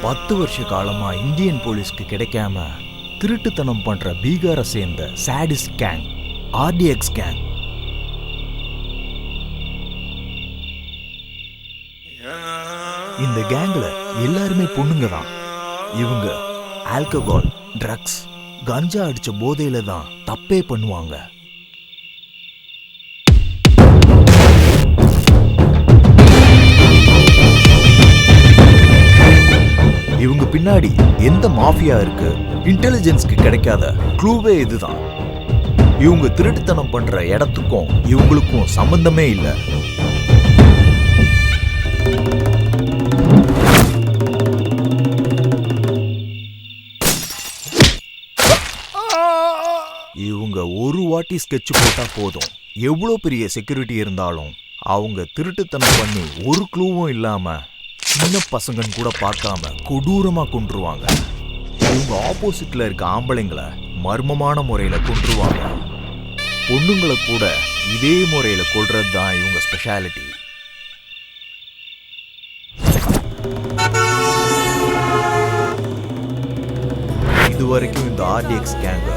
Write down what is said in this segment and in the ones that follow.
10 வருஷ காலமா இந்தியன் போலீஸ்க்கு கிடைக்காம திருட்டுத்தனம் பண்ற பீகாரை சேர்ந்த சாடிஸ்ட் கேங் ஆர்டிஎக்ஸ் கேங். இந்த கேங்ல எல்லாருமே பொண்ணுங்க தான். இவங்க ஆல்கஹால், ட்ரக்ஸ், கஞ்சா அடிச்ச போதையில தான் தப்பே பண்ணுவாங்க. இவங்க பின்னாடி எந்த மாஃபியா இருக்கு, இன்டெலிஜென்ஸ்க்கு கிடைக்காத க்ளூவே இதுதான். இவங்க திருட்டுத்தனம் பண்ற இடத்துக்கும் இவங்களுக்கும் சம்பந்தமே இல்லை. இவங்க ஒரு வாட்டி ஸ்கெட்ச் போட்டா போதும், எவ்வளோ பெரிய செக்யூரிட்டி இருந்தாலும் அவங்க திருட்டுத்தனம் பண்ணி ஒரு க்ளூவும் இல்லாம சின்ன பசங்கன்னு கூட பார்க்காம கொடூரமா கொன்றுவாங்க. இவங்க ஆப்போசிட்ல இருக்க ஆம்பளைங்களை மர்மமான முறையில கொன்றுவாங்க. பொண்ணுங்களை கூட இதே முறையில கொல்றது தான் இவங்க ஸ்பெஷாலிட்டி. இதுவரைக்கும் இந்த ஆர்டிஎக்ஸ் கேங்க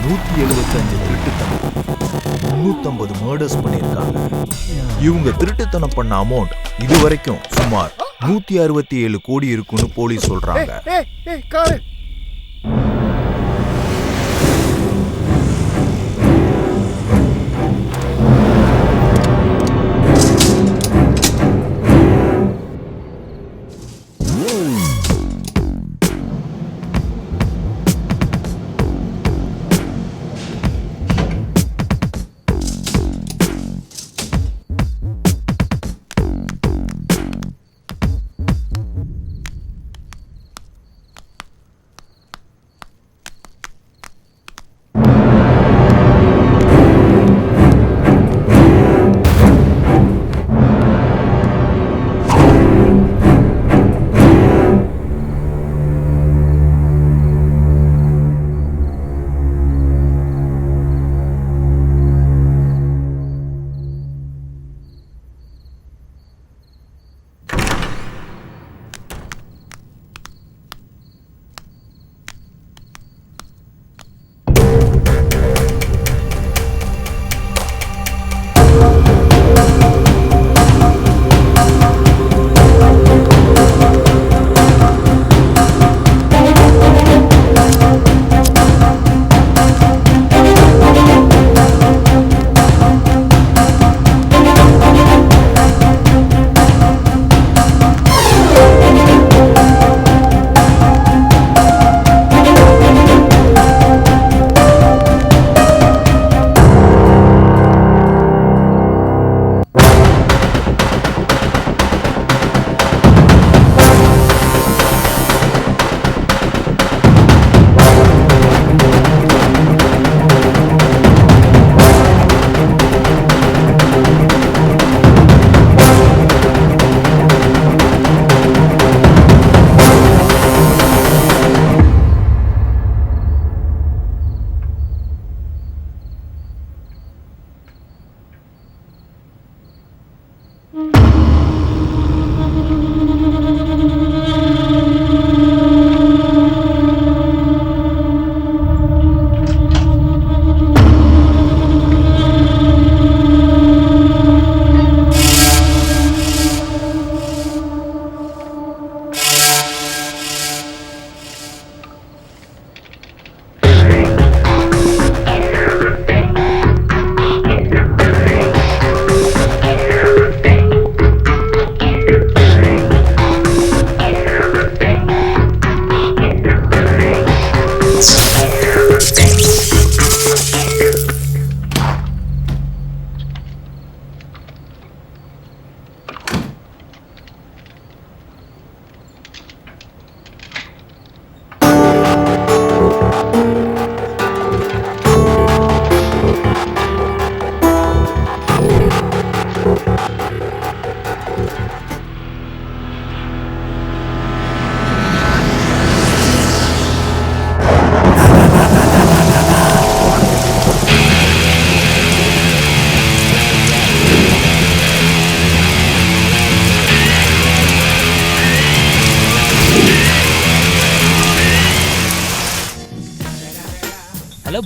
175 திருட்டுத்தனம், 350 மர்டர்ஸ் பண்ணியிருக்காங்க. இவங்க திருட்டுத்தனம் பண்ண அமௌண்ட் இதுவரைக்கும் சுமார் 167 கோடி இருக்குன்னு போலீஸ் சொல்றாங்க.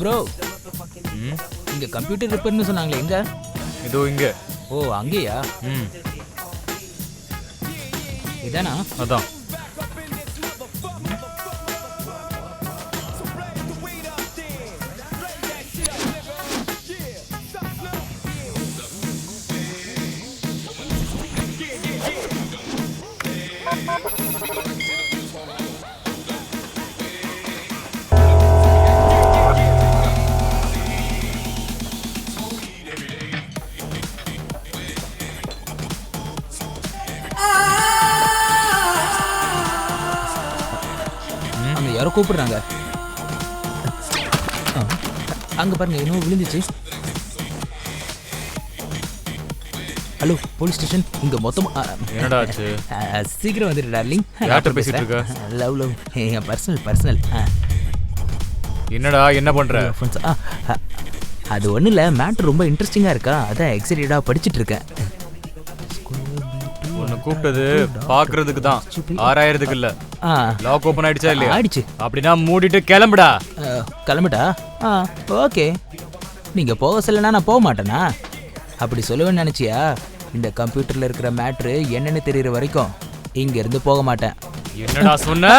ப்ரோ, இங்க கம்ப்யூட்டர் ரிப்பேர்னு சொன்னாங்களே, எங்க? இதோ இங்க. ஓ, அங்கேயா? இதானா? அதான். அங்க யாரோ கூப்பிடுறாங்க. அங்க பாருங்க, இன்னும் விழுந்துச்சு. Hello, police station. இங்க மொத்தம் என்னடா ஆச்சு? சீக்கிரம் வந்துடு டார்லிங். யார்கிட்ட பேசிட்டு இருக்க? லவ் என் பர்சனல். என்னடா என்ன பண்ற? அது ஒன்றும் இல்லை, மேட்ரு ரொம்ப இன்ட்ரெஸ்டிங்காக இருக்கா, அதான் எக்ஸைட்டடாக படிச்சுட்டு இருக்கேன். உன்னை கூப்பிட்டது பாக்குறதுக்கு தான், ஆராயறதுக்கு இல்ல. லாக் ஓபன் ஆயிடுச்சா இல்லையா? ஆயிடுச்சு. அப்படின்னா மூடிட்டு கிளம்புடா. கிளம்புடா? ஓகே. நீங்கள் போக சொல்லனா நான் போக மாட்டேனா? அப்படி சொல்லுவேன்னு நினச்சியா? இந்த கம்ப்யூட்டரில் இருக்கிற மேட்ரு என்னன்னு தெரிகிற வரைக்கும் இங்கேருந்து போக மாட்டேன். என்னடா சொன்ன?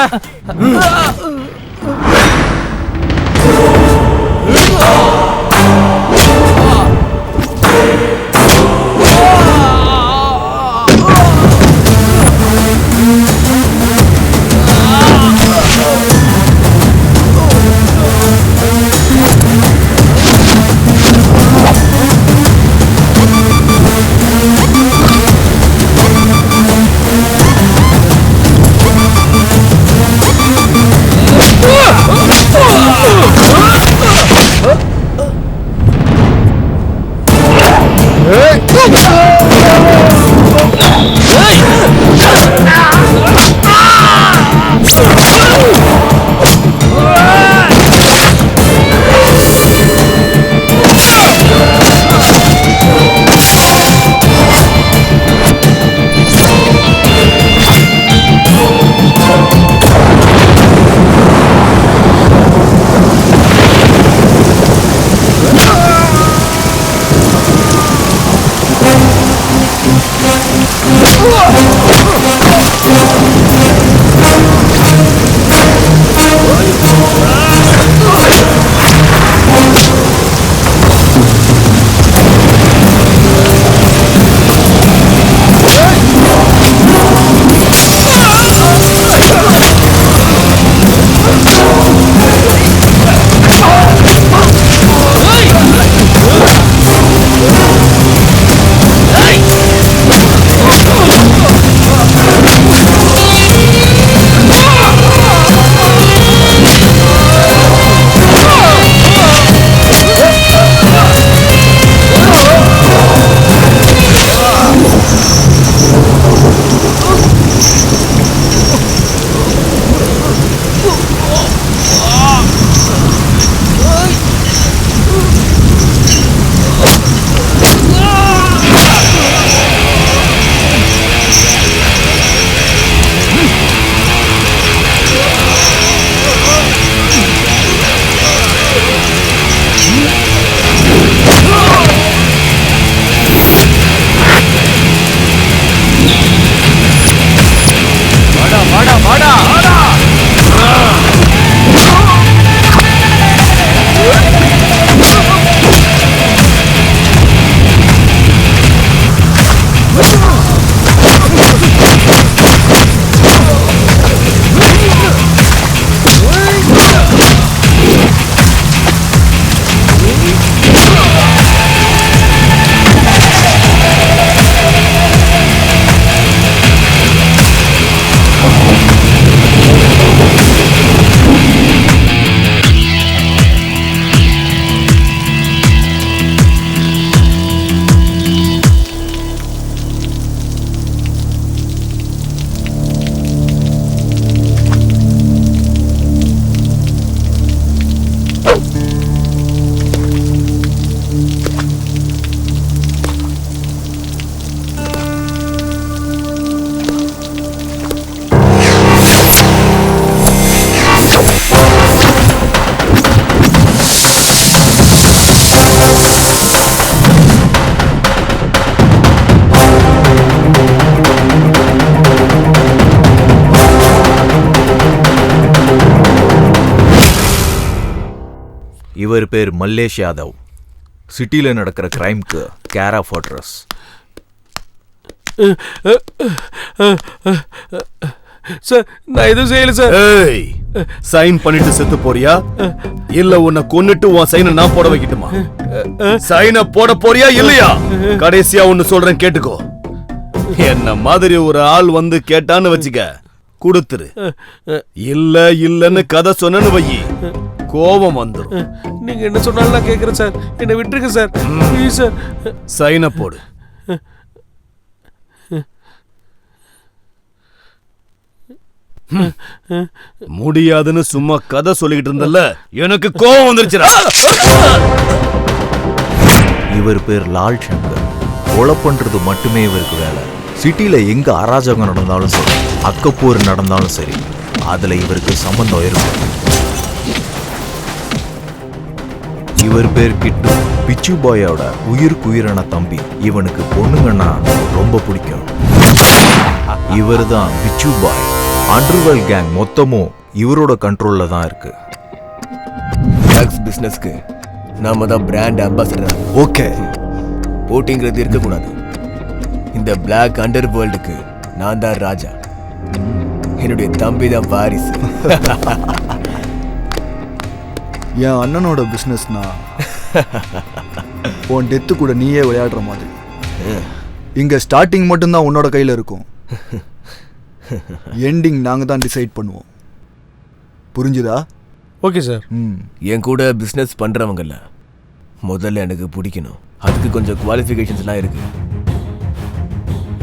இவர் பேர் மல்லேஷ் யாதவ். சிட்டில நடக்கிற கிரைம்க்கு கேர் ஆஃப் அட்ரஸ். சார் நான் எதுவும் செய்யல சார். ஏய், சைன் பண்ணிட்டு செத்து போறியா இல்ல உன்னை கொன்னுட்டு உன் சைனை நான் போட வைக்கட்டுமா? சைனை போட போறியா இல்லையா? கடைசியா ஒன்னு சொல்றேன் கேட்டுக்கோ. என்ன மாதிரி ஒரு ஆள் வந்து கேட்டான்னு வச்சுக்க, கொடுத்துரு. இல்ல இல்லன்னு கதை சொன்னு வை, கோபம் வந்துடும். நீங்க என்ன சொன்னாலும் நான் கேட்கறேன் சார். என்ன விட்டுருங்க சார், ப்ளீஸ் சார். சைனை போடு. முடியாதுன்னு சும்மா கதை சொல்லிக்கிட்டு இருந்தல்ல, எனக்கு கோபம் வந்துருச்சுடா. இவர் பேர் லால் சங்கர். கொலை பண்றது மட்டுமே இவருக்கு வேலை. சிட்டில எங்க அராஜகம் நடந்தாலும் சரி, அக்கப்போர் நடந்தாலும் சரி, அதுல இவருக்கு சம்பந்தம் இருக்கும். இவர் பேர் கிட்டு. பிச்சு பாயோட உயிருக்குயிரான தம்பி. இவனுக்கு பொண்ணுங்கன்னா ரொம்ப பிடிக்கும். இவர் தான் பிச்சு பாய். அண்டர்வேர்ல்ட் கேங் மொத்தமும் இவரோட கண்ட்ரோல்ல தான் இருக்கு. ட்ரக்ஸ் பிசினஸ்க்கு நாம தான் பிராண்ட் அம்பாசடர். ஓகே, போட்டிங்கிறது இருக்கக்கூடாது. இந்த பிளாக் அண்டர் வேர்ல்டுக்கு நான் தான் ராஜா. என்னுடைய தம்பி தான் வாரிசு. என் அண்ணனோட பிஸ்னஸ்னா உன் டெத்து கூட நீயே விளையாடுற மாதிரி. இங்க ஸ்டார்டிங் மட்டும்தான் உன்னோட கையில் இருக்கும், எண்டிங் நாங்கள் தான் டிசைட் பண்ணுவோம். புரிஞ்சுதா? Okay sir. என் கூட பிசினஸ் பண்றவங்கல்ல முதல்ல எனக்கு பிடிக்கணும். அதுக்கு கொஞ்சம் குவாலிஃபிகேஷன்ஸ்லாம் இருக்கு.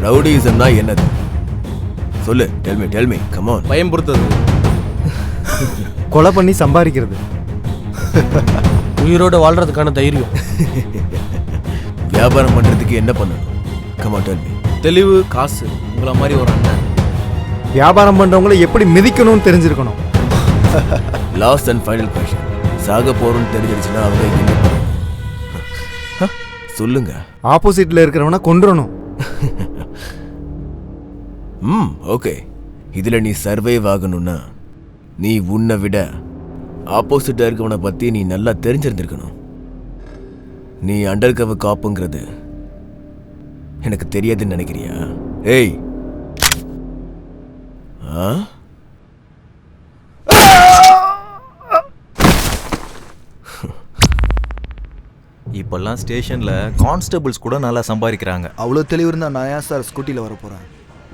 ரவுடிசம்னா என்னது சொல்லு. Tell me come on. பயம்படுத்துறது, கொலை பண்ணி சம்பாதிக்கிறது, உயிரோட வாழ்றதுக்கான தைரியம். வியாபாரம் பண்றதுக்கு என்ன பண்ணணும்? Come on tell me. தெளிவு, காசு. உங்களை மாதிரி ஒரு அண்ணன். வியாபாரம் பண்றவங்களை எப்படி மிதிக்கணும்னு தெரிஞ்சிருக்கணும். Last and final question. சாக போறோம்னு தெரிஞ்சிருச்சுன்னா அவங்க என்ன பண்ணணும்? சொல்லுங்க. ஆப்போசிட்ல இருக்கிறவனை கொன்றணும். ஓகே. இதுல நீ சர்வைவ் ஆகணும்னா நீ உன்னை விட ஆப்போசிட்டா இருக்கவனை பத்தி நீ நல்லா தெரிஞ்சிருந்திருக்கணும். நீ அண்டர் கவர் காப்புங்கிறது எனக்கு தெரியாதுன்னு நினைக்கிறியா? ஏய், இப்பெல்லாம் ஸ்டேஷன்ல கான்ஸ்டபிள்ஸ் கூட நல்லா சம்பாதிக்கிறாங்க. அவ்வளோ தெளிவு இருந்தால் நான் ஏன் சார் ஸ்கூட்டியில் வர போகிறேன்?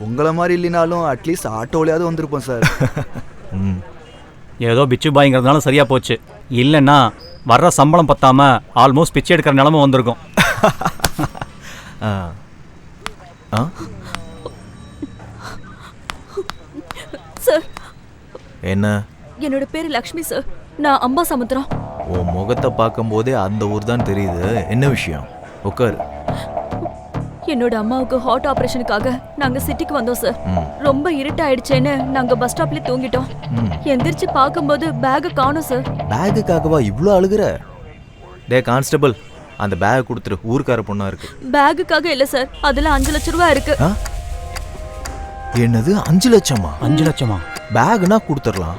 உங்களை மாதிரி இல்லைனாலும் அட்லீஸ்ட் ஆட்டோவிலையாவது வந்திருப்போம் சார். ஏதோ பிச்சு பாய்ங்கிறதுனால சரியா போச்சு. இல்லைன்னா வர்ற சம்பளம் பத்தாம ஆல்மோஸ்ட் பிச்சை எடுக்கிற நிலமை வந்திருக்கும். சார், என்ன? என்னோட பேரு லக்ஷ்மி சார். நான் அம்பா சமுத்திரம். உன் முகத்தை பார்க்கும் போதே அந்த ஊர் தான் தெரியுது. என்ன விஷயம்? உட்காரு. என்னோட அம்மாவுக்கு ஹார்ட் ஆபரேஷனுக்காக நாங்க சிட்டிக்கு வந்தோம் சார். ரொம்ப இருட்டாயிடுச்சேன்னு நாங்க பஸ் ஸ்டாப்ல தூங்கிட்டோம். எந்திரிச்சு பார்க்கும்போது பேக் காணோம் சார். பேகுக்காகவா இவ்வளோ அழுகுற? டே கான்ஸ்டபிள், அந்த பேக் கொடுத்துரு. ஊருக்கார பொண்ணா இருக்கு. பேகுக்காக இல்ல சார், அதுல 5 லட்சம் ரூபாய் இருக்கு. என்னது 5 லட்சமா? 5 லட்சமா? பேக்னா கொடுத்துடலாம்.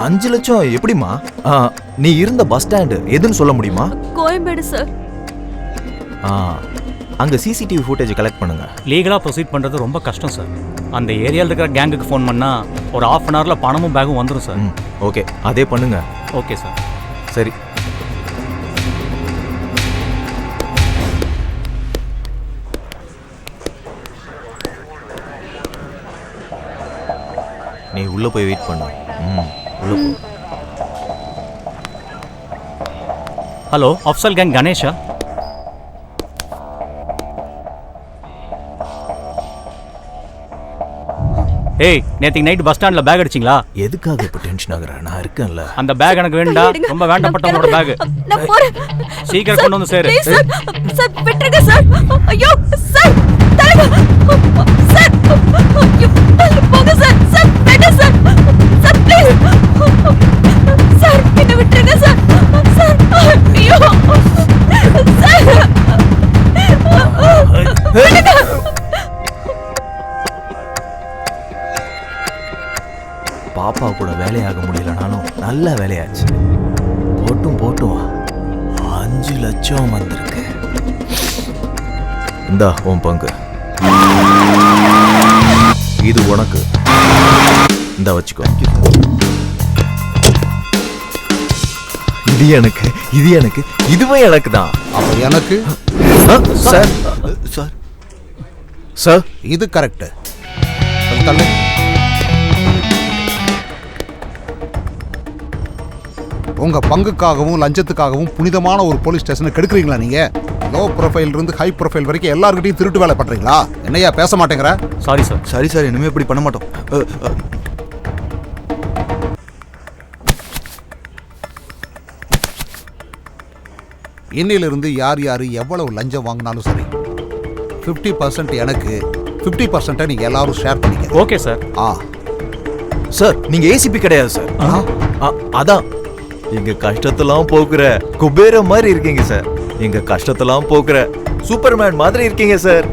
5 லட்சம் எப்படிமா? நீ இருந்த பஸ் ஸ்டாண்டு எதுன்னு சொல்ல முடியுமா? கோயம்பேடு சார். அங்க சிசிடிவி ஃபுட்டேஜ் கலெக்ட் பண்ணுங்க. லீகலா ப்ரொசீட் பண்றது ரொம்ப கஷ்டம் சார். அந்த ஏரியாவில் இருக்கிற கேங்குக்கு ஃபோன் பண்ணா ஒரு 1/2 அன் ஹவர்ல பணமும் பேகும் வந்துடும் சார். ஓகே, அதே பண்ணுங்க. Okay sir. சரி. நீ உள்ள போய் வெயிட் பண்ணு. உள்ள போ. Hello, Afzal gang Ganesha? ஏய், நேத்திக்கு நைட் பஸ் ஸ்டாண்ட்ல பேக் அடிச்சிங்களா? எதுக்காக இப்ப டென்ஷன் ஆகுற? நான் இருக்கேன்ல. அந்த பேக் எனக்கு வேண்டாம். ரொம்ப வேண்டப்பட்டவங்களோட பேக். நான் போறேன். சீக்கிரம் கொண்டு வந்து சேரு. சார், சார் விட்டுருங்க சார். ஐயோ சார், தலைவா சார். ஐயோ, போங்க சார். சார் வேண்டாம் சார். சார் ப்ளீஸ் சார், என்ன விட்டுருங்க சார். சார் ஐயோ சார். விடுங்க. பாப்பா கூட வேலையாக முடியலனாலும் நல்ல வேலையாச்சு. போட்டும் 5 லட்சம் வந்திருக்கு. இந்தா உன் பங்கு. இது உனக்கு. இந்தா வச்சுக்கோ. இது எனக்கு, இது எனக்கு, இதுவே எனக்கு தான். அப்ப எனக்கு சார் சார் சார் இது கரெக்ட். தள்ளு. உங்க பங்குக்காகவும் லஞ்சத்துக்காகவும் புனிதமான ஒரு போலீஸ் ஸ்டேஷனை கெடுக்குறீங்களா நீங்க? லோ ப்ரொஃபைல் இருந்து ஹை ப்ரொஃபைல் வரைக்கும் எல்லார்கிட்டையும் திருட்டு வேலை பண்றீங்களா? என்னையா பேச மாட்டேங்கிற? Sorry sir. சரி சார், இனிமே இப்படி பண்ண மாட்டோம். இன்னிலிருந்து யார் யார் எவ்வளவு லஞ்சம் வாங்கினாலும் சரி 50% எனக்கு, 50% நீங்க எல்லாரும் ஷேர் பண்ணிக்க. Okay sir. சார் நீங்க ஏசிபி கிடையாது சார். அதான் எங்க கஷ்டத்தெல்லாம் போக்குற குபேர மாதிரி இருக்கீங்க சார். எங்க கஷ்டத்தெல்லாம் போக்குற சூப்பர்மேன் மாதிரி இருக்கீங்க சார்.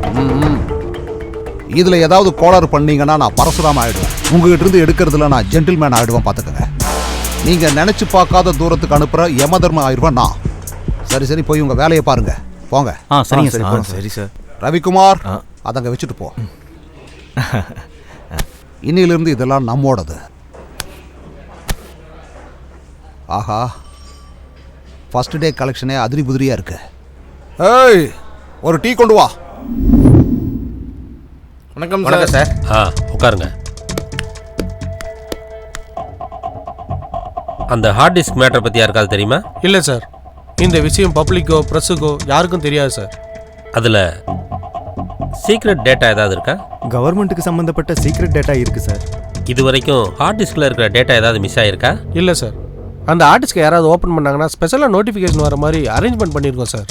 இதுல ஏதாவது கோளாறு பண்ணீங்கன்னா நான் பரசுராம ஆயிடுவேன். உங்ககிட்ட இருந்து எடுக்கிறதுல நான் ஜென்டில்மேன் ஆயிடுவேன், பாத்துக்கங்க. நீங்க நினைச்சு பார்க்காத தூரத்துக்கு அனுப்புற யம தர்மம் ஆயிடுவேன் நான். சரி சரி, போய் உங்க வேலையை பாருங்க, போங்க. சரிங்க சார். சரி சார். ரவிக்குமார், அதங்க வச்சுட்டு போ. இன்னிலிருந்து இதெல்லாம் நம்மோடது. ஆஹா, ஃபர்ஸ்ட் டே கலெக்ஷனே அதிரி புதிரியா இருக்கு. ஏய், ஒரு டீ கொண்டு வா. வணக்கம் சார். உட்காருங்க. அந்த ஹார்ட் டிஸ்க் மேட்டர் பற்றி யாருக்காவது தெரியுமா? இல்லை சார், இந்த விஷயம் பப்ளிக்கோ ப்ரெஸ்ஸுக்கோ யாருக்கும் தெரியாது சார். அதில் சீக்ரெட் டேட்டா ஏதாவது இருக்கா? கவர்மெண்ட்டுக்கு சம்மந்தப்பட்ட சீக்ரெட் டேட்டா இருக்குது சார். இது வரைக்கும் ஹார்ட் டிஸ்கில் இருக்கிற டேட்டா ஏதாவது மிஸ் ஆகிருக்கா? இல்லை சார், அந்த ஆர்டிஸ்ட்க்கு யாராவது ஓப்பன் பண்ணாங்கன்னா ஸ்பெஷலாக நோட்டிஃபிகேஷன் வர மாதிரி அரேஞ்ச்மெண்ட் பண்ணியிருக்கோம் சார்.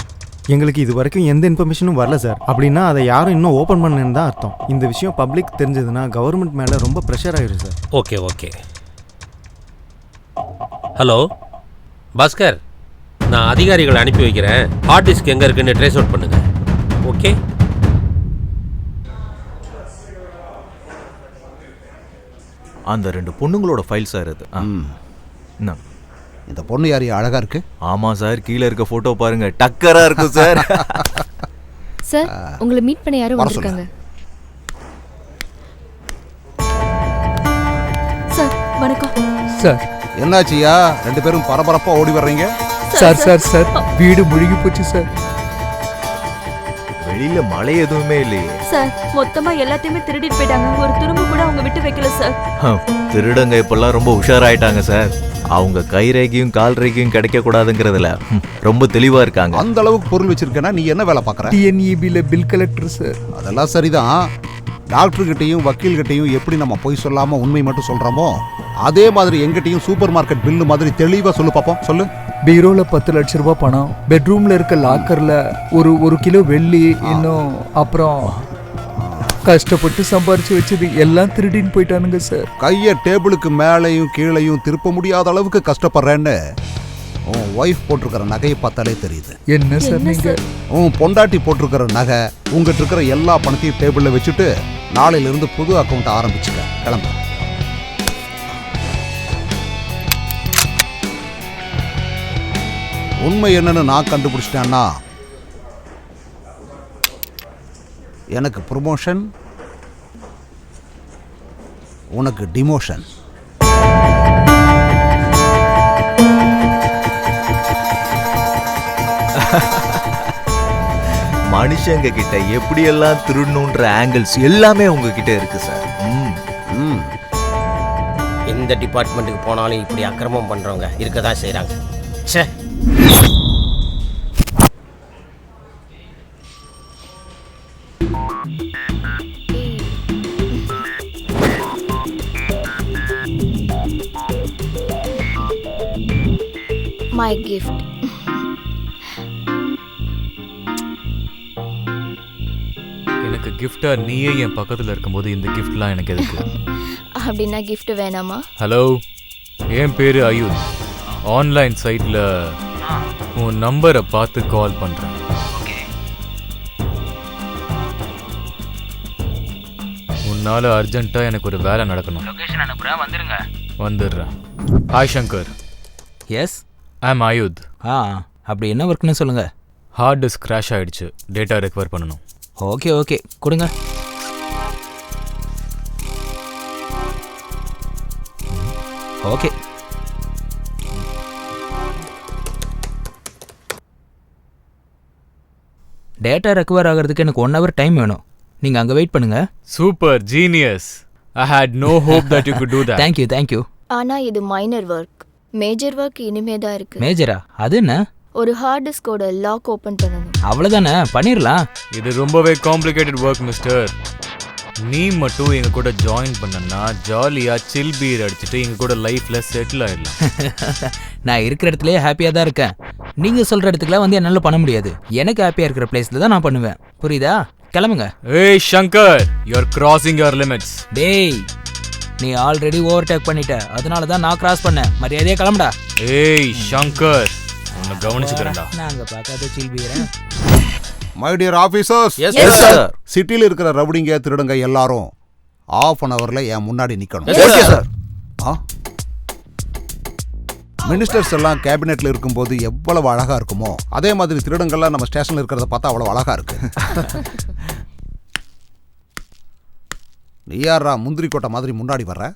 எங்களுக்கு இது வரைக்கும் எந்த இன்ஃபர்மேஷனும் வரல சார். அப்படின்னா அதை யாரும் இன்னும் ஓப்பன் பண்ணலன்னு தான் அர்த்தம். இந்த விஷயம் பப்ளிக் தெரிஞ்சதுன்னா கவர்மெண்ட் மேலே ரொம்ப ப்ரெஷர் ஆகிடும் sir. Okay okay. Hello Bhaskar, நான் அதிகாரிகளை அனுப்பி வைக்கிறேன். ஹார்ட் டிஸ்க் எங்கே இருக்குன்னு ட்ரேஸ் அவுட் பண்ணுங்க. ஓகே. அந்த 2 பொண்ணுங்களோட ஃபைல் சார் இது. இந்த பொண்ணு யாரையும் அழகா இருக்கு? ஆமா சார், கீழே இருக்க போட்டோ பாருங்க, டக்கரா இருக்கு சார். சார், உங்களை மீட் பண்ண யாரும் வந்திருக்காங்க. சார் வணக்கம். சார் என்னாச்சியா, 2 பேரும் பரபரப்பா ஓடி வர்றீங்க? சார் சார் சார், வீடு முழுகி போச்சு சார். வெளியில மழை எதுவுமே இல்லையே சார். மொத்தமா எல்லாத்தையுமே திருடிட்டு போயிட்டாங்க. ஒரு துரும்பு கூட அவங்க விட்டு வைக்கல சார். திருடங்க இப்பெல்லாம் ரொம்ப உஷாராயிட்டாங்க சார். அவங்க கை ரேகையும் கால் ரேகையும் கிடைக்க கூடாதுங்கிறதுல ரொம்ப தெளிவா இருக்காங்க. அந்த அளவுக்கு பொருள் வச்சிருக்கேன்னா நீ என்ன வேலை பார்க்கற? டிஎன்இபில பில் கலெக்டர் சார். அதெல்லாம் சரிதான். டாக்டர் கிட்டையும் வக்கீல் கிட்டையும் எப்படி நம்ம பொய் சொல்லாம உண்மை மட்டும் சொல்றோமோ அதே மாதிரி எங்கிட்டையும் சூப்பர் மார்க்கெட் பில்லு மாதிரி தெளிவா சொல்லு பாப்போம். சொல்லு. பீரோல 10 லட்ச ரூபாய் பணம், பெட்ரூம்ல இருக்க லாக்கர்ல ஒரு கிலோ வெள்ளி, இன்னும் அப்புறம் கஷ்டப்பட்டு சம்பாரிச்சு வச்சது எல்லாம் திருடின்னு போயிட்டானுங்க சார். கையை டேபிளுக்கு மேலையும் கீழையும் திருப்ப முடியாத அளவுக்கு கஷ்டப்படுறேன்னு உன் ஒய்ஃப் போட்டிருக்கிற நகையை பார்த்தாலே தெரியுது. என்ன சார் நீங்க? உன் பொண்டாட்டி போட்டிருக்கிற நகை, உங்ககிட்ட இருக்கிற எல்லா பணத்தையும் டேபிள்ல வச்சுட்டு நாளையில இருந்து புது அக்கௌண்ட் ஆரம்பிச்சுக்க. கிளம்பு. உண்மை என்னன்னு நான் கண்டுபிடிச்சிட்டேன்னா எனக்கு ப்ரொமோஷன், உனக்கு டிமோஷன். மனுஷங்க கிட்ட எப்படியெல்லாம் திருடணுன்ற ஆங்கிள்ஸ் எல்லாமே உங்ககிட்ட இருக்கு சார். எந்த டிபார்ட்மெண்ட்டுக்கு போனாலும் இப்படி அக்கிரமம் பண்றவங்க இருக்கதான் செய்றாங்க. ச்சே. My gift. எனக்கு கிஃப்டா நீயே என் பக்கத்துல இருக்கும்போது இந்த கிஃப்ட்லாம் எனக்கு எதுக்கு? அப்படின்னா gift வேணாமா? ஹலோ, என் பேரு அயூத். ஆன்லைன் சைட்ல உன் நம்பரை பார்த்து கால் பண்றேன். உன்னால அர்ஜென்ட்டா எனக்கு ஒரு வேலை நடக்கணும். லொகேஷன் அனுப்புறேன், வந்துருங்க. வந்துடுறேன். ஹாய் சங்கர். எஸ், ஐ அம் அயூத். அப்படி என்ன ஒர்க்னு சொல்லுங்க. ஹார்ட் டிஸ்க் கிராஷ் ஆயிடுச்சு, டேட்டா ரெக்கவர் பண்ணணும். ஓகே ஓகே கொடுங்க. ஓகே. டேட்டா ரெக்கவர் ஆகிறதுக்கு எனக்கு 1 hour டைம் வேணும். நீங்கள் அங்கே வெயிட் பண்ணுங்க. Super genius. I had no hope that you could do that. Thank you. ஆனா இது மைனர் ஒர்க். மேஜர் ஒர்க் இனிமே தான் இருக்கு. மேஜரா? அது என்ன? ஒரு ஹார்ட் டிஸ்கோட லாக் ஓபன் பண்ணணும். அவ்வளோதானே, பண்ணிடலாம். இது ரொம்பவே காம்ப்ளிகேட்டட் ஒர்க் மிஸ்டர். நீ மட்டும் எங்க கூட ஜாயின் பண்ணனா ஜாலியா சில் பீர் அடிச்சுட்டு எங்க கூட லைஃப்ல செட்டில் ஆயிடலாம். நான் இருக்கிற இடத்துலயே ஹாப்பியாக தான் இருக்கேன். நீங்கள் சொல்கிற இடத்துக்குலாம் வந்து என்னால் பண்ண முடியாது. எனக்கு ஹாப்பியாக இருக்கிற பிளேஸில் தான் நான் பண்ணுவேன். புரியுதா? கிளம்புங்க. ஏய் Shankar, you are crossing your limits. டேய், நீ ஆல்ரெடி ஓவர்டேக் பண்ணிட்ட, அதனால தான் நான் கிராஸ் பண்ணேன். மரியாதையே கிளம்புடா. ஏய் சங்கர், உன்னை கவனிச்சுக்கிறேன்டா. நாங்க பார்க்காத சில்பீரன். மை டியர் ஆபீசர்ஸ், சிட்டியில் இருக்கிற ரவுடிங்க திருடுங்க எல்லாரும் ½ an hourல என் முன்னாடி நிக்கணும். மினிஸ்டர்ஸ் எல்லாம் கேபினெட்ல இருக்கும்போது எவ்வளவு அழகா இருக்குமோ அதே மாதிரி திருடங்கள்லாம் நம்ம ஸ்டேஷன்ல இருக்கிறத பார்த்தா அவ்வளவு அழகா இருக்கு. நீ யாரா முந்திரி கோட்டை மாதிரி முன்னாடி வர்ற?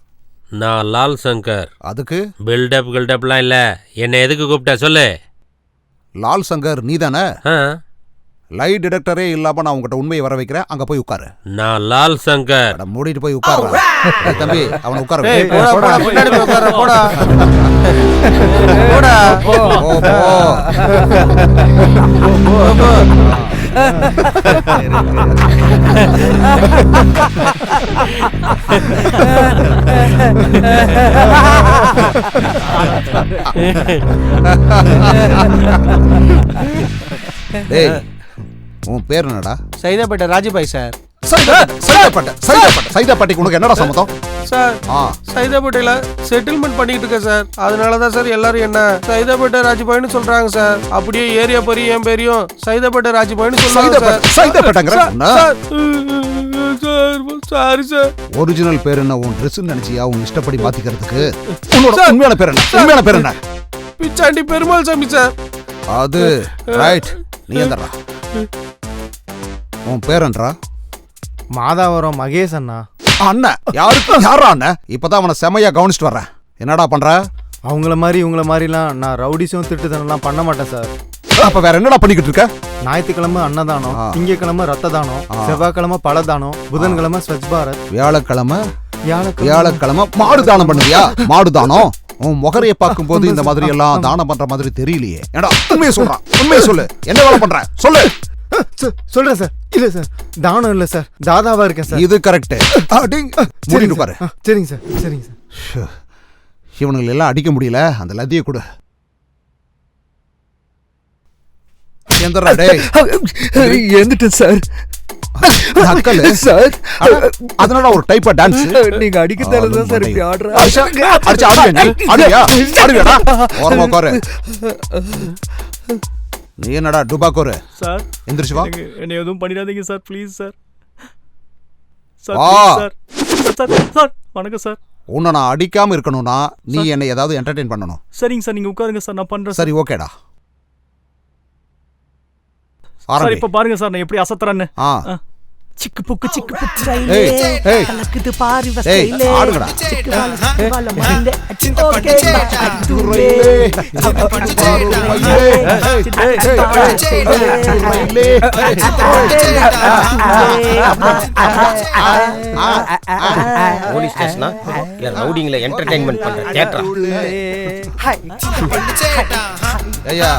நான் லால் சங்கர். அதுக்கு பில்டப்லாம் இல்ல, என்ன எதுக்கு கூப்பிட்ட சொல்லு. லால் சங்கர் நீ தானே? லை டிடெக்டரே இல்லாம நான் உங்ககிட்ட உண்மையை வர வைக்கிறேன். அங்க போய் உட்காரு. நான் லால் சங்கர். மூடிட்டு போய் உட்காரு. தம்பி அவனை உட்கார உன் பேர் என்னடா? சைதாப்பேட்டை ராஜபாய் சார். சைதாப்பேட்டைக்கு உனக்கு என்னடா சம்மதம்? சார் சைதாப்பேட்டையில செட்டில்மெண்ட் பண்ணிட்டு இருக்கேன் சார். அதனாலதான் சார் எல்லாரும் என்ன சைதாப்பேட்டை ராஜபாய்னு சொல்றாங்க சார். அப்படியே ஏரியா பெரிய என் பேரையும் சைதாப்பேட்டை ராஜபாய்னு சொல்றாங்க சார். Sorry sir. ஒரிஜினல் பேர் என்ன? உன் ட்ரெஸ் நினைச்சியா உன் இஷ்டப்படி மாத்திக்கிறதுக்கு? உண்மையான பேர் என்ன? உண்மையான பேர் என்ன? பிச்சாண்டி பெருமாள் சாமி சார். அது ரைட். நீ எந்தடா? உன் பேரன்றா? மாதாவரம் மகேஷ் அண்ணா. அண்ணன் யாரா அண்ணன்? இப்பதான் அவனை செமையா கவனிச்சுட்டு வர்றேன். என்னடா பண்ற? அவங்கள மாதிரி இவங்கள மாதிரிலாம் நான் ரவுடிஸும் திருட்டுத்தனம்லாம் பண்ண மாட்டேன் சார். அப்ப வேற என்னடா பண்ணிக்கிட்டு இருக்க? ஞாயிற்றுக்கிழமை அன்னதானம், திங்கக்கிழமை ரத்த தானம், செவ்வாய்க்கிழமை பழதானம், புதன்கிழமை ஸ்வச் பாரத், வியாழக்கிழமை மாடு தானம் பண்ணுவியா? மாடு தானம். உன் முகரையை பார்க்கும்போது இந்த மாதிரி எல்லாம் தானம் பண்ற மாதிரி தெரியலையே. ஏடா உண்மையை சொல்றான். உண்மையை சொல்லு. என்ன வேலை பண்ற சொல்லு. சொல்றேன் சார். இல்ல சார், தானம் இல்ல சார், தாதாவா இருக்கேன் சார். இது கரெக்ட். மூடிட்டு பாரு. சரிங்க சார், சரிங்க சார். இவனுங்களை எல்லாம் அடிக்க முடியல. அந்த லத்தியை கொடு. எந்தடா டேய்? எந்திட்டேன் சார். நக்கலு சார். அதனால ஒரு டைப்பா டான்ஸ் நீங்க அடிக்கிறதால தான் சார் இப்படி ஆடுறா. அடிச்சு ஆடுவியா? ஓரமா உட்காரு. நீ என்னடா டுபாக்கோரு? சார் எந்திரிச்சு வா. என்ன எதுவும் பண்ணிடாதீங்க sir, please sir. Sir sir வணக்கம் சார். உன்னை நான் அடிக்காம இருக்கணும்னா நீ என்னை ஏதாவது என்டர்டெயின் பண்ணணும். சரிங்க சார், நீங்க உட்காருங்க சார், நான் பண்றேன். சரி ஓகேடா. சார் இப்ப பாருங்க சார் நான் எப்படி அசத்துறேன்னு. சிக்கு புக்கு ஸ்டைலே கலக்குது பாரு ஸ்டைலே ஆடுங்கடா. ஓகே போலீஸ் ஸ்டேஷனா இல்ல ரவுடிங்ல என்டர்டெயின்மென்ட் பண்ற தியேட்டரா? ஐயா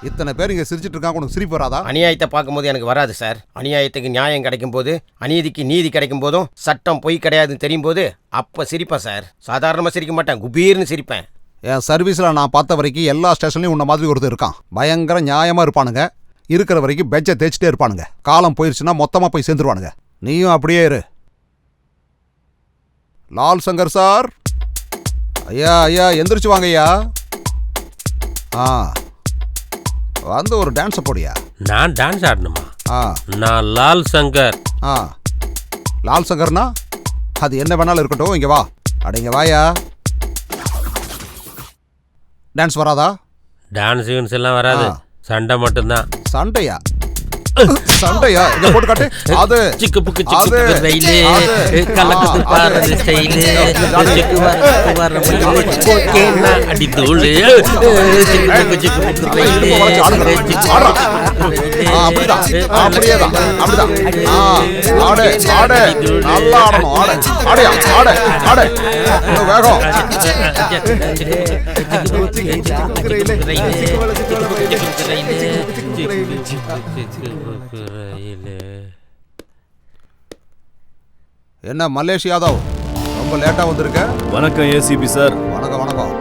இத்தனை பேர் இங்க சிரிச்சிட்டு இருக்காங்க, உனக்கு சிரிப்பு வராதா? அநியாயத்தை பார்க்கும்போது எனக்கு வராது சார். அநியாயத்துக்கு நியாயம் கிடைக்கும் போது, அநீதிக்கு நீதி கிடைக்கும் போதும், சட்டம் பொய் கிடையாதுன்னு தெரியும் போது அப்ப சிரிப்பேன் சார். சாதாரணமா சிரிக்க மாட்டேன், குபீர்னு சிரிப்பேன். என் சர்வீஸ்ல நான் பார்த்த வரைக்கும் எல்லா ஸ்டேஷன்லயும் உன்ன மாதிரி ஒருத்தர் இருக்கான். பயங்கர நியாயமா இருப்பானுங்க. இருக்கிற வரைக்கும் பெஞ்சை தேய்ச்சிட்டே இருப்பானுங்க. காலம் போயிருச்சுன்னா மொத்தமா போய் சேர்ந்துருவானுங்க. நீயும் அப்படியே இரு. லால் சங்கர் சார். ஐயா எந்திரிச்சு வாங்க ஐயா. வந்து ஒரு டான்ஸ் போடியா. நான் டான்ஸ் ஆடணுமா? நான் லால் சங்கர். லால் சங்கர்னா அது என்ன வேணாலும் இருக்கட்டும். இங்க வா. அடங்க வாயா. டான்ஸ் வராதா? டான்ஸ் எல்லாம் வராது. சண்டை மட்டும்தான். சண்டையா? சண்டையா? இத போட்டு காட்டு. அது சிக்கு புக்கு சிக்கு ரயிலே கலக்குது பாரு ஸ்டைலே சிக்கு வர ஓகேனா அடி தூளு சிக்கு புக்கு சிக்கு ரயிலே அப்படிதான் அப்படியேதான் அப்படிதான். ஆடு ஆடு நல்லா ஆடணும். ஆடு ஆடியா ஆடு ஆடு வேகம். என்ன மல்லேஷ் யாதவ், ரொம்ப லேட்டா வந்திருக்க? வணக்கம் ஏசிபி சார். வணக்கம் வணக்கம்.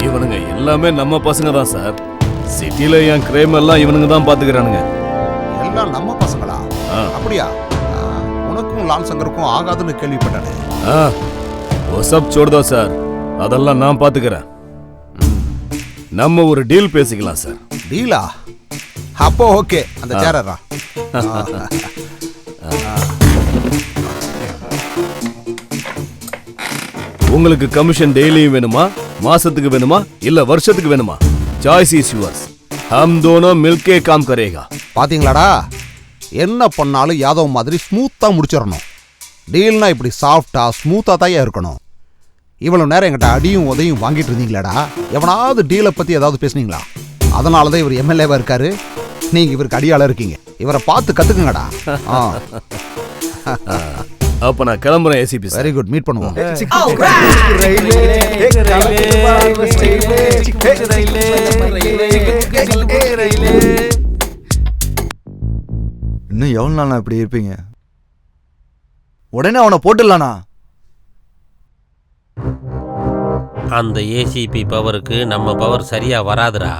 இவனுங்க எல்லாமே நம்ம பசங்க தான் சார். சிட்டில என் கிரைம் எல்லாம் இவனுங்க தான் பாத்துக்கிறானுங்க. எல்லாம் நம்ம பசங்களா? அப்படியா? உனக்கும் லால் சங்கருக்கும் ஆகாதுன்னு கேள்விப்பட்டானே. ஒசப் சோடுதோ சார், அதெல்லாம் நான் பாத்துக்கிறேன். நம்ம ஒரு டீல் பேசிக்கலாம் சார். டீலா? அப்போ ஓகே. அந்த சேரரா உங்களுக்கு கமிஷன் டெய்லியும் வேணுமா, மாசத்துக்கு வேணுமா, இல்ல வருஷத்துக்கு வேணுமா? Choice is yours. हम दोनों मिलके काम करेगा. பாத்தீங்களாடா, என்ன பண்ணாலும் யாதவ் மாதிரி ஸ்மூத்தா முடிச்சிடணும். டீல்னா இப்படி சாஃப்டா ஸ்மூத்தா தான் இருக்கணும். இவ்வளவு நேரம் என்கிட்ட அடியும் உதையும் வாங்கிட்டு இருந்தீங்களாடா? எவனாவது டீலை பத்தி ஏதாவது பேசுனீங்களா? அதனாலதான் இவர் எம்எல்ஏவா இருக்காரு. நீங்க இவருக்கு அடியாள இருக்கீங்க. இவரை பார்த்து கத்துக்குங்கடா. அப்ப நான் கிளம்புறேன் ஏசிபி. வெரி குட், மீட் பண்ணுவோம். இன்னும் எவ்வளவு நாள் இப்படி இருப்பீங்க? உடனே அவனை போட்டுடலானா? அந்த ஏசிபி பவருக்கு நம்ம பவர் சரியா வராதுடா.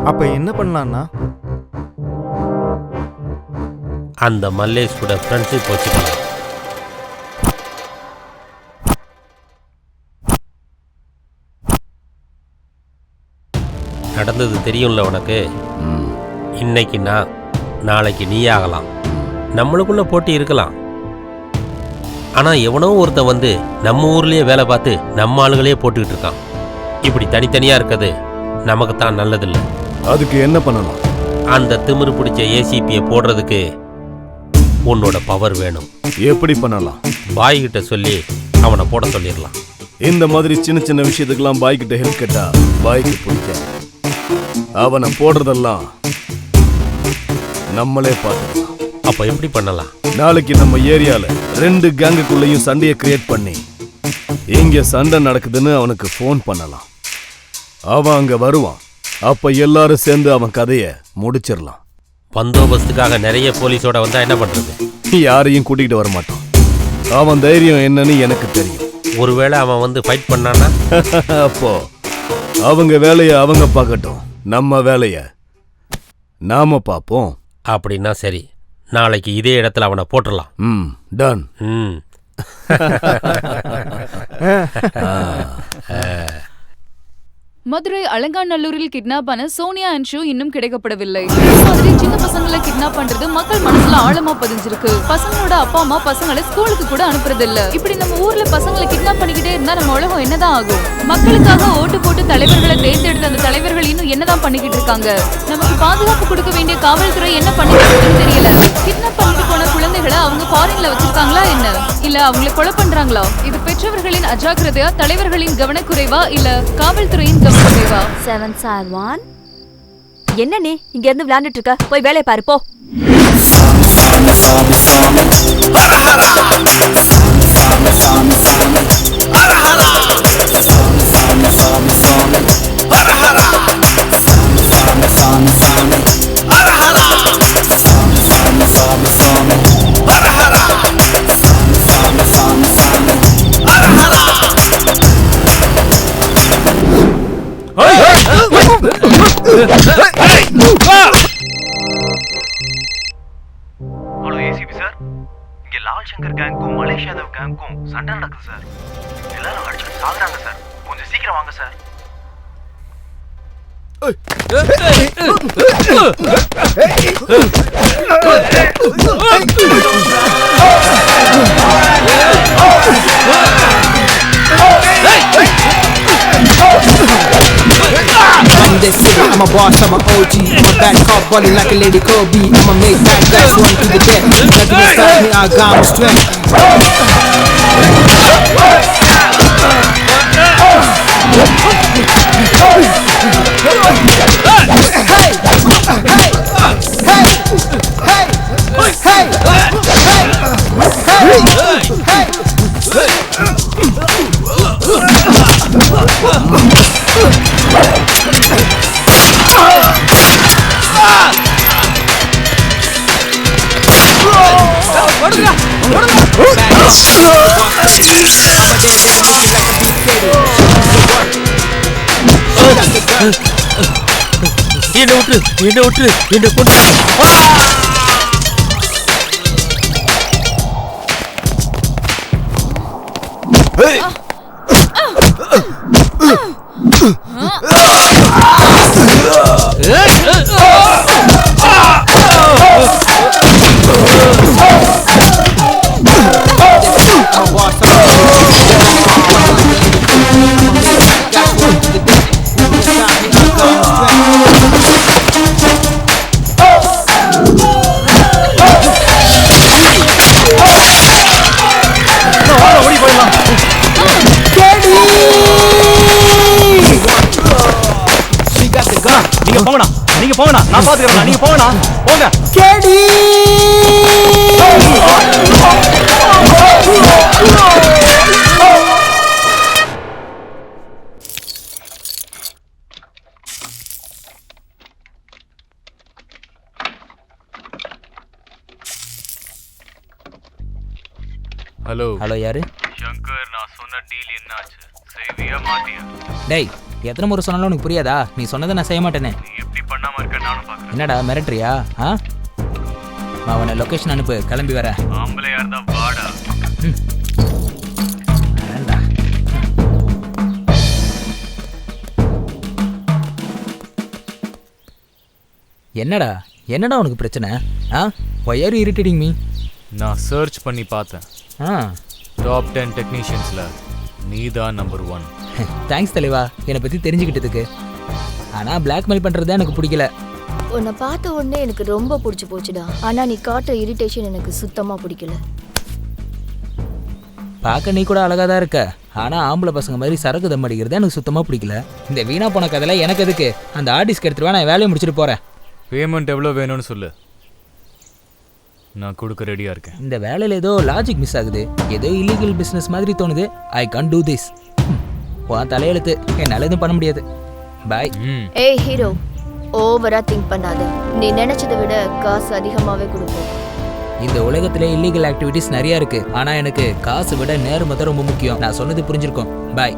அப்ப என்ன பண்ணலாம்னா, அந்த மல்லேஷ் கூட ஃப்ரெண்ட்ஷிப் வச்சுக்கலாம். நடந்தது தெரியும்ல உனக்கு. இன்னைக்கு நான், நாளைக்கு நீ ஆகலாம். நம்மளுக்குள்ள போட்டி இருக்கலாம். ஆனா எவனோ ஒருத்தன் வந்து நம்ம ஊர்லயே வேலை பார்த்து நம்ம ஆளுகளே போட்டுக்கிட்டு இருக்கான். இப்படி தனித்தனியா இருக்கிறது நமக்கு தான் நல்லதில்லை. அதுக்கு என்ன பண்ணலாம்? அந்த திமிரு பிடிச்ச ஏசிபியை போடுறதுக்கு உன்னோட பவர் வேணும். எப்படி பண்ணலாம்? பாய் கிட்ட சொல்லி அவனை போட சொல்லிடலாம். இந்த மாதிரி சின்ன சின்ன விஷயத்துக்கெல்லாம் பாய் கிட்ட ஹெல்ப் கேட்டா பாய்க்கு பிடிக்காது. அவனை போடுறதெல்லாம் நம்மளே பார்த்துக்கலாம். அப்ப எப்படி பண்ணலாம்? நாளைக்கு நம்ம ஏரியால 2 கேங்குக்குள்ளேயும் சண்டையை கிரியேட் பண்ணி இங்க சண்டை நடக்குதுன்னு அவனுக்கு ஃபோன் பண்ணலாம். அவன் அங்க வருவான். அப்ப எல்லாரும் சேர்ந்து அவன் கதையை முடிச்சிடலாம். பந்தோபஸ்துக்காக நிறைய போலீஸோட வந்தா என்ன பண்றது? யாரையும் கூட்டிகிட்டு வர மாட்டான். அவன் தைரியம் என்னன்னு எனக்கு தெரியும். ஒருவேளை அவன் வந்து ஃபைட் பண்ணானா? அப்போ அவங்க வேலையை அவங்க பார்க்கட்டும், நம்ம வேலையை நாம பார்ப்போம். அப்படின்னா சரி, நாளைக்கு இதே இடத்துல அவனை போட்டுடலாம். டன். மதுரை அலங்காநல்லூரில் கிட்னாப் ஆன சோனியா அண்ட் ஷூ இன்னும் கிடைக்கப்படவில்லை. மாதிரி சின்ன பசங்களை கிட்னாப் பண்றது மக்கள் மனசுல ஆழமா பதிஞ்சிருக்கு. பசங்களோட அப்பா அம்மா பசங்களை ஸ்கூலுக்கு கூட அனுப்புறது இல்ல. இப்படி நம்ம ஊர்ல பசங்களை கிட்னாப் பண்ணிக்கிட்டே இருந்தா நம்ம உலகம் என்னதான் ஆகும்? மக்களுக்காக ஓட்டு போட்டு தலைவர்களை தேர்ந்தெடுத்த அந்த தலைவர்கள் இன்னும் என்னதான் பண்ணிக்கிட்டு இருக்காங்க? நமக்கு பாதுகாப்பு கொடுக்க வேண்டிய காவல்துறை என்ன பண்ணிக்கிட்டு தெரியல. கிட்னாப் பண்ணிட்டு போன குழந்தைகளை அவங்க ஃபாரின்ல வச்சிருக்காங்களா என்ன? இல்ல அவங்களை கொலை பண்றாங்களா? இது பெற்றவர்களின் அஜாக்கிரதையா, தலைவர்களின் கவனக்குறைவா, இல்ல காவல்துறையின் கவனக்குறைவா? 7-1 என்ன நீ இங்க இருந்து விளையாண்டுட்டு இருக்க? போய் வேலையை பாரு போ. ஹலோ ஏசிபி சார், இங்க லால் சங்கர் கேங்க்கும் மலேஷ் யாதவ் கேங்க்கும் சண்டை நடக்குது சார். எல்லாரும் அடிச்சுட்டு சாகுறாங்க சார். கொஞ்சம் சீக்கிரம் வாங்க சார். இந்த I'm a boss, I'm a OG. I'm a bad cop balling like a lady Kobe. I'ma make bad guys run to the death. Nothing can stop me, I got my strength. என்ன விட்டு என்ன கொண்டு நீங்க போங்கண்ணா நான் பாத்துக்கிறேன் நீங்க போங்கண்ணா போங்க கேடி hello hello யாரு? சங்கர், நான் சொன்ன டீல் என்னாச்சு? செய்வியா மாட்டியா? டேய் எத்தனை முறை சொன்னாலும் உனக்கு புரியாதா? நீ சொன்னதை நான் செய்ய மாட்டேனே. நீ எப்படி பண்ணாம இருக்க நானும் பாக்குறேன். என்னடா மிரட்டுறியா? அவனை லொகேஷன் அனுப்பு, கிளம்பி வர. ஆம்பளையா இருந்தா வாடா. என்னடா என்னடா உனக்கு பிரச்சனை? why are you irritating me? நான் சர்ச் பண்ணி பார்த்தேன். டாப் 10 டெக்னீஷியன்ஸ்ல நீதான் நம்பர் 1. தேங்க்ஸ் தலைவா, என்னை பற்றி தெரிஞ்சுக்கிட்டதுக்கு. ஆனால் பிளாக்மெயில் பண்ணுறது தான் எனக்கு பிடிக்கல. உன்னை பார்த்த உடனே எனக்கு ரொம்ப பிடிச்சி போச்சுடா. ஆனால் நீ காட்டுற இரிட்டேஷன் எனக்கு சுத்தமாக பிடிக்கல. பார்க்க நீ கூட அழகாக தான் இருக்க, ஆனால் ஆம்பளை பசங்க மாதிரி சரக்கு தம் அடிக்கிறது எனக்கு சுத்தமாக பிடிக்கல. இந்த வீணா போன கதையில் எனக்கு எதுக்கு? அந்த ஆர்டிஸ்க்கு எடுத்துருவா, நான் வேலையை முடிச்சுட்டு போகிறேன். பேமெண்ட் எவ்வளோ வேணும்னு சொல்லு, நான் கொடுக்க ரெடியாக இருக்கேன். இந்த வேலையில் ஏதோ லாஜிக் மிஸ் ஆகுது. ஏதோ இல்லீகல் பிஸ்னஸ் மாதிரி தோணுது. I can't do this. உன் தலையெழுத்து, என்னால் எதுவும் பண்ண முடியாது. பாய். ஏய் ஹீரோ, ஓவரா திங்க் பண்ணாத. நீ நினைச்சதை விட காசு அதிகமாகவே கொடுப்போம். இந்த உலகத்திலே இல்லீகல் ஆக்டிவிட்டிஸ் நிறைய இருக்கு, ஆனால் எனக்கு காசு விட நேர்மை தான் ரொம்ப முக்கியம். நான் சொன்னது புரிஞ்சிருக்கோம். பாய்.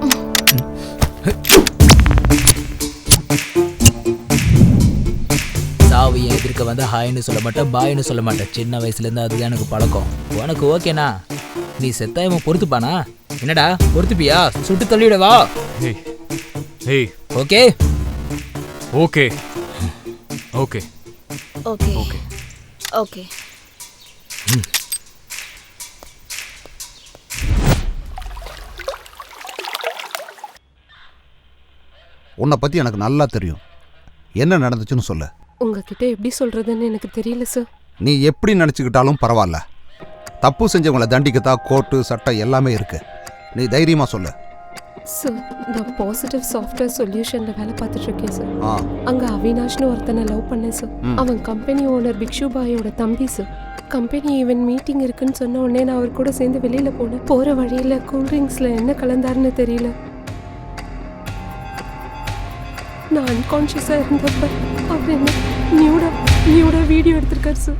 சாவி எதிர்க்க வந்து ஹாய்னு சொல்ல மாட்டேன், பாய்னு சொல்ல மாட்டேன். சின்ன வயசுலேருந்து அதுதான் எனக்கு பழக்கம். உனக்கு ஓகேண்ணா? நீ செத்தா இவன் பொறுத்துப்பானா? என்னடா பொறுத்துப்பியா? சுட்டு தள்ளிவிடவா? Okay okay okay okay okay. உன்னை பற்றி எனக்கு நல்லா தெரியும். என்ன நடந்துச்சுன்னு சொல்லு. உங்ககிட்ட எப்படி சொல்றதுன்னு எனக்கு தெரியல சார். நீ எப்படி நினச்சிக்கிட்டாலும் பரவாயில்ல. தப்பு செஞ்சவங்களை தண்டிக்கத்தான் கோர்ட்டு சட்டம் எல்லாமே இருக்கு. நீ தைரியமா சொல்லு. சார், நான் பாசிட்டிவ் சாஃப்ட்வேர் சொல்யூஷன்ல வேலை பார்த்துட்டு இருக்கேன் சார். அங்க அவினாஷ்னு ஒருத்தனை லவ் பண்ணேன் சார். அவன் கம்பெனி ஓனர் பிக்ஷு பாயோட தம்பி சார். கம்பெனி ஈவென்ட் மீட்டிங் இருக்குன்னு சொன்ன உடனே நான் அவர் கூட சேர்ந்து வெளியில போனேன். போற வழியில கூல்ட்ரிங்க்ஸ்ல என்ன கலந்தாருன்னு தெரியல. நான் அன்கான்ஷியஸா இருந்தப்ப அவர் என்ன நியூடா வீடியோ எடுத்திருக்காரு சார்.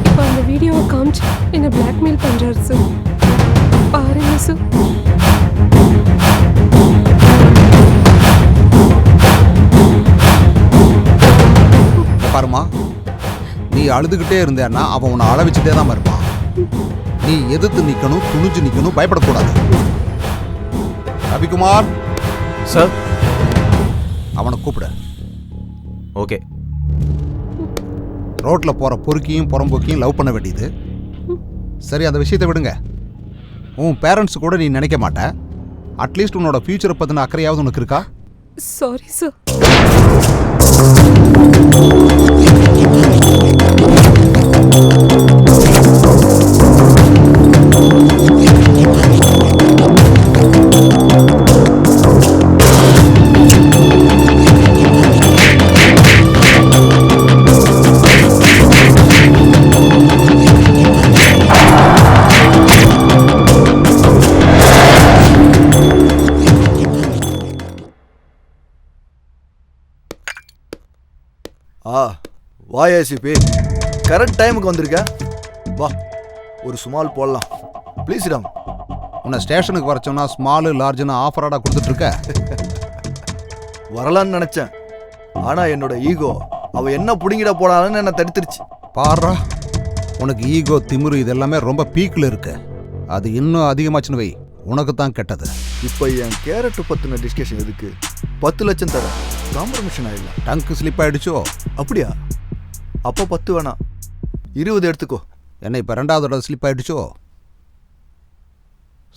இப்போ அந்த வீடியோவை காமிச்சு என்ன பிளாக்மெயில் பண்றாரு சார். பாருங்க சார். பாருமா, நீ அழுதுகிட்டே இருந்தேன்னா அவன் உன்னை அழ வச்சுட்டே தான் இருப்பான். நீ எதிர்த்து நிற்கணும், துணிஞ்சு நிற்கணும், பயப்படக்கூடாது. ரவிக்குமார் சார், அவனை கூப்பிட. ஓகே. ரோட்ல போற பொறுக்கியும் புறம்போக்கியும் லவ் பண்ண வேண்டியது. சரி, அந்த விஷயத்தை விடுங்க. உன் பேரண்ட்ஸ் கூட நீ நினைக்க மாட்ட. அட்லீஸ்ட் உன்னோட ஃபியூச்சரை பத்தின அக்கறையாவது உனக்கு இருக்கா? Sorry sir. வா ஏசிபி, கரெக்ட் டைமுக்கு வந்திருக்க. வா, ஒரு ஸ்மால் போடலாம். ப்ளீஸ் ராம். உன்னை ஸ்டேஷனுக்கு வர சொன்னா ஸ்மாலு லார்ஜ்னு ஆஃபராடா கொடுத்துட்டு இருக்க. வரலான்னு நினைச்சேன், ஆனா என்னோட ஈகோ அவ என்ன புடுங்கிட போடான்னு என்ன தடுத்துருச்சு. பாரா, உனக்கு ஈகோ திமிரு இதெல்லாமே ரொம்ப பீக்கில் இருக்கு. அது இன்னும் அதிகமாச்சுன்னு வை, உனக்கு தான் கெட்டது. இப்போ என் கேரட் பத்தின டிஸ்கஷன் எதுக்கு? 10 லட்சம் தர காம்ப்ரமிஷன் ஆயிடலாம். டங்கு ஸ்லிப் ஆயிடுச்சோ? அப்படியா? அப்போ 10 வேணாம், 20 எடுத்துக்கோ. என்ன இப்போ 2வது தடவை ஸ்லிப் ஆயிடுச்சோ?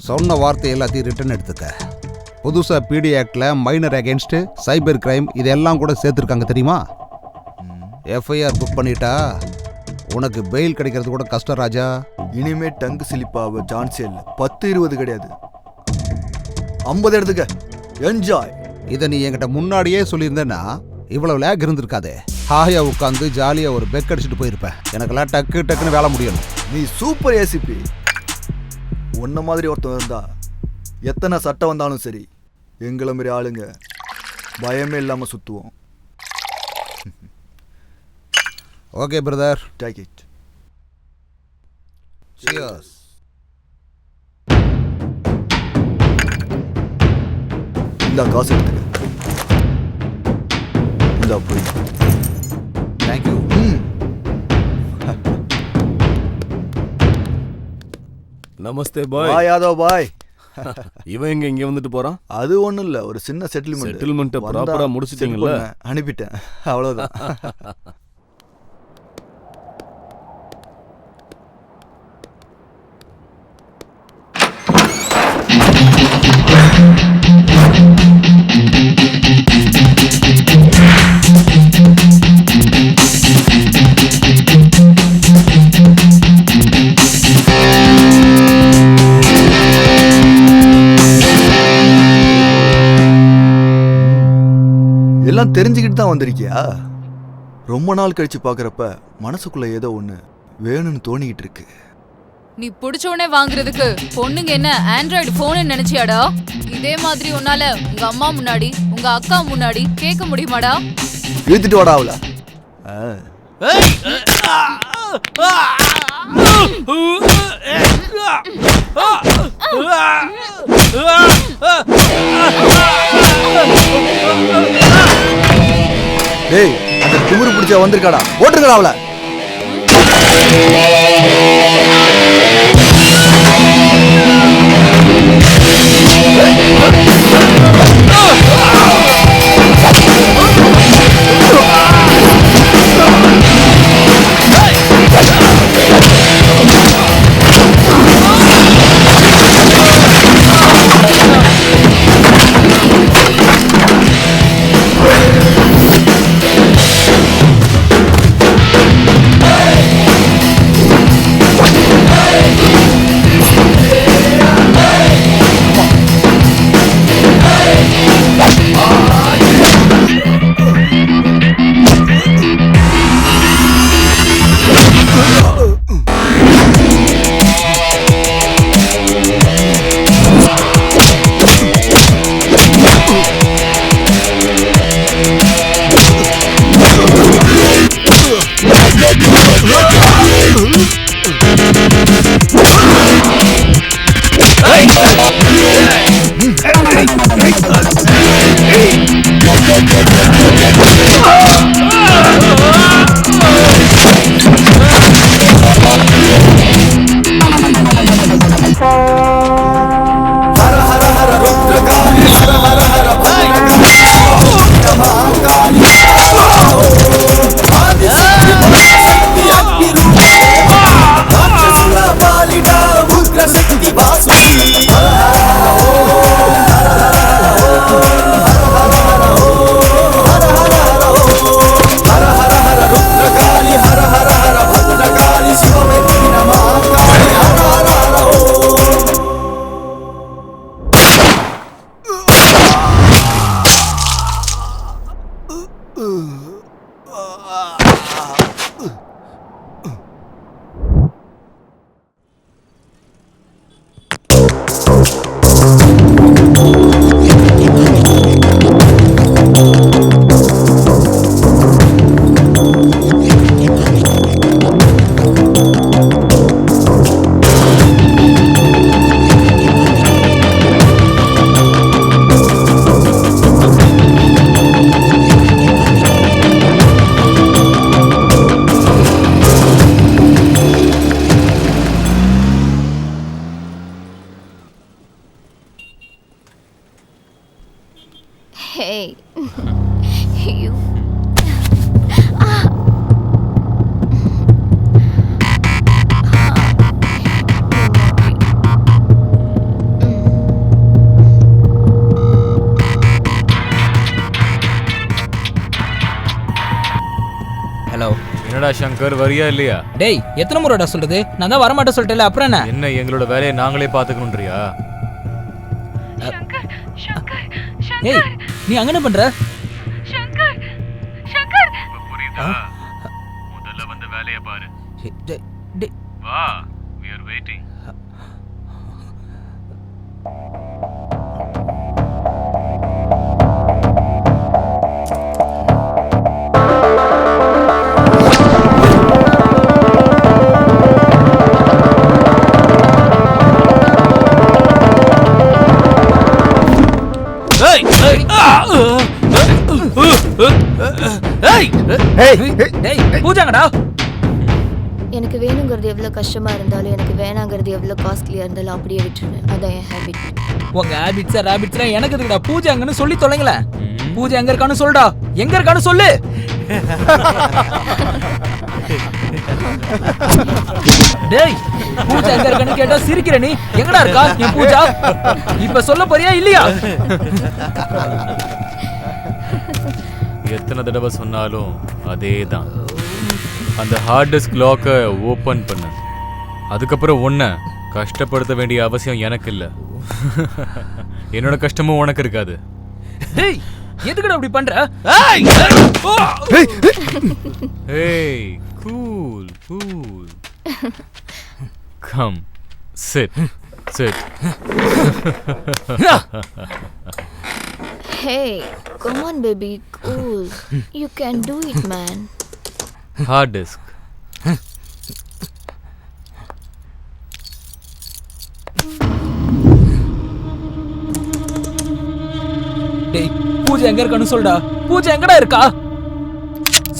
சொன்ன வார்த்தை எல்லாத்தையும் ரிட்டர்ன் எடுத்துக்க. புதுசாக பிடி ஆக்டில் மைனர் அகேன்ஸ்ட் சைபர் கிரைம் இதெல்லாம் கூட சேர்த்துருக்காங்க தெரியுமா? எஃப்ஐஆர் புக் பண்ணிட்டா உனக்கு பெயில் கிடைக்கிறது கூட கஷ்டம் ராஜா. இனிமே டங்கு ஸ்லிப்பாக சான்ஸே இல்லை. 10 20 கிடையாது, 50 எடுத்துக்க. என்ஜாய். இதை நீ என்கிட்ட முன்னாடியே சொல்லியிருந்தேன்னா இவ்வளவு லேக் இருந்திருக்காதே. ஹாயா உட்காந்து ஜாலியாக ஒரு பெக் அடிச்சுட்டு போயிருப்பேன். எனக்கெல்லாம் டக்கு டக்குன்னு வேலை முடியணும். நீ சூப்பர் ஏசிபி. உன்ன மாதிரி ஒருத்தன் இருந்தா எத்தனை சட்டம் வந்தாலும் சரி, எங்களை மாரி ஆளுங்க பயமே இல்லாமல் சுற்றுவோம். Okay brother, take it. Cheers. இந்த காசு எடுத்துக்க. இந்த போய். தேங்க்யூ. நமஸ்தே பாய். பாய் யாதவ் பாய். இவன் இங்க வந்துட்டு போறான்? அது ஒன்றும் இல்லை, ஒரு சின்ன செட்டில்மெண்ட். செட்டில்மெண்ட் ப்ராப்பரா முடிச்சிட்டீங்களா? அனுப்பிட்டேன், அவ்வளோதான். எல்லாம் தெரிஞ்சுக்கிட்டு தான் வந்திருக்கியா? ரொம்ப நாள் கழிச்சு பாக்குறப்ப மனசுக்குள்ள ஏதோ ஒண்ணு வேணும்னு தோணிக்கிட்டு இருக்கு. நீ புடிச்சோடனே வாங்குறதுக்கு பொண்ணுங்க என்ன ஆண்ட்ராய்டு போன் நினைச்சியாடா? இதே மாதிரி உன்னால உங்க அம்மா முன்னாடி உங்க அக்கா முன்னாடி கேட்க முடியுமாடா? இழுத்துட்டு வாடா அவள. டேய், அந்த குமுறு பிடிச்ச வந்திருக்காடா, போட்டுருக்கடா அவள. Hey. You. ஹலோ. என்னடா சங்கர் வரியா இல்லையா? டேய் எத்தனை முறைடா சொல்றது? நான் தான் வரமாட்டேன் சொல்லிட்டேல, அப்புறம் என்ன? என்ன எங்களோட வேலையை நாங்களே பாத்துக்கணும்ன்றியா? ஏய் நீ அங்க என்ன பண்ற? சங்கர் சங்கர் புரியுதா? முதல்ல வந்து வேலைய பாரு. வா, we are waiting. பூஜாங்கடா. எனக்கு வேணுங்கிறது எவ்வளோ கஷ்டமா இருந்தாலும் எனக்கு வேணாங்கிறது எவ்வளோ காஸ்ட்லியா இருந்தாலும் அப்படியே விட்டுருவேன். அதான் என் ஹேபிட். உங்க ஹேபிட்ஸ் ரேபிட்ஸ்ல எனக்கு எதுக்குடா? பூஜாங்கன்னு சொல்லி தொலைங்களே. பூஜா எங்க இருக்கான்னு சொல்லுடா. எங்க இருக்கான்னு சொல்லு. டேய் பூஜா எங்க இருக்கான்னு கேட்டா சிரிக்கிற நீ. எங்கடா இருக்கா என் பூஜா? இப்ப சொல்ல போறியா இல்லையா? எத்தனை தடவை சொன்னாலும் அதேதான். அந்த ஹார்ட் டிஸ்க் லாக்கை ஓபன் பண்ணு. அதுக்கப்புறம் ஒன்ன கஷ்டப்படுத்த வேண்டிய அவசியம் எனக்கு இல்லை. என்னோட கஷ்டமும் உனக்கு இருக்காது. டேய் எதுக்குடா அப்படி பண்ற? ஏய் cool cool. Come sit sit. Hey, come on baby, cool. You can do it, man. Hard disk. டேய் பூஜா எங்க இருக்கான்னு சொல்லுடா. பூஜா எங்கடா இருக்கா?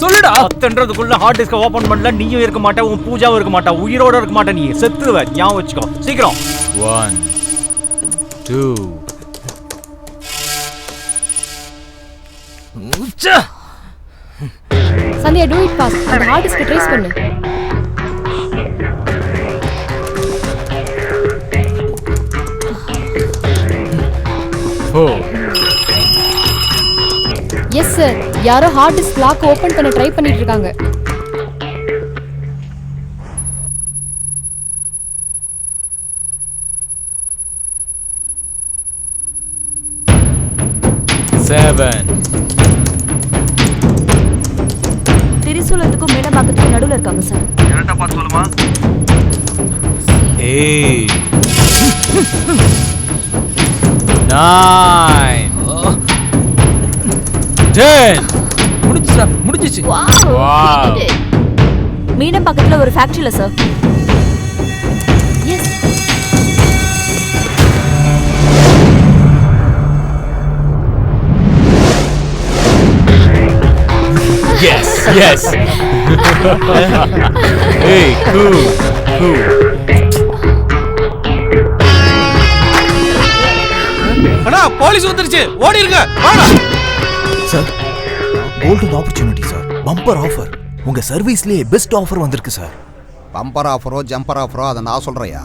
சொல்லுடா. அத்தன்றதுக்குள்ள ஹார்ட் டிஸ்க ஓபன் பண்ணல, நீயும் இருக்க மாட்டே, உன் பூஜாவும் இருக்க மாட்டா, உயிரோட இருக்க மாட்டே, நீ செத்துருவ. ஞாபகம் வச்சுக்கோ. சீக்கிரம். 1 2 சந்தியா do it fast. அந்த ஹார்ட் டிஸ்க் ட்ரேஸ் பண்ணு. எஸ் சார், யாரோ ஹார்ட் டிஸ்க் லாக் ஓபன் பண்ண ட்ரை பண்ணிட்டு இருக்காங்க. திரிசூலத்துக்கும் மேடமாக்கத்துக்கும் நடுவுல இருக்காங்க சார். கரெக்டா பார்த்து சொல்லுமா? ஏய் 9 10. முடிஞ்சுடா, முடிஞ்சிச்சு. வாவ். மீனம் பக்கத்துல ஒரு ஃபேக்டரியில sir. Yes. Yes, yes. Hey, cool, cool. அண்ணா போலீஸ் வந்துருச்சு, ஓடிருங்க. வாடா sir. Golden opportunity sir. Bumper offer. உங்க சர்வீஸ்லயே பெஸ்ட் ஆஃபர் வந்திருக்கு சார். பம்பர் ஆஃபரோ ஜம்பர் ஆஃபரோ அதை நான் சொல்றையா.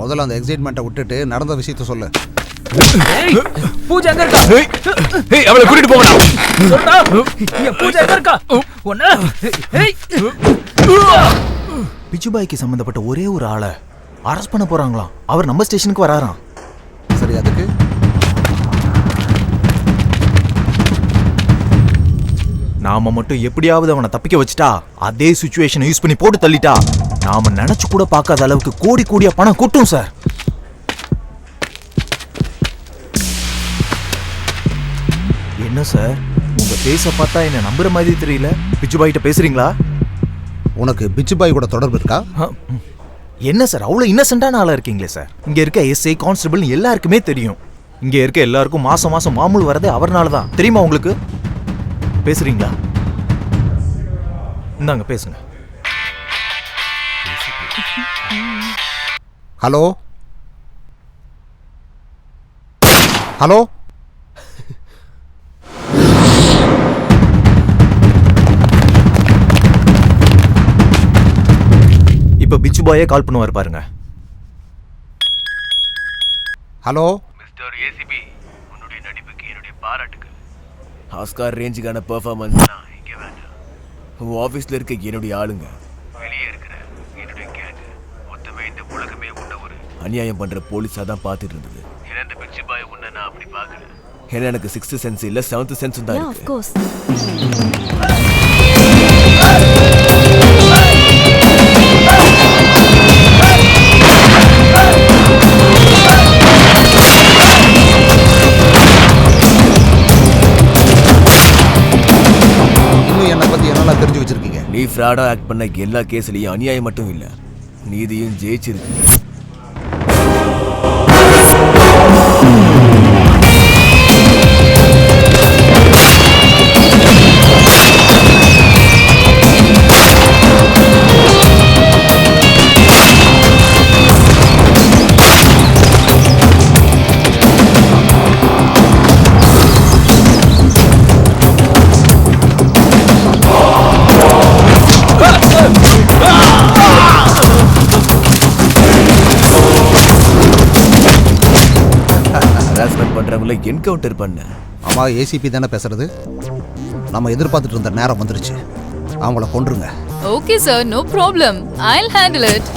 முதல்ல அந்த எக்ஸைட்மெண்ட்டை விட்டுட்டு நடந்த விஷயத்த சொல்லு. பூஜை எங்க இருக்கா? ஏய் அவளை கூட்டிட்டு போங்கடா. சொல்டா. பூஜை எங்க இருக்கா? ஒண்ணு. ஏய். பிச்சுபாய்க்கு சம்பந்தப்பட்ட ஒரே ஒரு ஆளை அரெஸ்ட் பண்ண போறாங்களாம். அவர் நம்ம ஸ்டேஷனுக்கு வராராம். சரி, அதுக்கு நாம மட்டும் எப்படியாவது அவனை தப்பிக்க வச்சுட்டா, அதே சிச்சுவேஷனை யூஸ் பண்ணி போட்டு தள்ளிட்டா, நாம நினைச்சு கூட பார்க்காத அளவுக்கு கோடி கோடியா பணம் கொட்டும் சார். என்ன சார், உங்க பேச பார்த்தா என்ன நம்புற மாதிரி தெரியல. பிச்சுபாய்கிட்ட பேசுறீங்களா? உனக்கு பிச்சுபாய் கூட தொடர்பு இருக்கா? என்ன சார் அவ்வளவு இன்னசென்ட்டான ஆளா இருக்கீங்களே சார். இங்க இருக்க எஸ்ஐ கான்ஸ்டபிள் எல்லாருக்குமே தெரியும். இங்க இருக்க எல்லாருக்கும் மாசம் மாசம் மாமூல் வரதே அவர்னால தான். தெரியுமா உங்களுக்கு? பேசுறீங்களா? இந்தாங்க பேசுங்க. ஹலோ ஹலோ, இப்ப பிச்சு பாயே கால் பண்ணுவார் பாருங்க. ஹலோ மிஸ்டர் ஏசிபி, உன்னுடைய நடிப்புக்கு என்னுடைய பாராட்டுகள். ஆஸ்கார் ரேஞ்சுக்கான பெர்ஃபார்மன்ஸ் இங்க வேண்டாம். உன் ஆஃபீஸில் இருக்க என்னுடைய ஆளுங்க, வெளியே இருக்கிற என்னுடைய கேங், மொத்தமே இந்த உலகமே உன்ன ஒரு அநியாயம் பண்ற போலீஸாக தான் பார்த்துட்டு இருந்தது. ஏன்னா இந்த பிச்சு பாய் உன்னை நான் அப்படி பார்க்கல. ஏன்னா எனக்கு 6th சென்ஸ் இல்லை 7th சென்ஸும் தான் Yeah, இருக்கு. of course. இன்னும் என்னை பத்தி என்னெல்லாம் தெரிஞ்சு வச்சிருக்கீங்க? நீ ஃப்ராடா ஆக்ட் பண்ண எல்லா கேஸ்லயும் அநியாயம் மட்டும் இல்ல, நீதியும் ஜெயிச்சிருக்கு. ஹராஸ்மென்ட் பண்றவங்கள என்கவுண்டர் பண்ண. ஆமா, ஏசிபி தானே பேசுறது. நம்ம எதிர்பார்த்துட்டு இருந்த நேரம் வந்துருச்சு. அவங்கள கொன்றுங்க. Okay sir, no problem. I'll handle it.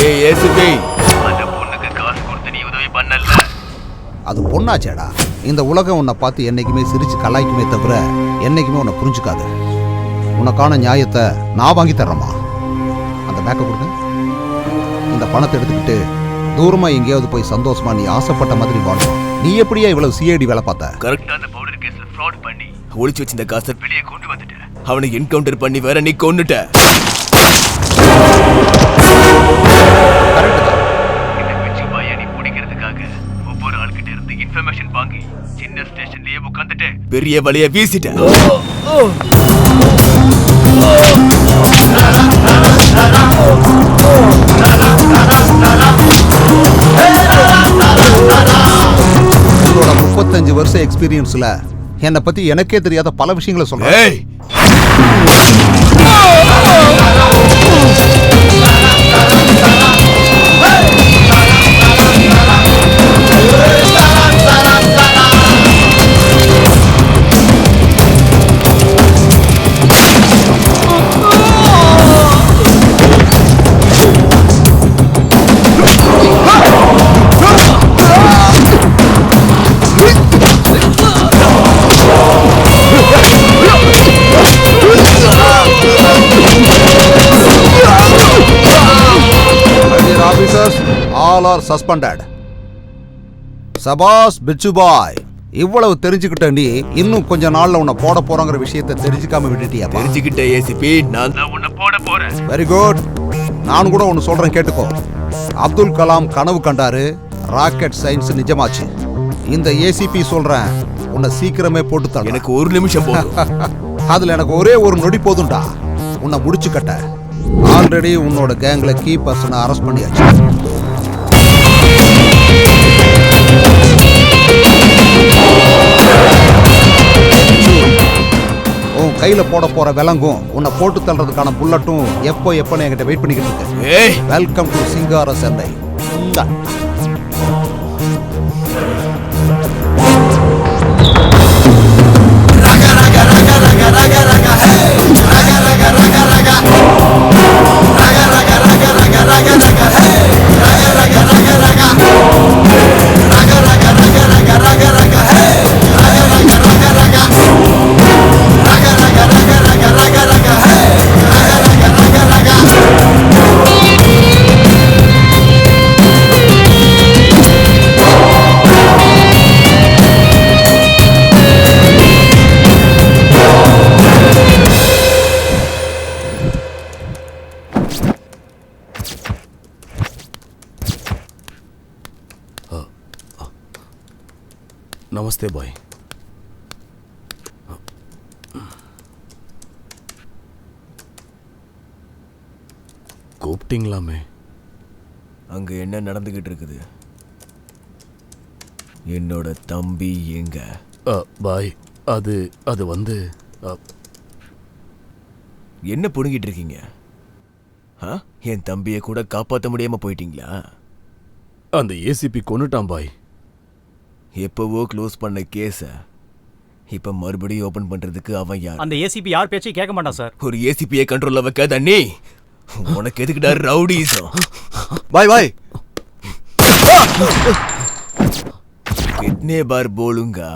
ஏய் ஏசிபி, அந்த பொண்ணுக்கு காசு கொடுத்து நீ உதவி பண்ணல. அது பொண்ணாச்சேடா. இந்த உலகம் உன்னை பார்த்து என்னைக்குமே சிரிச்சு கலாய்க்குமே தவிர என்னைக்குமே உன்னை புரிஞ்சுக்காது. உனக்கான நியாயத்தை நான் வாங்கி தர்றேம்மா. அந்த பேக்கை கொடுங்க. இந்த பணத்தை எடுத்துக்கிட்டு தூரமா எங்கேயாவது போய் சந்தோஷமா நீ ஆசைப்பட்ட மாதிரி வாழணும். நீ எப்படியா இவ்வளவு சிஐடி வேலை பார்த்த? கரெக்டா அந்த பவுடர் கேஸ்ல ஃப்ராட் பண்ணி ஒளிச்சு வச்சு இந்த காசை வெளியே கொண்டு வந்துட்டேன். அவனை என்கவுண்டர் பண்ணி வேற நீ கொன்னுட்ட. இந்த பிச்சு பாயை நீ பிடிக்கிறதுக்காக ஒவ்வொரு ஆள்கிட்ட இருந்து இன்ஃபர்மேஷன் வாங்கி சின்ன ஸ்டேஷன்லயே உட்காந்துட்டு பெரிய வலைய வீசிட்ட. உங்களோட 35 வருஷம் எக்ஸ்பீரியன்ஸ்ல என்னை பத்தி எனக்கே தெரியாத பல விஷயங்களை சொல்றேன். Officers, all are suspended. சபாஸ் பிச்சு பாய், இவ்வளவு தெரிஞ்சுக்கிட்ட நீ இன்னும் கொஞ்ச நாள்ல உன்னை போட போறங்கிற விஷயத்தை தெரிஞ்சுக்காம விட்டுட்டியா? தெரிஞ்சுக்கிட்ட ஏசிபி, நான் உன்னை போட போறேன். Very good. நான் கூட ஒன்னு சொல்றேன் கேட்டுக்கோ. அப்துல் கலாம் கனவு கண்டாரு, ராக்கெட் சயின்ஸ் நிஜமாச்சு. இந்த ஏசிபி சொல்றேன், உன்னை சீக்கிரமே போட்டு தர. எனக்கு ஒரு நிமிஷம் போதும். அதுல எனக்கு ஒரே ஒரு நொடி போதும்டா உன்னை முடிச்சு கட்ட. ஆல்ரெடி உன்னோட கேங்ல கீ பர்சனை அரெஸ்ட் பண்ணியாச்சு. உன் கை கையில போட போற விலங்கும் உன்னை போட்டு தள்ளுறதுக்கான புல்லட்டும் எப்போன்னு என்கிட்ட வெயிட் பண்ணிக்கிட்டு இருக்கு. வெல்கம் டு சிங்கார சென்னை. நமஸ்தே பாய். கூப்பிட்டீங்களாமே? அங்க என்ன நடந்துகிட்டு இருக்குது? என்னோட தம்பி எங்க? பாய் அது வந்து என்ன புடுங்கிட்டு இருக்கீங்க? என் தம்பியை கூட காப்பாற்ற முடியாம போயிட்டீங்களா? அந்த ஏசிபி கொன்னுட்டான் பாய். எப்பவோ க்ளோஸ் பண்ண கேஸ இப்ப மறுபடியும் ஓபன் பண்றதுக்கு அவன் யார்? அந்த ஏசிபி யார் பேச்சையும் கேட்க மாட்டான் சார். ஒரு ஏசிபியை கண்ட்ரோல்ல வைக்க தண்ணி உனக்கு எதுக்குடா ரவுடிசம்? பாய் பாய் कितने बार बोलूंगा?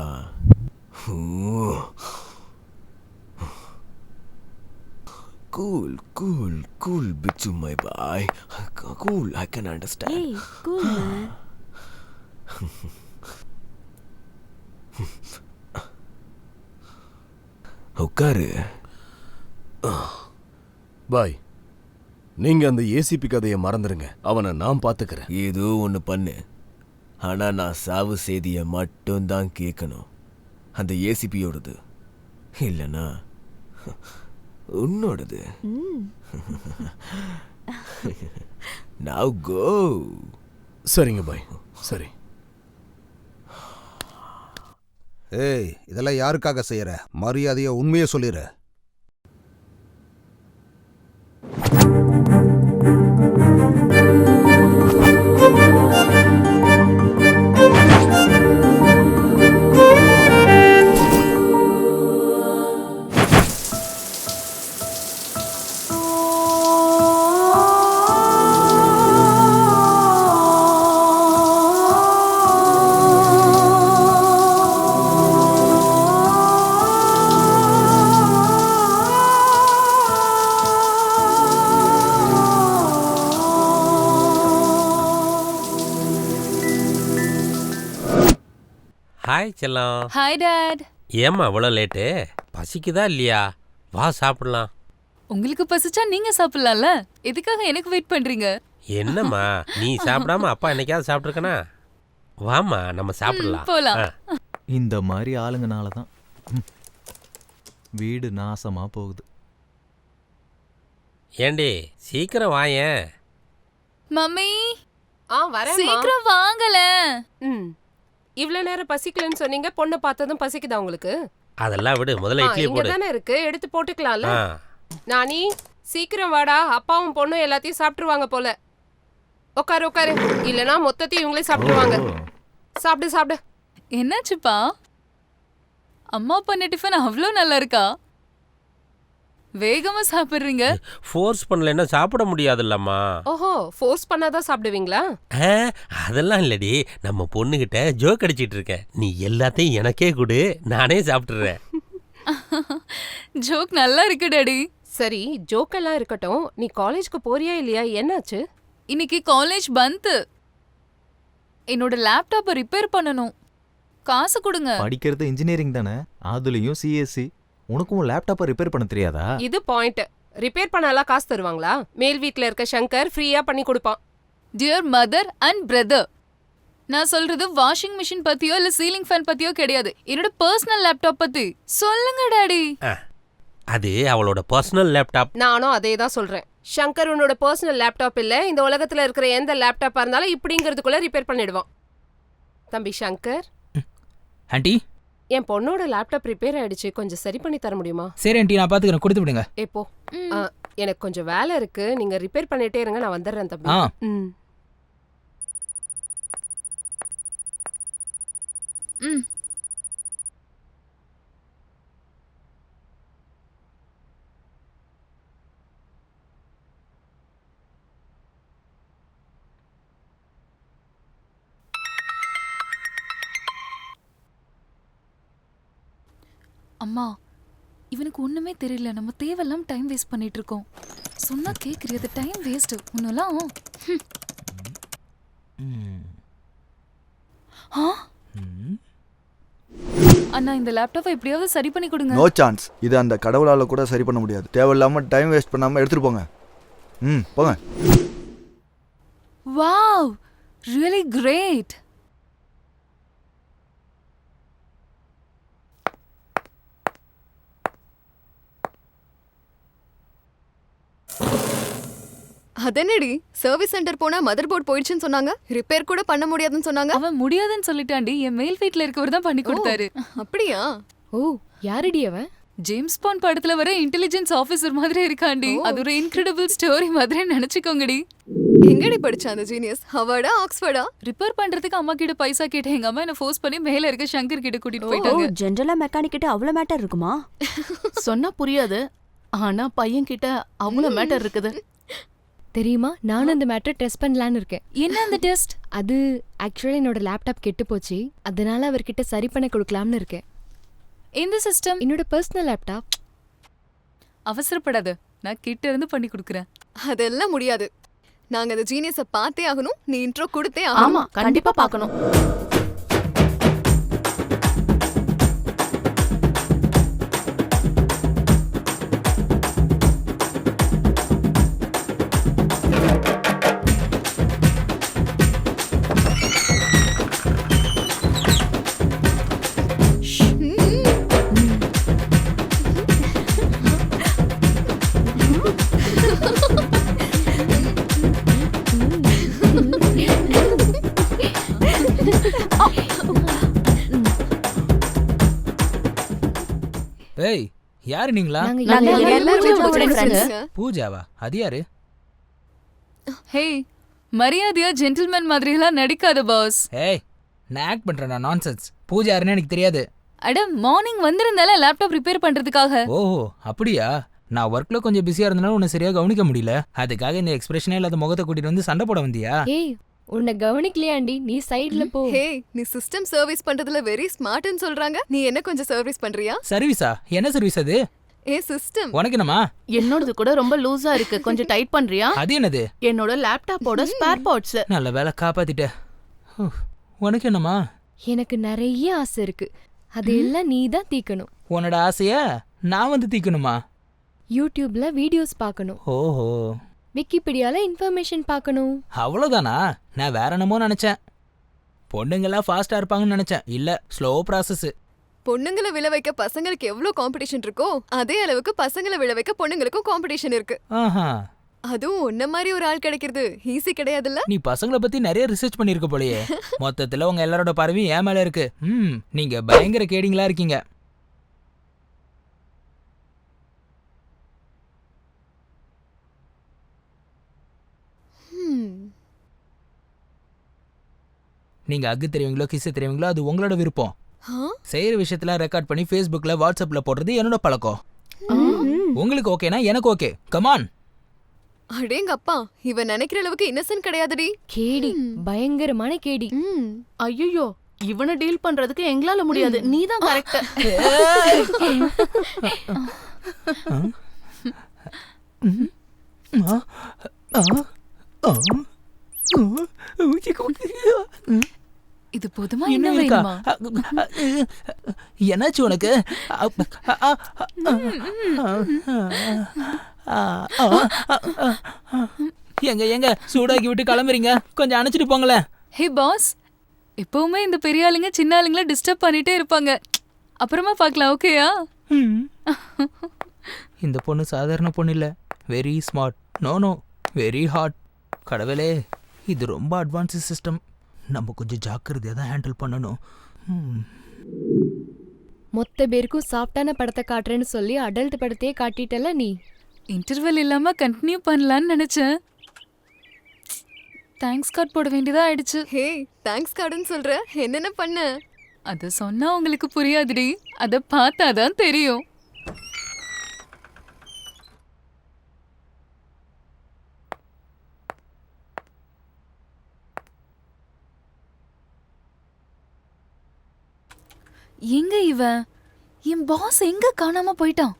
Cool, cool, cool, Bichu, my boy. Cool, I can understand. Hey, cool, man. உட்காரு. பாய், நீங்க அந்த ஏசிபி கதையை மறந்துருங்க. அவனை நான் பாத்துக்கிறேன். ஏதோ ஒன்று பண்ணு, ஆனா நான் சாவு செய்தியை மட்டும்தான் கேட்கணும். அந்த ஏசிபியோடது இல்லைன்னா உன்னோடது. Now go. சரிங்க பாய், சரி. ஏய், இதெல்லாம் யாருக்காக செய்யற? மரியாதையை உண்மையை சொல்லிடு. ஹாய் செல்லம். Hi dad. ஏம்மா அவ்வளோ லேட்டு? பசிக்குதா இல்லையா? வா சாப்பிடலாம். உங்களுக்கு பசிச்சா நீங்க சாப்பிடலாம்ல, எதுக்காக எனக்கு வெயிட் பண்றீங்க? என்னம்மா நீ சாப்பிடாம அப்பா என்னைக்காவது சாப்பிட்ருக்கனா? வாம்மா நம்ம சாப்பிடலாம். போலாம். இந்த மாதிரி ஆளுங்கனால தான் வீடு நாசமா போகுது. ஏண்டி சீக்கிரம் வாயேன். மம்மி வரேன். சீக்கிரம் வாங்கல. இவ்வளவு நேரம் பசிக்கலன்னு சொன்னீங்க, பொண்ணை பார்த்ததும் பசிக்குதா உங்களுக்கு? அதெல்லாம் விடு, முதல்ல இட்லி இங்க போடு. தானே இருக்கு, எடுத்து போட்டுக்கலாம்ல. நானி சீக்கிரம் வாடா, அப்பாவும் பொண்ணும் எல்லாத்தையும் சாப்பிட்டுருவாங்க போல. உட்காரு உட்காரு, இல்லனா மொத்தத்தையும் இவங்களே சாப்பிட்டுருவாங்க. சாப்பிடு சாப்பிடு. என்னாச்சுப்பா? அம்மா பண்ண டிஃபன் அவ்வளோ நல்லா இருக்கா? வேகமா சாப்பிடுறீங்க. ஃபோர்ஸ் பண்ணலன்னா சாப்பிட முடியாதுல்லம்மா. ஓஹோ, ஃபோர்ஸ் பண்ணாதான் சாப்பிடுவீங்களா? அதெல்லாம் இல்லடி, நம்ம பொண்ணுகிட்ட ஜோக் அடிச்சிட்டு இருக்கேன். நீ எல்லாத்தையும் எனக்கே கொடு, நானே சாப்பிட்டுறேன். ஜோக் நல்லா இருக்கு டாடி. சரி, ஜோக் எல்லாம் இருக்கட்டும், நீ காலேஜ்க்கு போறியா இல்லையா? என்னாச்சு? இன்னைக்கு காலேஜ் பந்த். என்னோட லேப்டாப்பை ரிப்பேர் பண்ணணும், காசு கொடுங்க. படிக்கிறது இன்ஜினியரிங் தானே, அதுலயும் சிஎஸ்சி. உனக்கும் லேப்டாப்பை ரிப்பேர் பண்ண தெரியாதா? இது பாயிண்ட். ரிப்பேர் பண்ணலாம் காசு தருவாங்களா? மேல் வீட்ல இருக்க சங்கர் ஃப்ரீயா பண்ணி கொடுப்பான். டியர் மதர் அண்ட் பிரதர், நான் சொல்றது வாஷிங் மிஷின் பத்தியோ இல்ல சீலிங் ஃபேன் பத்தியோ கிடையாது, என்னோட பர்சனல் லேப்டாப் பத்தி. சொல்லுங்க டாடி. அது அவளோட பர்சனல் லேப்டாப். நானும் அதே தான் சொல்றேன். சங்கர் உன்னோட பர்சனல் லேப்டாப் இல்ல, இந்த உலகத்துல இருக்கிற எந்த லேப்டாப்பா இருந்தாலும் இப்படிங்கிறதுக்குள்ள ரிப்பேர் பண்ணிடுவான். தம்பி சங்கர். ஆண்டி, என் பொண்ணோட லேப்டாப் ரிப்பேர் ஆயிடுச்சு, கொஞ்சம் சரி பண்ணி தர முடியுமா? சரி ஆண்டி, நான் பாத்துக்கிறேன், கொடுத்து விடுங்க. எப்போ? எனக்கு கொஞ்சம் வேலை இருக்கு, நீங்க ரிப்பேர் பண்ணிட்டே இருங்க, நான் வந்துடுறேன் தம்பி. அம்மா, இவனுக்கு ஒண்ணுமே தெரியல. நம்ம தேவையில்லாம டைம் வேஸ்ட் பண்ணிட்டு இருக்கோம். சொன்னா கேக்குறியா? அது டைம் வேஸ்ட். ஒன்னெல்லாம் அண்ணா, இந்த லேப்டாப்பை எப்படியாவது சரி பண்ணி கொடுங்க. No chance. இது அந்த கடவுளால கூட சரி பண்ண முடியாது. தேவையில்லாம டைம் வேஸ்ட் பண்ணாம எடுத்துட்டு போங்க. போங்க. Wow, really great. அதனடி சர்வீஸ் சென்டர் போனா மதர் போர்ட் போயிடுச்சுன்னு சொன்னாங்க, ரிப்பேர் கூட பண்ண முடியாதுன்னு சொன்னாங்க. அவன் முடியாதுன்னு சொல்லிட்டாண்டி. என் மேல் வீட்ல இருக்கவர் தான் பண்ணி கொடுத்தாரு. அப்படியா? ஓ, யாரடி அவன்? ஜேம்ஸ் பாண்ட் படத்துல வர இன்டெலிஜென்ஸ் ஆபீசர் மாதிரி இருக்காண்டி. அது ஒரு இன்கிரெடிபிள் ஸ்டோரி மாதிரி நினைச்சுக்கோங்கடி. எங்கடி படிச்சா அந்த ஜீனியஸ்? ஹார்வர்டா, ஆக்ஸ்ஃபோர்டா? ரிப்பேர் பண்றதுக்கு அம்மா கிட்ட பைசா கேட்டேன். எங்க அம்மா என்ன ஃபோர்ஸ் பண்ணி மேல இருக்க சங்கர் கிட்ட கூட்டிட்டு போயிட்டாங்க. ஜெனரலா மெக்கானிக் கிட்ட அவ்வளவு மேட்டர் இருக்குமா? சொன்னா புரியாது, ஆனா பையன் கிட்ட அவ்வளவு மேட்டர் இருக்குது. தெரியுமா, நானும் அந்த மேட்டர் டெஸ்ட் பண்ணலான்னு இருக்கேன். என்ன அந்த டெஸ்ட்? அது ஆக்சுவலா என்னோட லேப்டாப் கெட்டு போச்சு, அதனால அவர்கிட்ட சரி பண்ண கொடுக்கலாம்னு இருக்கேன். இந்த சிஸ்டம் என்னோட பர்சனல் லேப்டாப். அவசரப்படாத, நான் கிட்ட இருந்து பண்ணி கொடுக்குறேன். அதெல்லாம் முடியாது. நாங்க அந்த ஜீனியஸை பார்த்தே ஆகணும். நீ இன்ட்ரோ கொடுத்தே ஆகணும். ஆமா, கண்டிப்பா பார்க்கணும். ஏய், யாரு நீங்களா? பூஜாவா? அது யாரு? ஹே, மரியாதையா ஜென்டில்மேன் மாதிரி எல்லாம் நடிக்காத பாஸ். ஏய், நான் ஆக்ட் பண்றேனா? நான்சென்ஸ். பூஜா யாருன்னு எனக்கு தெரியாது. அட, மார்னிங் வந்திருந்தால லேப்டாப் ரிப்பேர் பண்றதுக்காக. ஓஹோ, அப்படியா? நான் ஒர்க்ல கொஞ்சம் பிஸியா இருந்தனால உன்னை சரியா கவனிக்க முடியல. அதுக்காக இந்த எக்ஸ்பிரஷனே இல்லாத முகத்தை கூட்டிட்டு வந்து சண்டை போட வந்தியா? ஏய், உன்னை கவனிக்கலையாண்டி, நீ சைடுல போ. ஹே, நீ சிஸ்டம் சர்வீஸ் பண்றதுல வெரி ஸ்மார்ட்னு சொல்றாங்க. நீ என்ன கொஞ்சம் சர்வீஸ் பண்றியா? சர்வீஸா? என்ன சர்வீஸ் அது? சிஸ்டம். உனக்கு என்னமா? என்னோடது கூட ரொம்ப லூசா இருக்கு, கொஞ்சம் டைட் பண்றியா? அது என்னது? என்னோட லேப்டாப்போட ஸ்பேர் பார்ட்ஸ். நல்ல வேலை காப்பாத்திட்ட. உனக்கு என்னமா? எனக்கு நிறைய ஆசை இருக்கு, அதெல்லாம் நீ தான் தீக்கணும். உன்னோட ஆசைய நான் வந்து தீக்கணுமா? யூடியூப்ல வீடியோஸ் பார்க்கணும். ஓஹோ. விக்கிபீடியால இன்ஃபர்மேஷன் பார்க்கணும். அவ்வளவுதானா? நான் வேற என்னமோ நினைச்சேன். பொண்ணுங்களா ஃபாஸ்டா இருப்பாங்கன்னு நினைச்சேன். இல்ல, ஸ்லோ ப்ராசஸ். பொண்ணுங்களை விழ வைக்க பசங்களுக்கு எவ்வளவு காம்படிஷன் இருக்கோ அதே அளவுக்கு பசங்களை விழ வைக்க பொண்ணுங்களுக்கும் காம்படிஷன் இருக்கு. அதுவும் உன்ன மாதிரி ஒரு ஆள் கிடைக்கிறது ஈஸி கிடையாதுல்ல. நீ பசங்களை பத்தி நிறைய ரிசர்ச் பண்ணிருக்க போலயே. மொத்தத்துல உங்க எல்லாரோட பார்வையும் ஏன் மேல இருக்கு. நீங்க பயங்கர கேடிங்களா இருக்கீங்க. நீங்க அக்கு தெரியுங்களோ கிஸ் தெரியுங்களோ அது உங்களோட விருப்பம். செய்யற விஷயத்துல ரெக்கார்ட் பண்ணி ஃபேஸ்புக்ல வாட்ஸ்அப்ல போடுறது என்னோட பழக்கம். உங்களுக்கு ஓகேனா எனக்கு ஓகே. கமான். அடேங்க அப்பா, இவன் நினைக்கிற அளவுக்கு இன்னசென்ட் கிடையாதுடி. கேடி, பயங்கரமான கேடி. ஐயோ, இவனை டீல் பண்றதுக்கு எங்களால முடியாது, நீதான் கரெக்ட். இது போதுமா? என்ன வேணுமா? என்னாச்சு உனக்கு? எங்க சூடாக்கி விட்டு கிளம்புறீங்க? கொஞ்சம் அணைச்சிட்டு போங்களேன். ஹே பாஸ், எப்பவுமே இந்த பெரிய ஆளுங்க சின்ன ஆளுங்கள டிஸ்டர்ப் பண்ணிட்டே இருப்பாங்க. அப்புறமா பார்க்கலாம், ஓகேயா? இந்த பொண்ணு சாதாரண பொண்ணு இல்ல, very smart. No, very hot. கடவுளே, இது ரொம்ப அட்வான்ஸ் சிஸ்டம். நம்ம கொஞ்சம் ஜாக்கிரதையா தான் ஹேண்டில் பண்ணணும். மொத்த பேருக்கும் சாஃப்டான படத்தை காட்டுறேன்னு சொல்லி அடல்ட் படத்தையே காட்டிட்டல நீ. இன்டர்வெல் இல்லாம கண்டினியூ பண்ணலான்னு நினைச்சேன். தேங்க்ஸ் கார்டு போட வேண்டியதா ஆயிடுச்சு. ஹே, தேங்க்ஸ் கார்டுன்னு சொல்ற, என்னென்ன பண்ண? அத சொன்னா உங்களுக்கு புரியாதுடி, அத பார்த்தாதான் தெரியும். எங்க இவன்? என் பாஸ் எங்க காணாம போயிட்டான்?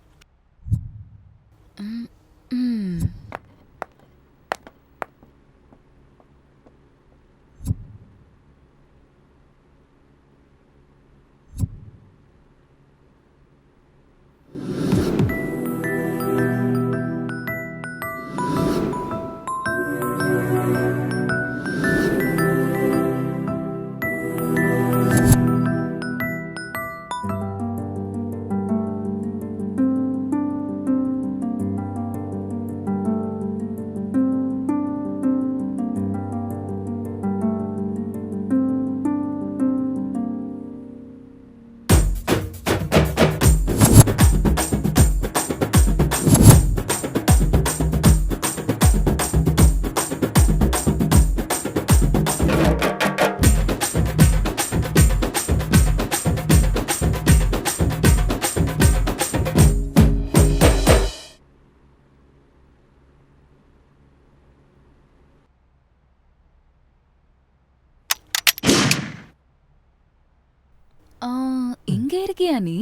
எங்க இருக்கியா நீ?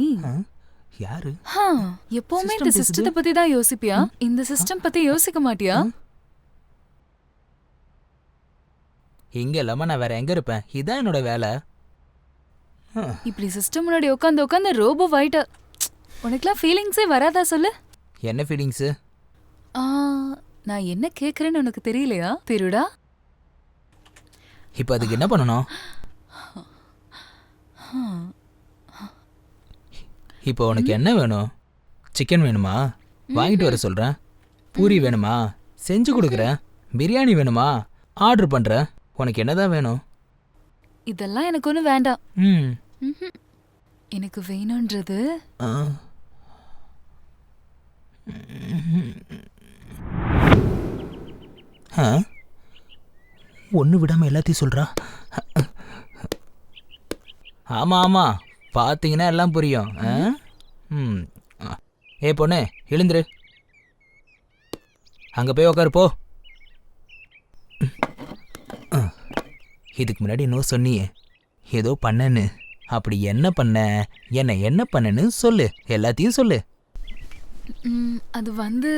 யாரு? எப்பவுமே இந்த சிஸ்டத்தை பத்தி தான் யோசிப்பியா? இந்த சிஸ்டம் பத்தி யோசிக்க மாட்டியா? இங்க இல்லாம நான் வேற எங்க இருப்பேன்? இதான் என்னோட வேலை. இப்படி சிஸ்டம் முன்னாடி உட்காந்து உட்காந்து ரோபோ ஆயிட்ட. உனக்குலாம் ஃபீலிங்ஸே வராதா சொல்லு? என்ன ஃபீலிங்ஸ்? நான் என்ன கேக்குறேன்னு உனக்கு தெரியலையா திருடா? இப்போ அதுக்கு என்ன பண்ணணும்? இப்போ உனக்கு என்ன வேணும்? சிக்கன் வேணுமா? வாங்கிட்டு வர சொல்கிறேன். பூரி வேணுமா? செஞ்சு கொடுக்குறேன். பிரியாணி வேணுமா? ஆர்டர் பண்ணுறேன். உனக்கு என்னதான் வேணும்? இதெல்லாம் எனக்கு ஒன்றும் வேண்டாம். எனக்கு வேணுன்றது ஒன்று விடாமல் எல்லாத்தையும் சொல்கிறா. ஆமாம் ஆமாம், பார்த்தீங்கன்னா எல்லாம் புரியும். ஏ பொண்ணு, எழுந்துரு. அங்கே போய் உக்காரு போ. இதுக்கு முன்னாடி இன்னும் சொன்னியே ஏதோ பண்ணன்னு. அப்படி என்ன பண்ண, என்ன பண்ணன்னு சொல்லு, எல்லாத்தையும் சொல்லு. அது வந்து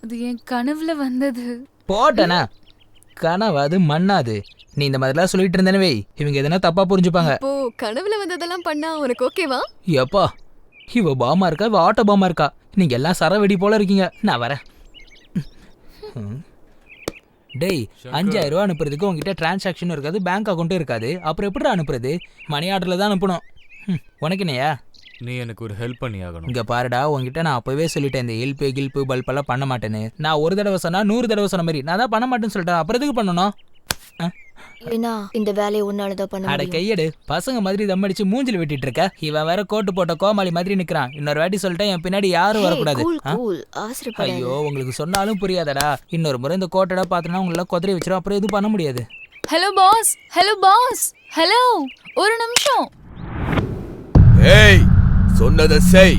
அது என் கனவுல வந்தது. போட்டனா கனவாது மண்ணாது. நீ இந்த மாதிரிலாம் சொல்லிட்டு இருந்தனவே இவங்க எதனா தப்பா புரிஞ்சுப்பாங்க. இப்போ கனவுல வந்ததெல்லாம் பண்ணா உனக்கு ஓகேவா? எப்பா இவ பாமா இருக்கா, இவ ஆட்டோ பாமா இருக்கா? நீங்க எல்லாம் சரவெடி போல இருக்கீங்க. நான் வரேன். டேய், 5000 ரூபா அனுப்புறதுக்கு உங்ககிட்ட டிரான்சாக்ஷன் இருக்காது, பேங்க் அக்கௌண்ட்டும் இருக்காது. அப்புறம் எப்படி அனுப்புறது? மணி ஆர்டர்ல தான் அனுப்பணும். உனக்கு என்னையா? நீ எனக்கு ஒரு ஹெல்ப் பண்ணி ஆகணும். இங்க பாருடா, உங்ககிட்ட நான் அப்பவே சொல்லிட்டேன் இந்த ஹெல்ப்பு கில்ப்பு பல்பெல்லாம் பண்ண மாட்டேன்னு. நான் ஒரு தடவை சொன்னா 100 தடவை சொன்ன மாதிரி. நான் தான் பண்ண மாட்டேன்னு சொல்லிட்டேன். அப்புறம் எதுக்கு பண்ணணும்? ஏன்னா இந்த வேலையை உன்னாலதான் பண்ண அட கையெடு, பசங்க மாதிரி தம் அடிச்சு மூஞ்சில விட்டுட்டு இருக்க. இவன் வேற கோட்டு போட்ட கோமாளி மாதிரி நிக்கிறான். இன்னொரு வாட்டி சொல்லிட்டேன், என் பின்னாடி யாரும் வரக்கூடாது. ஐயோ, உங்களுக்கு சொன்னாலும் புரியாதடா. இன்னொரு முறை இந்த கோட்டடா பாத்தனா உங்களை கொதறி வச்சிரும். அப்புறம் எதுவும் பண்ண முடியாது. Hello boss, hello boss, hello, ஒரு நிமிஷம். ஏய், சொன்னதை செய்.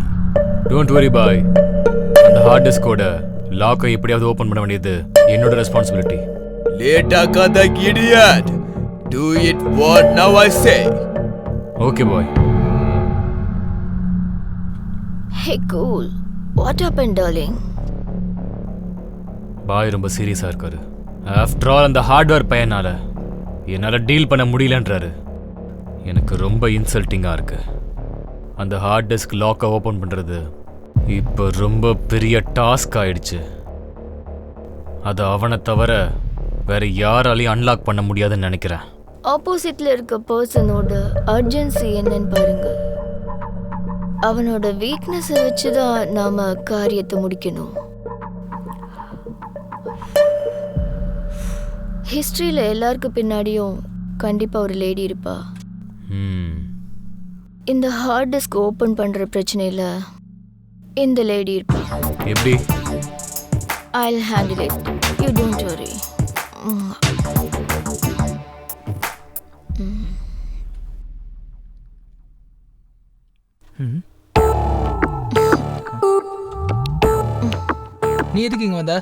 டோன்ட் வரி பாய். அந்த ஹார்ட் டிஸ்கோட லாக்கை எப்படியாவது ஓபன் பண்ண வேண்டியது என்னோட ரெஸ்பான்சிபிலிட்டி. லேட்டா கத idiot. Do it what now I say. Okay boy. Hey cool. What happened darling? பாய் ரொம்ப சீரியஸா இருக்காரு. ஆஃப்டர் ஆல் அந்த ஹார்ட்வேர் பையனால என்னால டீல் பண்ண முடியலன்றாரு. எனக்கு ரொம்ப இன்சல்ட்டிங்கா இருக்கு. அந்த ஹார்ட் டிஸ்க் லாக்கை ஓபன் பண்றது இப்போ ரொம்ப பெரிய டாஸ்க் ஆயிடுச்சு. அது அவனை தவிர வேற யாராலையும் அன்லாக் பண்ண முடியாதுன்னு நினைக்கிறேன். ஆப்போசிட்ல இருக்க பர்சனோட அர்ஜென்சி என்னன்னு பாருங்க. அவனோட வீக்னஸை வச்சுதான் நாம காரியத்தை முடிக்கணும். ஹிஸ்டரியில எல்லாருக்கு பின்னாடியும் கண்டிப்பா ஒரு லேடி இருப்பா. இந்த ஹார்ட் டிஸ்க் ஓபன் பண்ற பிரச்சனையில இந்த லேடி இருப்பா. எப்படி? I'll handle it. You don't worry. நீ எதுக்கு இங்க வந்த?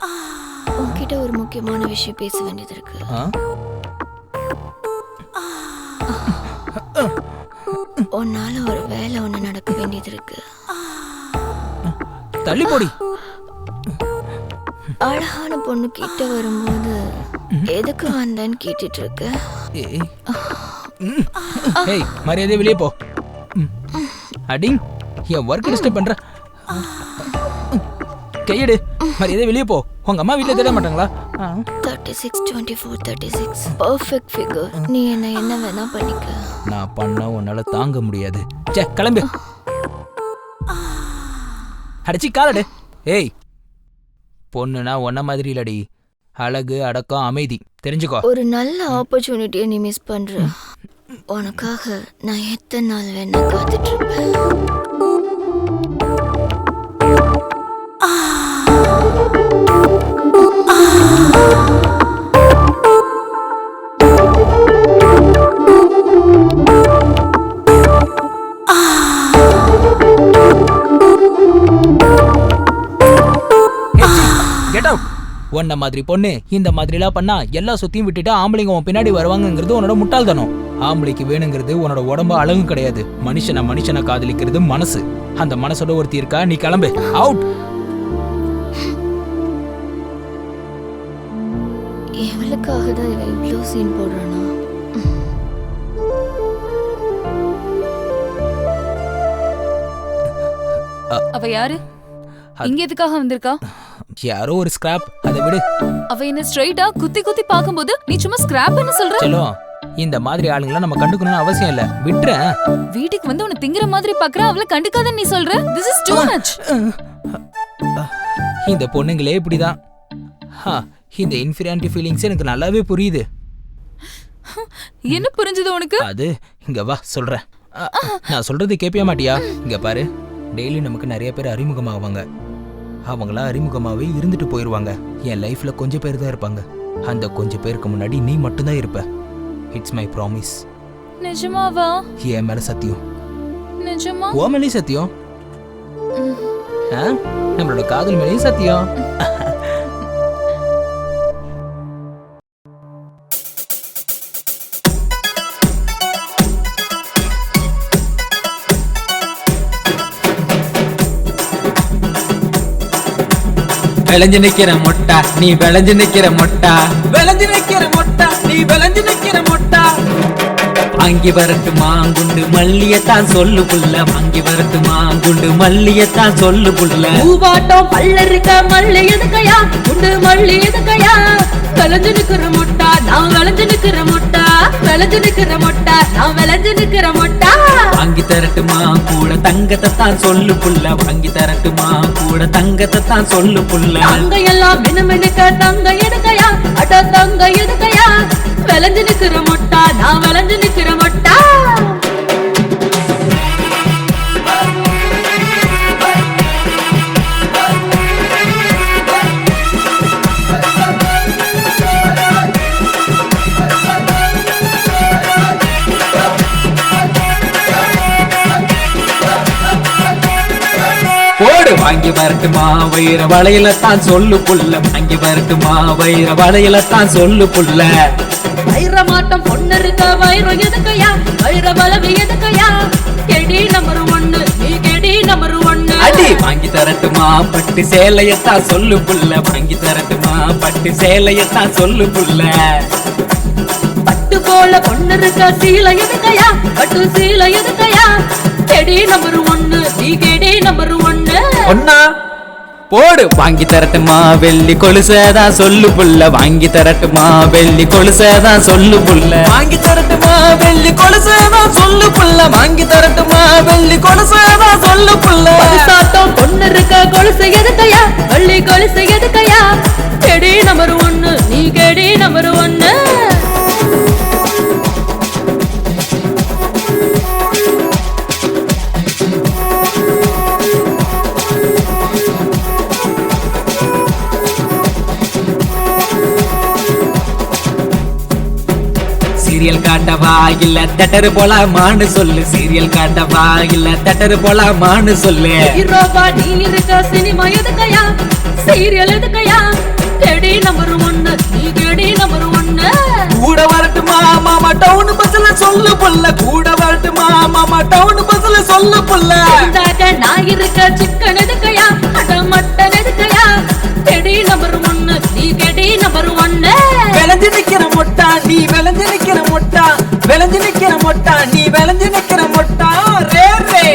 உன்கிட்ட ஒரு முக்கியமான விஷயம் பேச வேண்டியது இருக்கு. உன்னால ஒரு வேலை ஒண்ணு நடக்க வேண்டியது இருக்கு. தள்ளி போடி. அழகான பொண்ணு கிட்ட வரும்போது எதுக்கு வந்தேன்னு கேட்டுட்டு இருக்க? ஏய் மரியாதை வெளியே போ. அடிங் என் ஒர்க் டிஸ்டர்ப் பண்ற. கையெடு. மரியாதை வெளியே போ. உங்க அம்மா வீட்டுல தேட மாட்டாங்களா? 36 24 36 பெர்ஃபெக்ட் ஃபிகர். நீ என்ன வேணா பண்ணிக்க. நான் பண்ண உன்னால தாங்க முடியாது. சே கிளம்பு. அடிச்சி காலடு. ஏய் பொண்ணுனா ஒன்ன மாதிரி இல்லடி. அழகு அடக்கம் அமைதி தெரிஞ்சுக்கோ. ஒரு நல்ல ஆப்பர்ச்சுனிட்டியை நீ மிஸ் பண்ற. உனக்காக நான் எத்தனை நாள் வேணா காத்துட்டு இருப்பேன். உன்ன மாதிரி பொண்ணு இந்த மாதிரிலாம் பண்ணா எல்லா சுத்தியும் விட்டுட்டு ஆம்பளைங்க உன் பின்னாடி வருவாங்கிறது உன்னோட முட்டாள்தனம். ஆம்பளைக்கு வேணுங்கிறது உன்னோட உடம்பு அழகு கிடையாது. மனுஷனை காதலிக்கிறது மனசு. அந்த மனசோட ஒருத்தி இருக்கா. நீ கிளம்பு. அவுட். எவளுக்காக தான் இவன் இவ்வளோ சீன் போடுறானா? அவ யாரு? இங்க எதுக்காக வந்திருக்கா? யாரோ ஒரு ஸ்கிராப். அதை விடு. அவ என்ன ஸ்ட்ரைட்டா குத்தி குத்தி பாக்கும்போது நீ சும்மா ஸ்கிராப்னு சொல்ற? சலோ இந்த மாதிரி ஆளுங்கள நம்ம கண்டுக்கணும்னு அவசியம் இல்ல. விட்டுறேன். வீட்டுக்கு வந்து உன்னை திங்கிற மாதிரி பாக்குற. அவளை கண்டுக்காதன்னு நீ சொல்ற. This is too much. இந்த பொண்ணுங்களே இப்படிதான். இந்த இன்ஃபீரியாரிட்டி ஃபீலிங்ஸ் எனக்கு நல்லாவே புரியுது. என்ன புரிஞ்சது உனக்கு? அது இங்க வா சொல்றேன். நான் சொல்றது கேட்பியா மாட்டியா? இங்க பாரு. டெய்லி நமக்கு நிறைய பேர் அறிமுகமாவாங்க. அவங்களா அறிமுகமாவே இருந்துட்டு போயிடுவாங்க. என் லைஃப்ல கொஞ்சம் பேர் தான் இருப்பாங்க. அந்த கொஞ்சம் பேருக்கு முன்னாடி நீ மட்டும்தான் இருப்ப. It's my promise. நிஜமாவா? என் மேல சத்தியம். நிஜமா? ஓ மேலேயும் சத்தியம். நம்மளோட காதல் மேலேயும் சத்தியம். விளைஞ்சு நிக்கிற மொட்டா நீ விளைஞ்சு நிக்கிற மொட்டா. விளைஞ்சு நிக்கிற மொட்டா நீ விளைஞ்சு நிக்கிற மொட்டா. வாங்கி வரட்டு மாங்குண்டு மல்லியத்தான் சொல்லு புள்ள. வாங்கி வரட்டு மாங்குண்டு மல்லியத்தான் சொல்லு புள்ள. பூவாட்டம் பல்ல இருக்க மல்லி எதுக்கையா? குண்டு மல்லி எதுக்கையா? விளைஞ்சு நிக்கிற மொட்டா நான் விளைஞ்சு நிக்கிற மொட்டா. விளைஞ்சு நிக்கிற மொட்டா நான் விளைஞ்சு நிக்கிற மொட்டா. வாங்கி தரட்டுமா கூட தங்கத்தை தான் சொல்லு புள்ள. வாங்கி தரட்டுமா கூட தங்கத்தை தான் சொல்லு புள்ள. தங்க எல்லாம் மினுமினுக்க தங்க எதுக்கையா? அட தங்க எதுக்கையா? விளைஞ்சு நிக்கிற மொட்டா நான் விளைஞ்சு நிக்கிற மொட்டா. போடு வாங்கி வரட்டுமா வைர வளையல தான் சொல்லு புள்ள. வாங்கி வரட்டுமா வைர வளையல தான் சொல்லு புள்ள. வைர மாட்டம் பொண்ணு இருக்க வைரம் எதுக்கையா? வைர வளவு எதுக்கையா? கெடி நம்பர் 1 நீ கெடி நம்பர் 1. அடி வாங்கி தரட்டுமா பட்டு சேலையத்தான் சொல்லு புள்ள. வாங்கி தரட்டுமா பட்டு சேலையத்தான் சொல்லு புள்ள. பட்டு போல பொண்ணு இருக்க சீலை எதுக்கையா? பட்டு சீலை எதுக்கையா? கெடி நம்பர் 1 நீ கெடி நம்பர் 1. ஒன்னா போடு வாங்கி தரட்டுமா வெள்ளி கொலுசதான் சொல்லு புள்ள. வாங்கி தரட்டுமா வெள்ளி கொலுசதான் சொல்லு புள்ள. வாங்கி தரட்டுமா வெள்ளி கொலுசதான் சொல்லு புள்ள. வாங்கி தரட்டுமா வெள்ளி கொலுசதான் சொல்லு புள்ள. சாத்தம் பொண்ணு இருக்க கொலுசு எதுக்கையா? வெள்ளி கொலுசு எதுக்கையா? கெடி நம்பர் 1 நீ கெடி நம்பர் 1. சீரியல் காட்டவா இல்ல தட்டரு போலாமான்னு சொல்லு. சீரியல் காட்டவா இல்ல தட்டரு போலாமான்னு சொல்லு. ஹீரோவா நீ இருக்க சினிமா எதுக்கையா, சீரியல் எதுக்கையா, கேடி நம்பர் 1 நீ கேடி நம்பர் 1. கூட வரட்டுமா மாமா டவுன் பஸ்ல சொல்லு புள்ள. கூட வரட்டுமா மாமா டவுன் பஸ்ல சொல்லு புள்ள. நான் இருக்க சிக்கன் எதுக்கையா, அட மட்டன் எதுக்கையா, கேடி நம்பர் 1 நீ கேடி நம்பர் 1. விளைஞ்சு நிக்கிற மொட்டா நீ விளைஞ்சு நிக்கிற மொட்டா. விளைஞ்சு நிக்கிற மொட்டா நீ விளைஞ்சு நிக்கிற மொட்டா. ரே ரே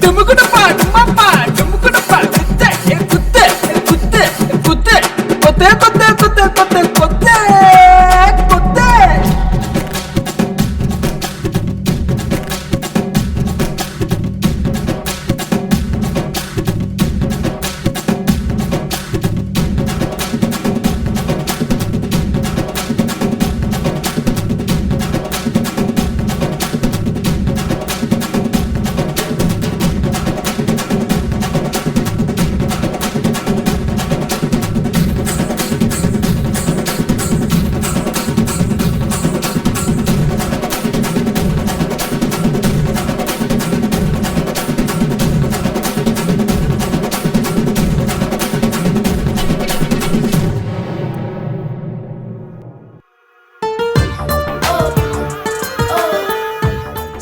டுமுகுடுப்பா டும்மப்பா டுமுகுடுப்பா குத்து குத்து குத்து குத்து கொத்து கொத்து கொத்து கொத்து கொத்து கொத்து.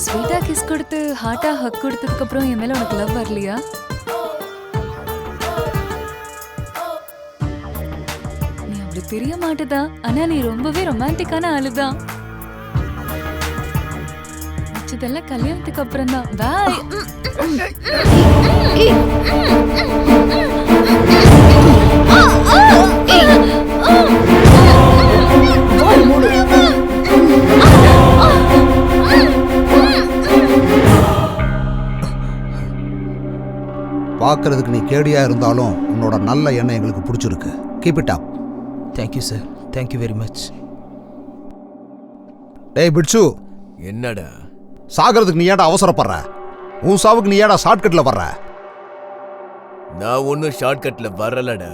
ஸ்வீட்டா கிஸ் கொடுத்து ஹார்ட்டா ஹக் கொடுத்ததுக்கு அப்புறம் என் மேல உனக்கு லவ் வரலையா? நீ அப்படி தெரிய மாட்டேதா, ஆனா நீ ரொம்பவே ரொமான்டிக்கான ஆளுதான். இதெல்லாம் கல்யாணத்துக்கு அப்புறம் தான். பாய். பார்க்கறதுக்கு நீ கேடியா இருந்தாலும் உன்னோட நல்ல எண்ணம் எங்களுக்கு பிடிச்சிருக்கு. Keep it up. Thank you sir, thank you very much. டேய் பிட்சு, என்னடா சாகிறதுக்கு நீ ஏடா அவசரப்படுற? உன் சாவுக்கு நீ ஏடா ஷார்ட்கட்ல வர்ற? நான் ஒன்னும் ஷார்ட்கட்ல வரலடா.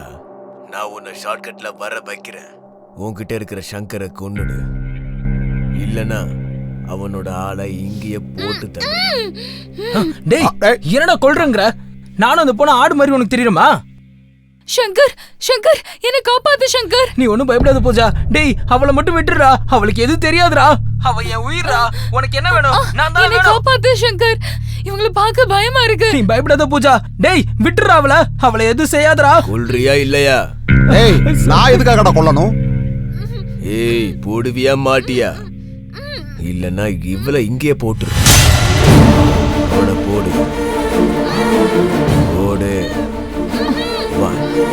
நான் உன்னை ஷார்ட்கட்ல வர வைக்கிறேன். உன்கிட்ட இருக்கிற சங்கரை கொன்னுடு, இல்லனா அவனோட ஆளை இங்கேயே போட்டு தர. டேய் என்னடா கொல்றங்கற? நானும் அந்த பொண்ணு ஆடு மாதிரி உனக்கு தெரியுமா? சங்கர் சங்கர் என்ன காப்பாத்து சங்கர். நீ ஒண்ணும் பயப்படாத பூஜா. டேய் அவளை மட்டும் விட்டுறா, அவளுக்கு எதுவும் தெரியாதுடா. அவ என் உயிரா. உனக்கு என்ன வேணும்? நான் தான் என்ன காப்பாத்து சங்கர். இவங்களை பார்க்க பயமா இருக்கு. நீ பயப்படாத பூஜா. டேய் விட்டுறா அவளை, அவளை எதுவும் செய்யாதடா. கொல்றியா இல்லையா? ஏய் நான் எதுக்காகடா கொல்லணும்? ஏய் போடுவியா மாட்டியா? இல்லனா இவளை இங்கே போட்டுரு. போடு போடு போடு. 1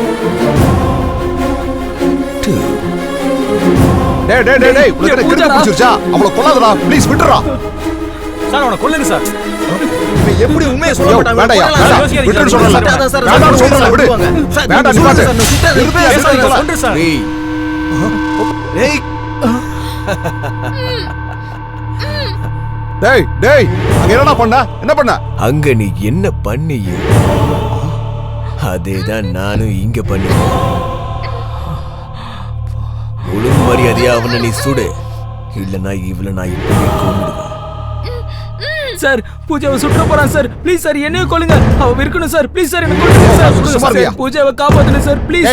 2. டேய் டேய் டேய் டேய் உனக்கு கிறுக்கு பிடிச்சிருச்சா? அவளை கொல்லாதடா ப்ளீஸ், விட்டுறா. சார் அவனை கொல்லுங்க சார். நீ எப்படி உண்மையை சொல்ல மாட்டாங்க? வேண்டாம் விட்டுன்னு சொல்லல. வேண்டாம் சொல்றல விடு. வேண்டாம் நிப்பாட்டு. சொல்றேன் சார். டேய் டேய் டேய் அங்க என்னடா பண்ண? என்ன பண்ண? அங்க நீ என்ன பண்ணியோ அதேதான் நானும் இங்க பண்ணுவேன். ஒழுங்கு மரியாதையா அவனை நீ சுடு, இல்லனா இவளை நான் இப்படியே கொன்னுடுவேன். சார் பூஜாவை சுற்ற போறான் சார். ப்ளீஸ் சார் என்னையும் கொல்லுங்க. அவ இருக்கணும் சார். ப்ளீஸ் சார் என்ன கொல்லுங்க சார். பூஜாவை காப்பாத்துங்க சார் ப்ளீஸ்.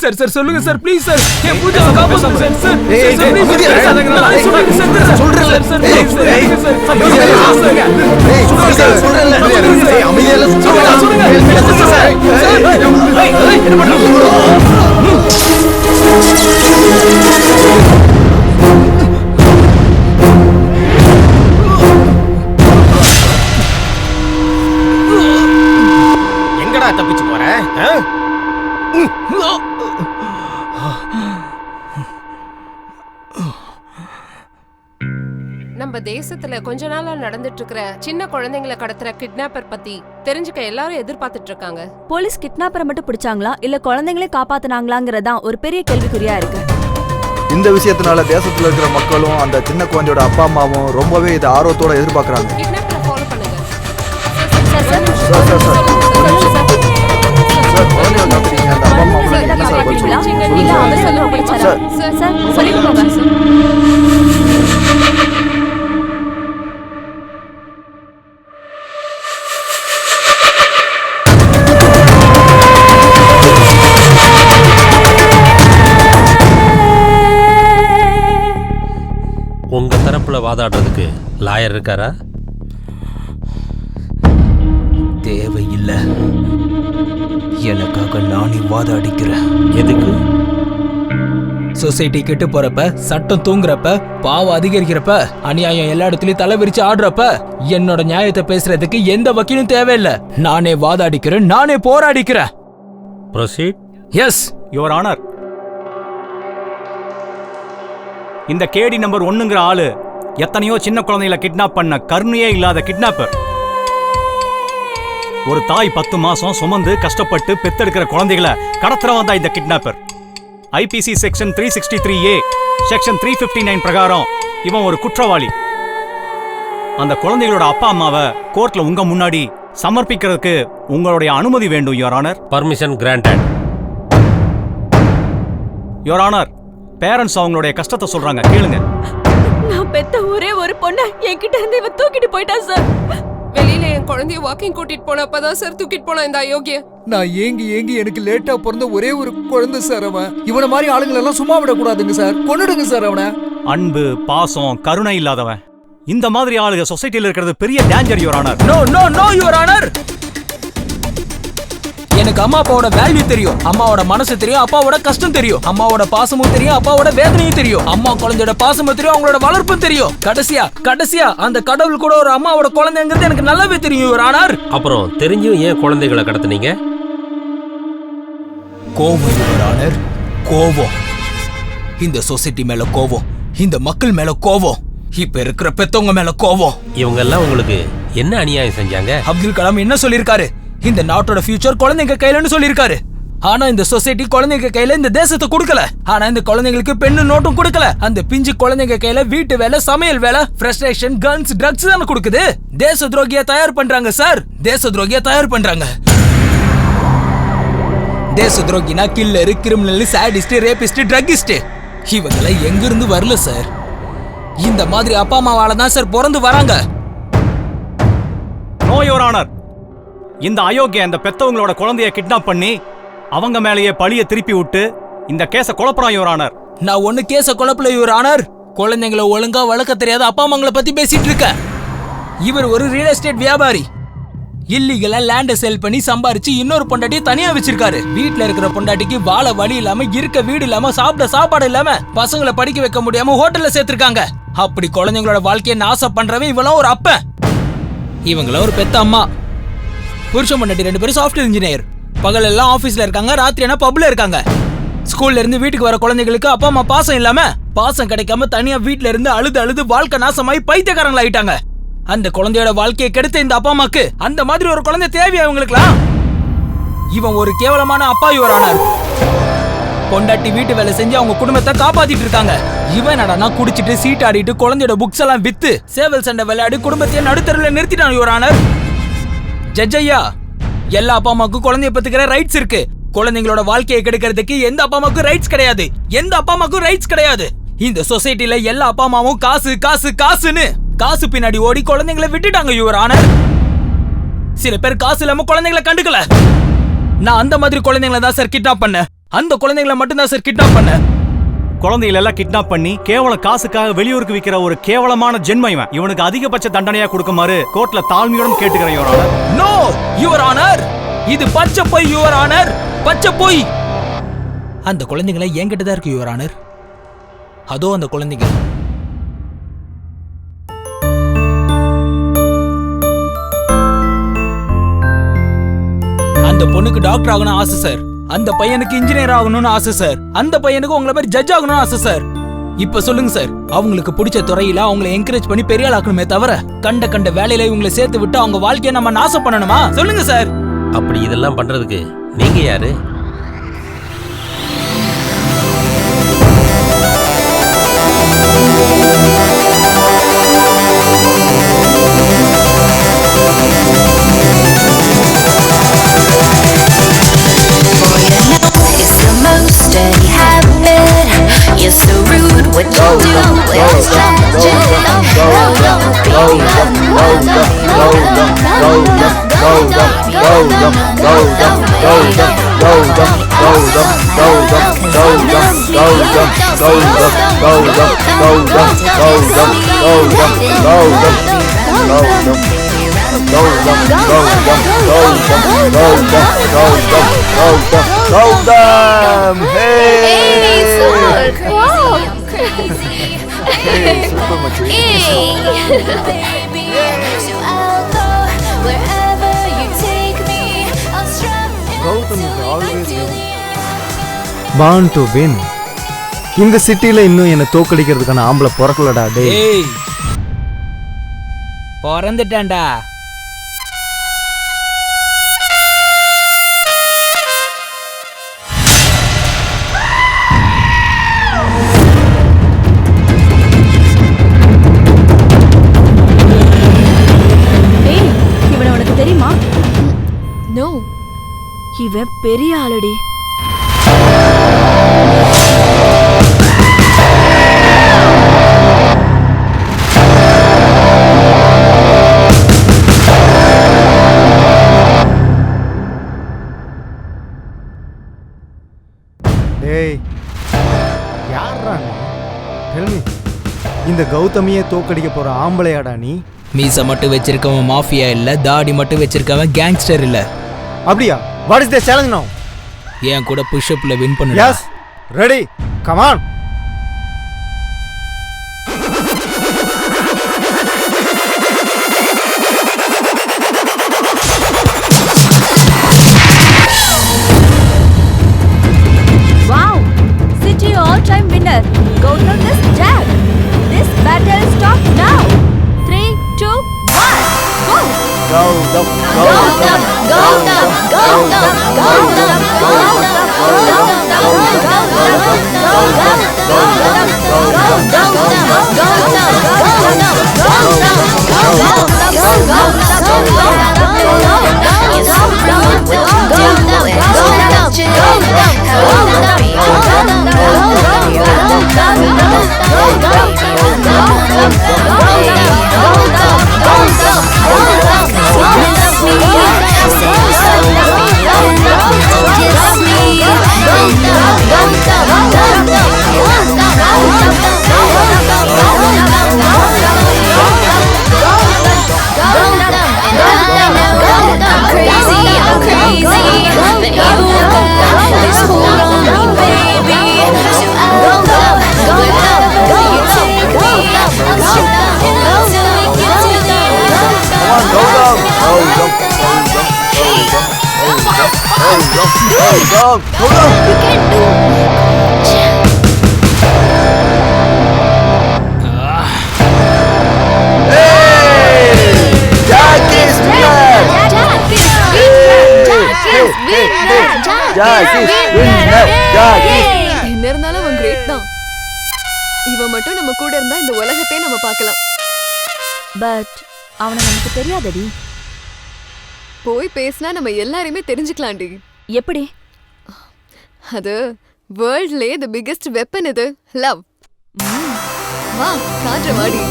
சார் சார் சொல்லுங்க சார் ப்ளீஸ் சார். என் பூஜாவை காப்பாத்துங்க சார். சார் சொல்றேன் சார் ப்ளீஸ் சார். சொல்றேன் அமைதியால சொல்லுங்க. என்ன பண்ணு? எங்கடா தப்பிச்சு போற? நம்ம தேசத்துல கொஞ்ச நாளா நடந்துட்டு இருக்கிற சின்ன குழந்தைங்களை கடத்துற கிட்னாப்பர் பத்தி தெரிஞ்சுக்க எல்லாரும் எதிர்பார்த்துட்டு இருக்காங்க. போலீஸ் கிட்னாப்பரை மட்டும் பிடிச்சாங்களா இல்ல குழந்தைங்களே காப்பாத்துனாங்களாங்கறதான் ஒரு பெரிய கேள்விக்குறியா இருக்கு. இந்த விஷயத்தினால தேசத்துல இருக்கிற மக்களும் அந்த சின்ன குழந்தையோட அப்பா அம்மாவும் ரொம்பவே இதை ஆர்வத்தோட எதிர்பார்க்கறாங்க. கிட்னாப்பரை ஃபாலோ பண்ணுங்க. சார் குழந்தையோட அந்த அப்பா அம்மா கேட்டீங்களா இல்ல அவர் சொல்ல முடிச்சாரா சார் சொல்லிட்டு போங்க உங்க தரப்புல வாதாடுறதுக்கு லாயர் இருக்காரா? தேவையில்லை, எனக்காக நானே வாதாடிக்கிறேன். எதுக்கு? சொசைட்டி கெட்டு போறப்ப, சட்டம் தூங்குறப்ப, பாவம் அதிகரிக்கிறப்ப, அநியாயம் எல்லா இடத்துலயும் தலை விரிச்சு ஆடுறப்ப என்னோட நியாயத்தை பேசுறதுக்கு எந்த வக்கீலும் தேவையில்லை. நானே வாதாடிக்கிறேன், நானே போராடிக்கிறேன். ப்ரொசீட். Yes your honour. இந்த கேடி நம்பர் 1ங்கிற ஆளு எத்தனையோ சின்ன குழந்தைகளை கிட்னாப் பண்ண கருணையே இல்லாத கிட்னாப்பர். ஒரு தாய் 10 மாசம் சுமந்து கஷ்டப்பட்டு பெத்தெடுக்கிற குழந்தைகளை கடத்துறவன் தான் இந்த kidnapper. IBC section 363A section 359 பிரகாரம் இவன் ஒரு குற்றவாளி. அந்த குழந்தைகளோட அப்பா அம்மாவை கோர்ட்ல உங்க முன்னாடி சமர்ப்பிக்கிறதுக்கு உங்களுடைய அனுமதி வேண்டும் your honour. Permission granted. Your honour, parents அவங்களுடைய கஷ்டத்தை சொல்றாங்க, கேளுங்க. நான் பெத்த ஒரே ஒரு பொண்ணை என்கிட்ட இருந்து இவன் தூக்கிட்டு போயிட்டா சார். வெளியில என் குழந்தைய வாக்கிங் கூட்டிட்டு போனப்பதான் சார் தூக்கிட்டு போனா இந்த அயோக்கிய. நான் ஏங்கி எனக்கு லேட்டா பிறந்த ஒரே ஒரு குழந்தை சார் அவன். இவனை மாதிரி ஆளுங்களை எல்லாம் சும்மா விடக்கூடாதுங்க சார், கொன்னுடுங்க சார் அவனை. அன்பு, பாசம், கருணை இல்லாதவன் இந்த மாதிரி ஆளுங்க சொசைட்டில இருக்கிறது பெரிய danger your honour. No no no your honour. எனக்கு அம்மா அப்பாவோட வேல்யூ தெரியும், அம்மாவோட மனசு தெரியும், அப்பாவோட கஷ்டம் தெரியும், அம்மாவோட பாசமும் தெரியும், அப்பாவோட வேதனையும் தெரியும், அம்மா குழந்தையோட பாசமும் தெரியும், அவங்களோட வளர்ப்பும் தெரியும். கடைசியா அந்த கடவுள் கூட ஒரு அம்மாவோட குழந்தைங்கிறது எனக்கு நல்லாவே தெரியும் யுவர் ஆனர். அப்புறம் தெரிஞ்சும் ஏன் குழந்தைகளை கடத்துனீங்க? கோவம் யுவர் ஆனர், கோவம். இந்த சொசைட்டி மேல கோவம், இந்த மக்கள் மேல கோவம், இப்ப இருக்கிற பெத்தவங்க மேல கோவம். இவங்க எல்லாம் உங்களுக்கு என்ன அநியாயம் செஞ்சாங்க? அப்துல் கலாம் என்ன சொல்லிருக்காரு? இந்த நாட்டோட ஃபியூச்சர் குழந்தைங்க கையிலன்னு சொல்லிருக்காரு. ஆனா இந்த சொசைட்டி குழந்தைங்க கையில இந்த தேசத்தை கொடுக்கல. ஆனா இந்த குழந்தைங்களுக்கு பெண்ணு நோட்டும் கொடுக்கல. அந்த பிஞ்சு குழந்தைங்க கையில வீட்டு வேலை, சமையல் வேலை, ஃப்ரஸ்ட்ரேஷன், கன்ஸ், ட்ரக்ஸ் தானே கொடுக்குது. தேச துரோகியா தயார் பண்றாங்க சார், தேச துரோகியா தயார் பண்றாங்க. தேச துரோகினா killer, criminal, sadist, rapist, druggist இவங்களை எங்க இருந்து வரல சார். இந்த மாதிரி அப்பா அம்மாவால தான் சார் பிறந்து வராங்க. No your honour. இந்த அயோக்கிய அந்த பெத்தவங்களோட குழந்தைய கிட்னாப் பண்ணி அவங்க மேலேயே பழிய திருப்பி விட்டு இந்த கேஸ குழப்பறான் யுவர் ஆனர். நான் ஒண்ணு கேஸ குழப்பல யுவர் ஆனர். குழந்தைங்களை ஒழுங்கா வளர்க்க தெரியாத அப்பா அம்மாங்களை பத்தி பேசிட்டு இருக்க. இவர் ஒரு ரியல் எஸ்டேட் வியாபாரி. இல்லீகலா லேண்ட செல் பண்ணி சம்பாரிச்சு இன்னொரு பொண்டாட்டியை தனியா வச்சிருக்காரு. வீட்டுல இருக்கிற பொண்டாட்டிக்கு வாழ வழி இல்லாம, இருக்க வீடு இல்லாம, சாப்பிட சாப்பாடு இல்லாம, பசங்களை படிக்க வைக்க முடியாம ஹோட்டல்ல சேர்த்திருக்காங்க. அப்படி குழந்தைங்களோட வாழ்க்கையை நாசம் பண்றவன் இவெல்லாம் ஒரு அப்ப, இவங்கள ஒரு பெத்த அம்மா. புருஷன் பொண்டாட்டி 2 பேரும் சாஃப்ட்வேர் இன்ஜினியர். பகல் எல்லாம் ஆபீஸ்ல இருக்காங்க, ராத்திரி என்ன பப்ல இருக்காங்க. ஸ்கூல்ல இருந்து வீட்டுக்கு வர குழந்தைகளுக்கு அப்பா அம்மா பாசம் இல்லாம, பாசம் கிடைக்காம தனியா வீட்டுல இருந்து அழுது வாழ்க்கை நாசமாயி பைத்தியக்காரங்களா ஆயிட்டாங்க. அந்த குழந்தையோட வாழ்க்கையை கெடுத்த இந்த அப்பா அம்மாக்கு அந்த மாதிரி ஒரு குழந்தை தேவையா இவங்களுக்குலாம்? இவன் ஒரு கேவலமான அப்பா யுவர் ஆனர். பொண்டாட்டி வீட்டு வேலை செஞ்சு அவங்க குடும்பத்தை காப்பாத்திட்டு இருக்காங்க. இவன் என்னடா குடிச்சிட்டு சீட்டாடிட்டு குழந்தையோட புக்ஸ் எல்லாம் வித்து சேவல் சண்டை விளையாடி குடும்பத்தையே நடுத்தருல நிறுத்திட்டான் யுவர் ஆனர். ஜட்ஜையா, எல்லா அப்பா அம்மாவுக்கும் குழந்தைய பத்துக்கிற ரைட்ஸ் இருக்கு. குழந்தைங்களோட வாழ்க்கையை கெடுக்கிறதுக்கு எந்த அப்பா அம்மாவுக்கும் ரைட்ஸ் கிடையாது. எந்த அப்பா அம்மாவுக்கும் ரைட்ஸ் கிடையாது. இந்த சொசைட்டில எல்லா அப்பா அம்மாவும் காசு காசு காசுன்னு காசு பின்னாடி ஓடி குழந்தைங்களை விட்டுட்டாங்க யுவர் ஆனர். சில பேர் காசு இல்லாம குழந்தைங்களை கண்டுக்கல. நான் அந்த மாதிரி குழந்தைங்களை தான் சார் கிட்னாப் பண்ண. அந்த குழந்தைங்களை மட்டும் தான் சார் கிட்னாப் பண்ண. குழந்தைகளை எல்லாம் கிட்னாப் பண்ணி கேவலம் காசுக்காக வெளியூருக்கு விற்கிற ஒரு கேவலமான ஜென்மம் இவன். இவனுக்கு அதிகபட்ச தண்டனையா கொடுக்குமாறு கோர்ட்ல தாழ்மையுடன் கேட்டுக்கிறேன் your honour. No your honour, இது பச்சை பொய் யுவர் ஆனர், பச்சை பொய். அந்த குழந்தைகளை என்கிட்ட தான் இருக்கு யுவர் ஆனர். அதோ அந்த குழந்தைங்க. அந்த பொண்ணுக்கு டாக்டர் ஆகணும்னு ஆசை சார். அந்த பையனுக்கு இன்ஜினியர் ஆகணும்னு ஆசை சார். அந்த பையனுக்கு உங்களை மாதிரி ஜட்ஜ் ஆகணும்னு ஆசை சார். இப்ப சொல்லுங்க சார், அவங்களுக்கு பிடிச்ச துறையில அவங்களை என்கரேஜ் பண்ணி பெரிய ஆளாக்கணுமே தவிர கண்ட வேலையில இவங்களை சேர்த்து விட்டு அவங்க வாழ்க்கையை நம்ம நாசம் பண்ணணுமா? சொல்லுங்க சார். அப்படி இதெல்லாம் பண்றதுக்கு நீங்க யாரு? It's the most Gautham born to win. இந்த சிட்டில இன்னும் என்ன தோக்கடிக்கிறதுக்கான ஆம்பளை பிறக்கலடா டேய். பிறந்துட்டான்டா. இவனை உனக்கு தெரியுமா? நோ. இவன் பெரிய ஆளடி. டேய் யாரா நீ? Tell me. இந்த கௌதமியை தோக்கடிக்க போற ஆம்பளையாடா நீ? மீசை மட்டும் வச்சிருக்கவன் மாஃபியா இல்ல, தாடி மட்டும் வச்சிருக்கவன் கேங்ஸ்டர் இல்ல. அப்படியா? What is the challenge now? என் கூட புஷ் அப்ல வின் பண்ணு. Yes. Ready. Come on. Wow. City all-time winner. Gautam is Jack. This battle stop now. 3, 2, 1. Go. Gautham Gautam, Gautam, Gautam, Gautam, என்ன இருந்தாலும் அவன் கிரேட் தான். இவன் மட்டும் நம்ம கூட இருந்தா இந்த உலகத்தையே நம்ம பார்க்கலாம். பட் அவனை நமக்கு தெரியாதடி. போய் பேசினா நம்ம எல்லாரையுமே தெரிஞ்சுக்கலாம்டி. எப்படி? அது வேர்ல்ட்லயே தி பிகெஸ்ட் வெப்பன் இது லவ். வா காற்று வாடி.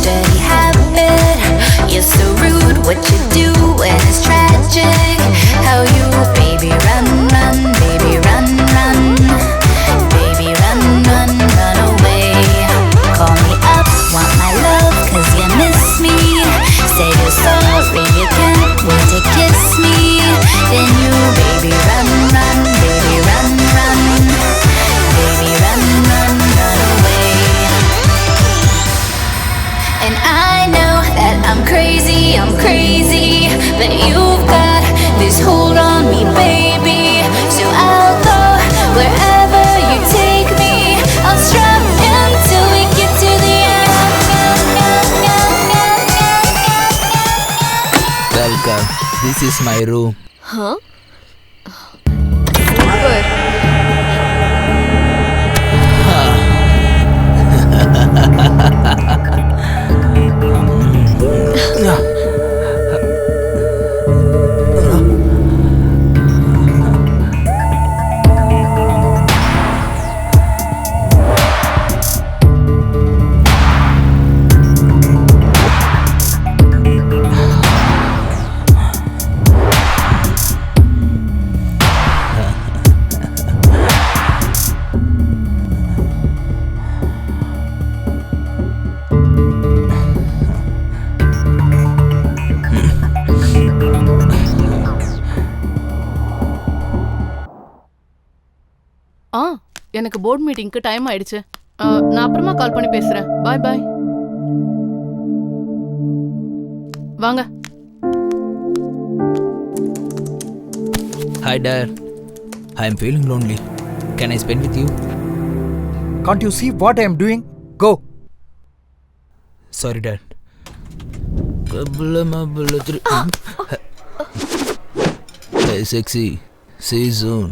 Dirty habit. You're so rude. What you do when it's tragic. How you, baby, run, run, baby, run, run, baby, run, run, run away. Call me up, want my love, 'cause you miss me. Say you're sorry, you can't wait to kiss me. Then you, baby, run, run, baby, run, run, baby, run, run, run away. And I know that I'm crazy, but you've got this hold on me, baby. So I'll go wherever you take me. I'll strum until we get to the end. Welcome. This is my room. Huh? Super. எனக்கு board மீட்டிங்க்கு time ஆயிடுச்சு. நான் அப்புறமா கால் பண்ணி பேசுறேன். பாய் பாய். வாங்க. Hi dad. I am feeling lonely. Can I spend with you? Can't you see what I am doing? Go. Sorry dad. Hey sexy. See you soon.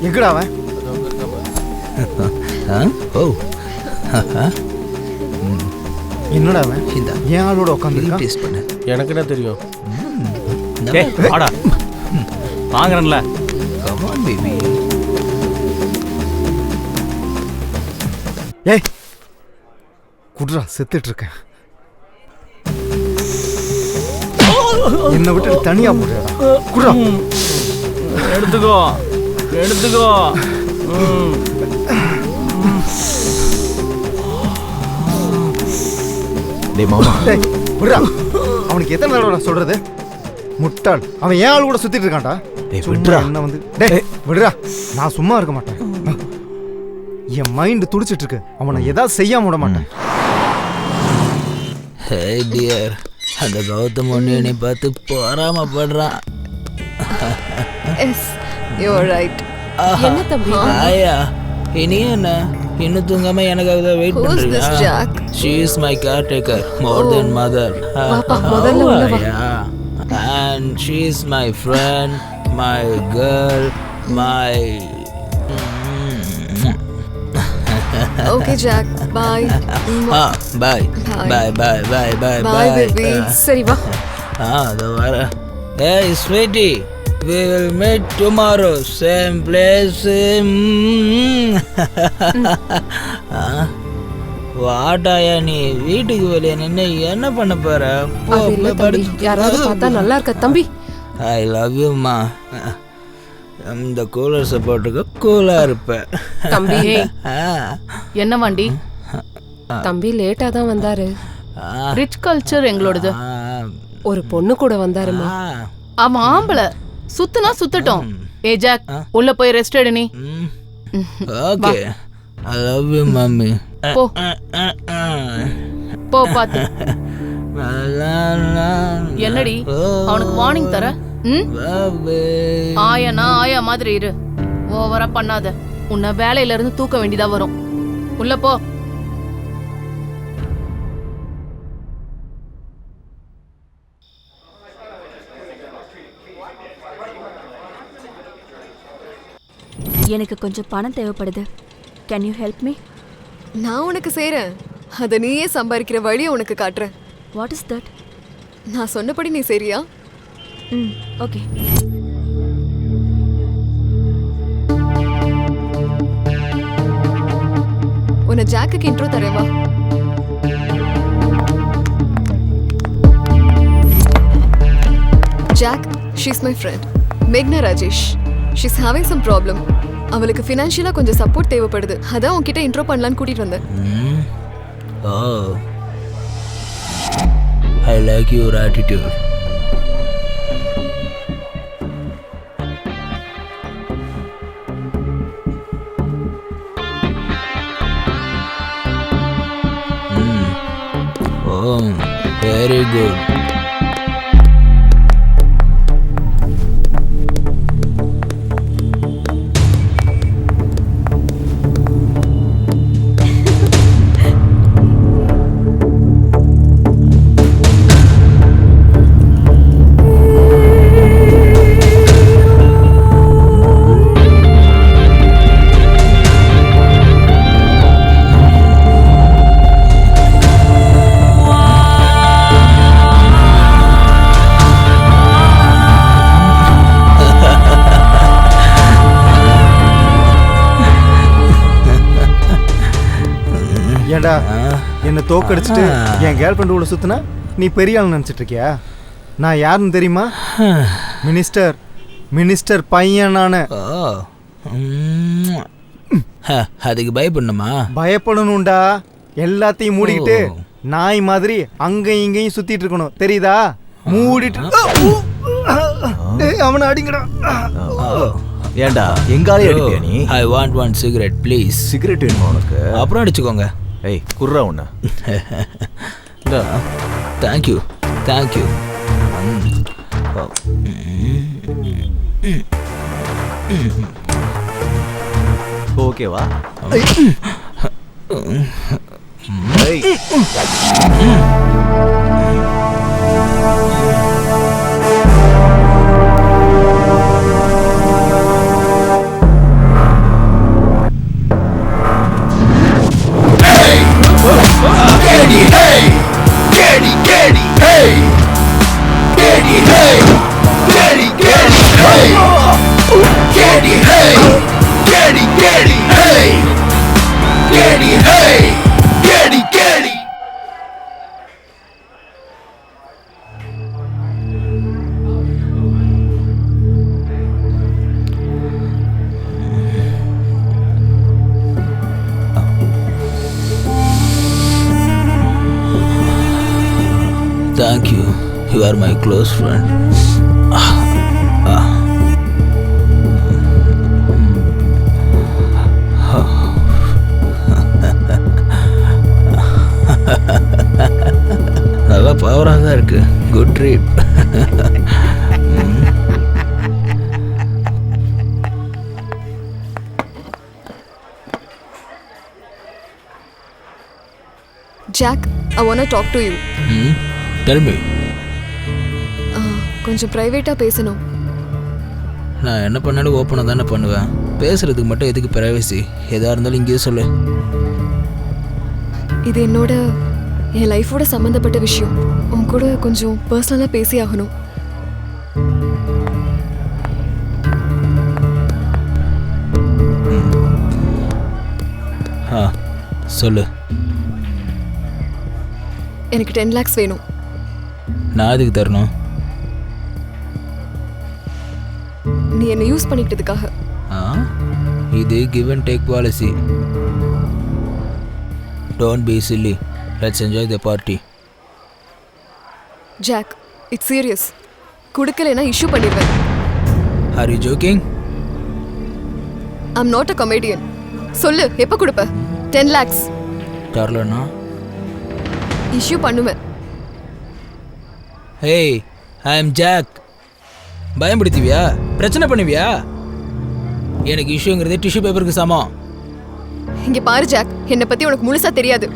எங்கடா அவன்? ஓ. என்னடா அவன்? ஏன் ஆளோட உட்காந்துருக்கான்? டேஸ்ட் பண்ணு. எனக்கு என்ன தெரியும்? ஏய் வாடா. வாங்குறேன்ல. Come on baby. ஏய் குட்ரா, செத்துட்டு இருக்கேன். என்ன விட்டு தனியா போடுறா. குட்ரா. எடுத்துக்கோ. டேய் மாமா. டேய் விடுடா. அவனுக்கு எத்தனை தடவை சொல்றது? முட்டாள். அவன் ஏன் ஆள் கூட சுத்திட்டு இருக்கான்டா. டேய் விடுடா. என்ன வந்து டேய் விடுடா. நான் சும்மா இருக்க மாட்டேன். என் மைண்ட் துடிச்சிட்டு இருக்கு. அவனை ஏதாவது செய்யாம விட மாட்டேன். Hey dear. அந்த கௌதம் ஒன்று என்னை பார்த்து பொறாமப்படுறான். Yes, you're right. என்ன தம்பி? ஆயா இனி என்ன இன்னும் தூங்காம எனக்காக தான் வெயிட் Who's this பண்றீங்க? Jack? She is my caretaker, more than mother. வாப்பா, முதல்ல உள்ள வா. Yeah. And she is my friend, my girl, my Okay Jack, bye. bye. Bye bye bye bye Bye baby. சரி வா. அது வர. Hey sweetie, we will meet tomorrow, same place. வாட்டாயா நீ வீட்டுக்கு வெளியே நின்று என்ன பண்ண போற? அது இல்ல தம்பி, யாராவது பார்த்தா நல்லா இருக்க தம்பி. ஐ லவ் யூ மா. இந்த கூலர் சப்போர்ட்டுக்கு கூலா இருப்பேன் தம்பி. என்ன வண்டி? தம்பி லேட்டா தான் வந்தாரு. ரிச் கல்ச்சர் எங்களோடது. ஒரு பொண்ணு கூட வந்தாருமா. அவன் ஆம்பளை. சுத்துனா சுத்தட்டும். ஏ ஜாக், உள்ள போய் ரெஸ்ட் எடு நீ. Okay. I love you mummy. போ போ பாத்து. என்னடி அவனுக்கு வார்னிங் தர? ஆயானா ஆயா மாதிரி இரு. ஓவரா பண்ணாத. உன்னை வேலையில இருந்து தூக்க வேண்டியதா வரும். உள்ள போ. எனக்கு கொஞ்சம் பணம் தேவைப்படுது. Can you help me? நான் உனக்கு செய்றேன். அத நீயே சம்பாதிக்கிற வழியை உனக்கு காட்டுறேன். What is that? நான் சொன்னபடி நீ சரியா? Okay. உன்னை ஜாக்குக்கு இன்ட்ரோ தரேன் வா. Jack, she's my friend. Meghna Rajesh. She's having some problem. அவளுக்கு ஃபினான்ஷியலா கொஞ்சம் சப்போர்ட் தேவைப்படுது. அதான் உன்கிட்ட இன்ட்ரோ பண்ணலான்னு கூட்டிட்டு வந்தேன். Oh. I like your attitude. Oh, very good. ஏண்டா என்ன தோக்கடிச்சிட்டு என் கேர்ள் ஃப்ரெண்ட் கூட சுத்தினா நீ பெரிய ஆள் நினைச்சிட்டு இருக்கியா? நான் யாருன்னு தெரியுமா? மினிஸ்டர் பையன் நானு. அதுக்கு பயப்படணுமா? பயப்படணும்டா. எல்லாத்தையும் மூடிக்கிட்டு நாய் மாதிரி அங்கேயும் இங்கேயும் சுத்திட்டு இருக்கணும், தெரியுதா? மூடிட்டு அவனை அடிங்கடா. ஏண்டா எங்காலே அடிப்பியா நீ? I want one cigarette please. Cigarette வேணுமா உனக்கு? அப்புறம் அடிச்சுக்கோங்க. ஏய் குர்ரா உன்ன. Thank you thank you. ஓகேவா? Thank you. You are my close friend. நல்லா பவராக தான் இருக்கு. Good trip. Jack, I want to talk to you. Tell me. கொஞ்சம் பிரைவேட்டா பேசணும். நான் என்ன பண்ணாலும் ஓப்பனாக தானே பண்ணுவேன். பேசுறதுக்கு மட்டும் எதுக்கு பிரைவசி? எதா இருந்தாலும் இங்கேயே சொல்லு. இது என் லைஃபோட சம்மந்தப்பட்ட விஷயம். உன் கூட கொஞ்சம் பர்சனலாக பேசி ஆகணும். சொல்லு. எனக்கு 10 lakhs வேணும். நான் அதுக்கு தரணும். நீ என்ன யூஸ் பண்ணிக்கிட்டதுக்காக. இது give and take policy. Don't be silly. Let's enjoy the party. Jack, it's serious. கொடுக்கலைன்னா இஷ்யூ பண்ணிடுவேன். Are you joking? I'm not a comedian. சொல்லு, எப்போ கொடுப்ப? 10 lakhs. தரலன்னா இஷ்யூ பண்ணுவேன். Hey, I am Jack. பயன்படுத்துவியா? பிரச்சனை பண்ணுவியா? எனக்கு இஷ்யூங்கிறது டிஷ்யூ பேப்பருக்கு சமம். இங்க பாரு ஜாக், என்னை பத்தி உனக்கு முழுசா தெரியாது.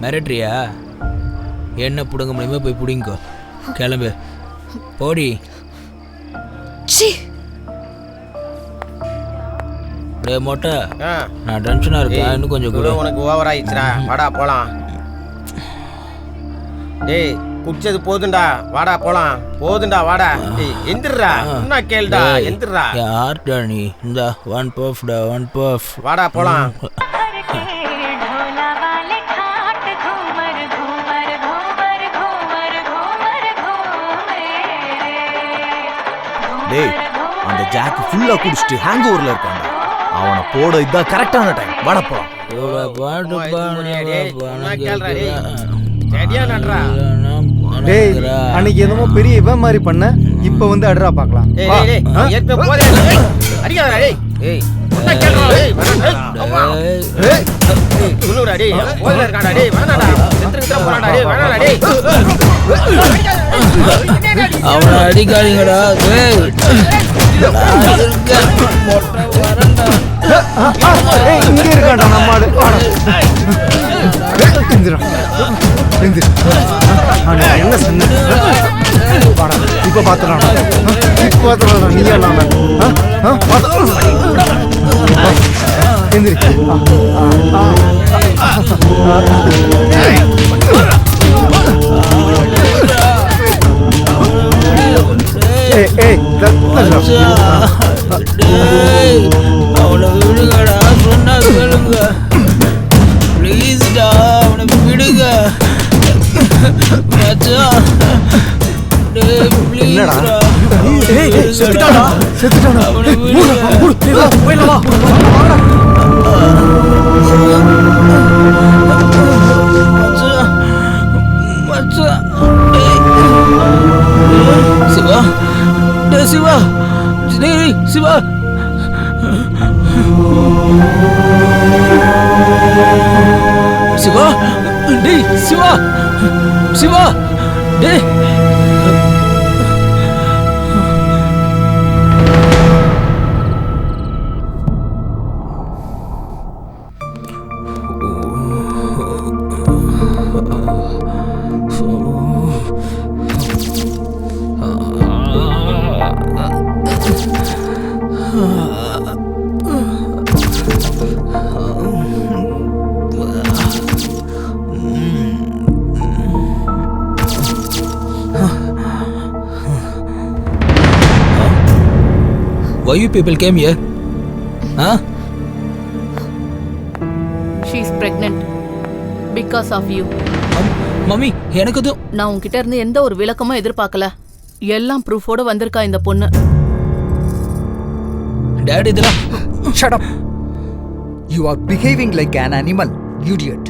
மிரட்ரியா? என்ன புடுங்க முடியுமோ போய் புடிங்கோ. கிளம்பு, போடி. டேய் மொட்டை, நான் டென்ஷனா இருக்கேன். இன்னும் கொஞ்சம் கூட உனக்கு ஓவர் ஆயிடுச்சுடா. வாடா போலாம். டேய் குடிச்சது போதுண்டா, வாடா போலாம். போதுண்டா வாடா. டேய் எந்திரடா. என்ன கேளுடா, எந்திரடா. யார்டா நீ? இந்த ஒன் பஃப் டா, ஒன் பஃப். வாடா போலாம். டேய், அந்த ஜாக் ஃபுல்லா குடிச்சிட்டு ஹேங் ஓவர்ல இருக்கான்டா. அவனை போட இதான் கரெக்டான டைம். வாடா போலாம். டேய், அன்னைக்கு என்னமோ பெரிய இவன் மாதிரி பண்ண, இப்ப வந்து அடரா பார்க்கலாம். அவனை அடிக்காதீங்கடா. இங்க இருக்காண்டா நம்ம ஆளு. என்ன சொன்ன? இப்ப பாத்துறான். இப்ப பாத்துறான். நீ எல்லாம் எந்திரி. அவனை விடுங்கடா. சொன்னா கேளுங்க ப்ளீஸ்டா. அவனை விடுங்க மச்சான். டேய் ப்ளீஸ்டா. செத்துட்டானா? செத்துட்டானா? அவனை விடுங்க. போயிடலாம். மச்சான் மச்சான். சிவா சிவா சிவா டேய் சிவா சிவா டேய் Why you people came here? Huh? She is pregnant because of you. Mummy எனக்கு அது நான் உன்கிட்ட இருந்து எந்த ஒரு விளக்கமும் எதிர்பார்க்கல. எல்லாம் ப்ரூஃபோட வந்திருக்கா இந்த பொண்ணு. டாடி இதெல்லாம் Shut up. You are behaving like an animal, idiot.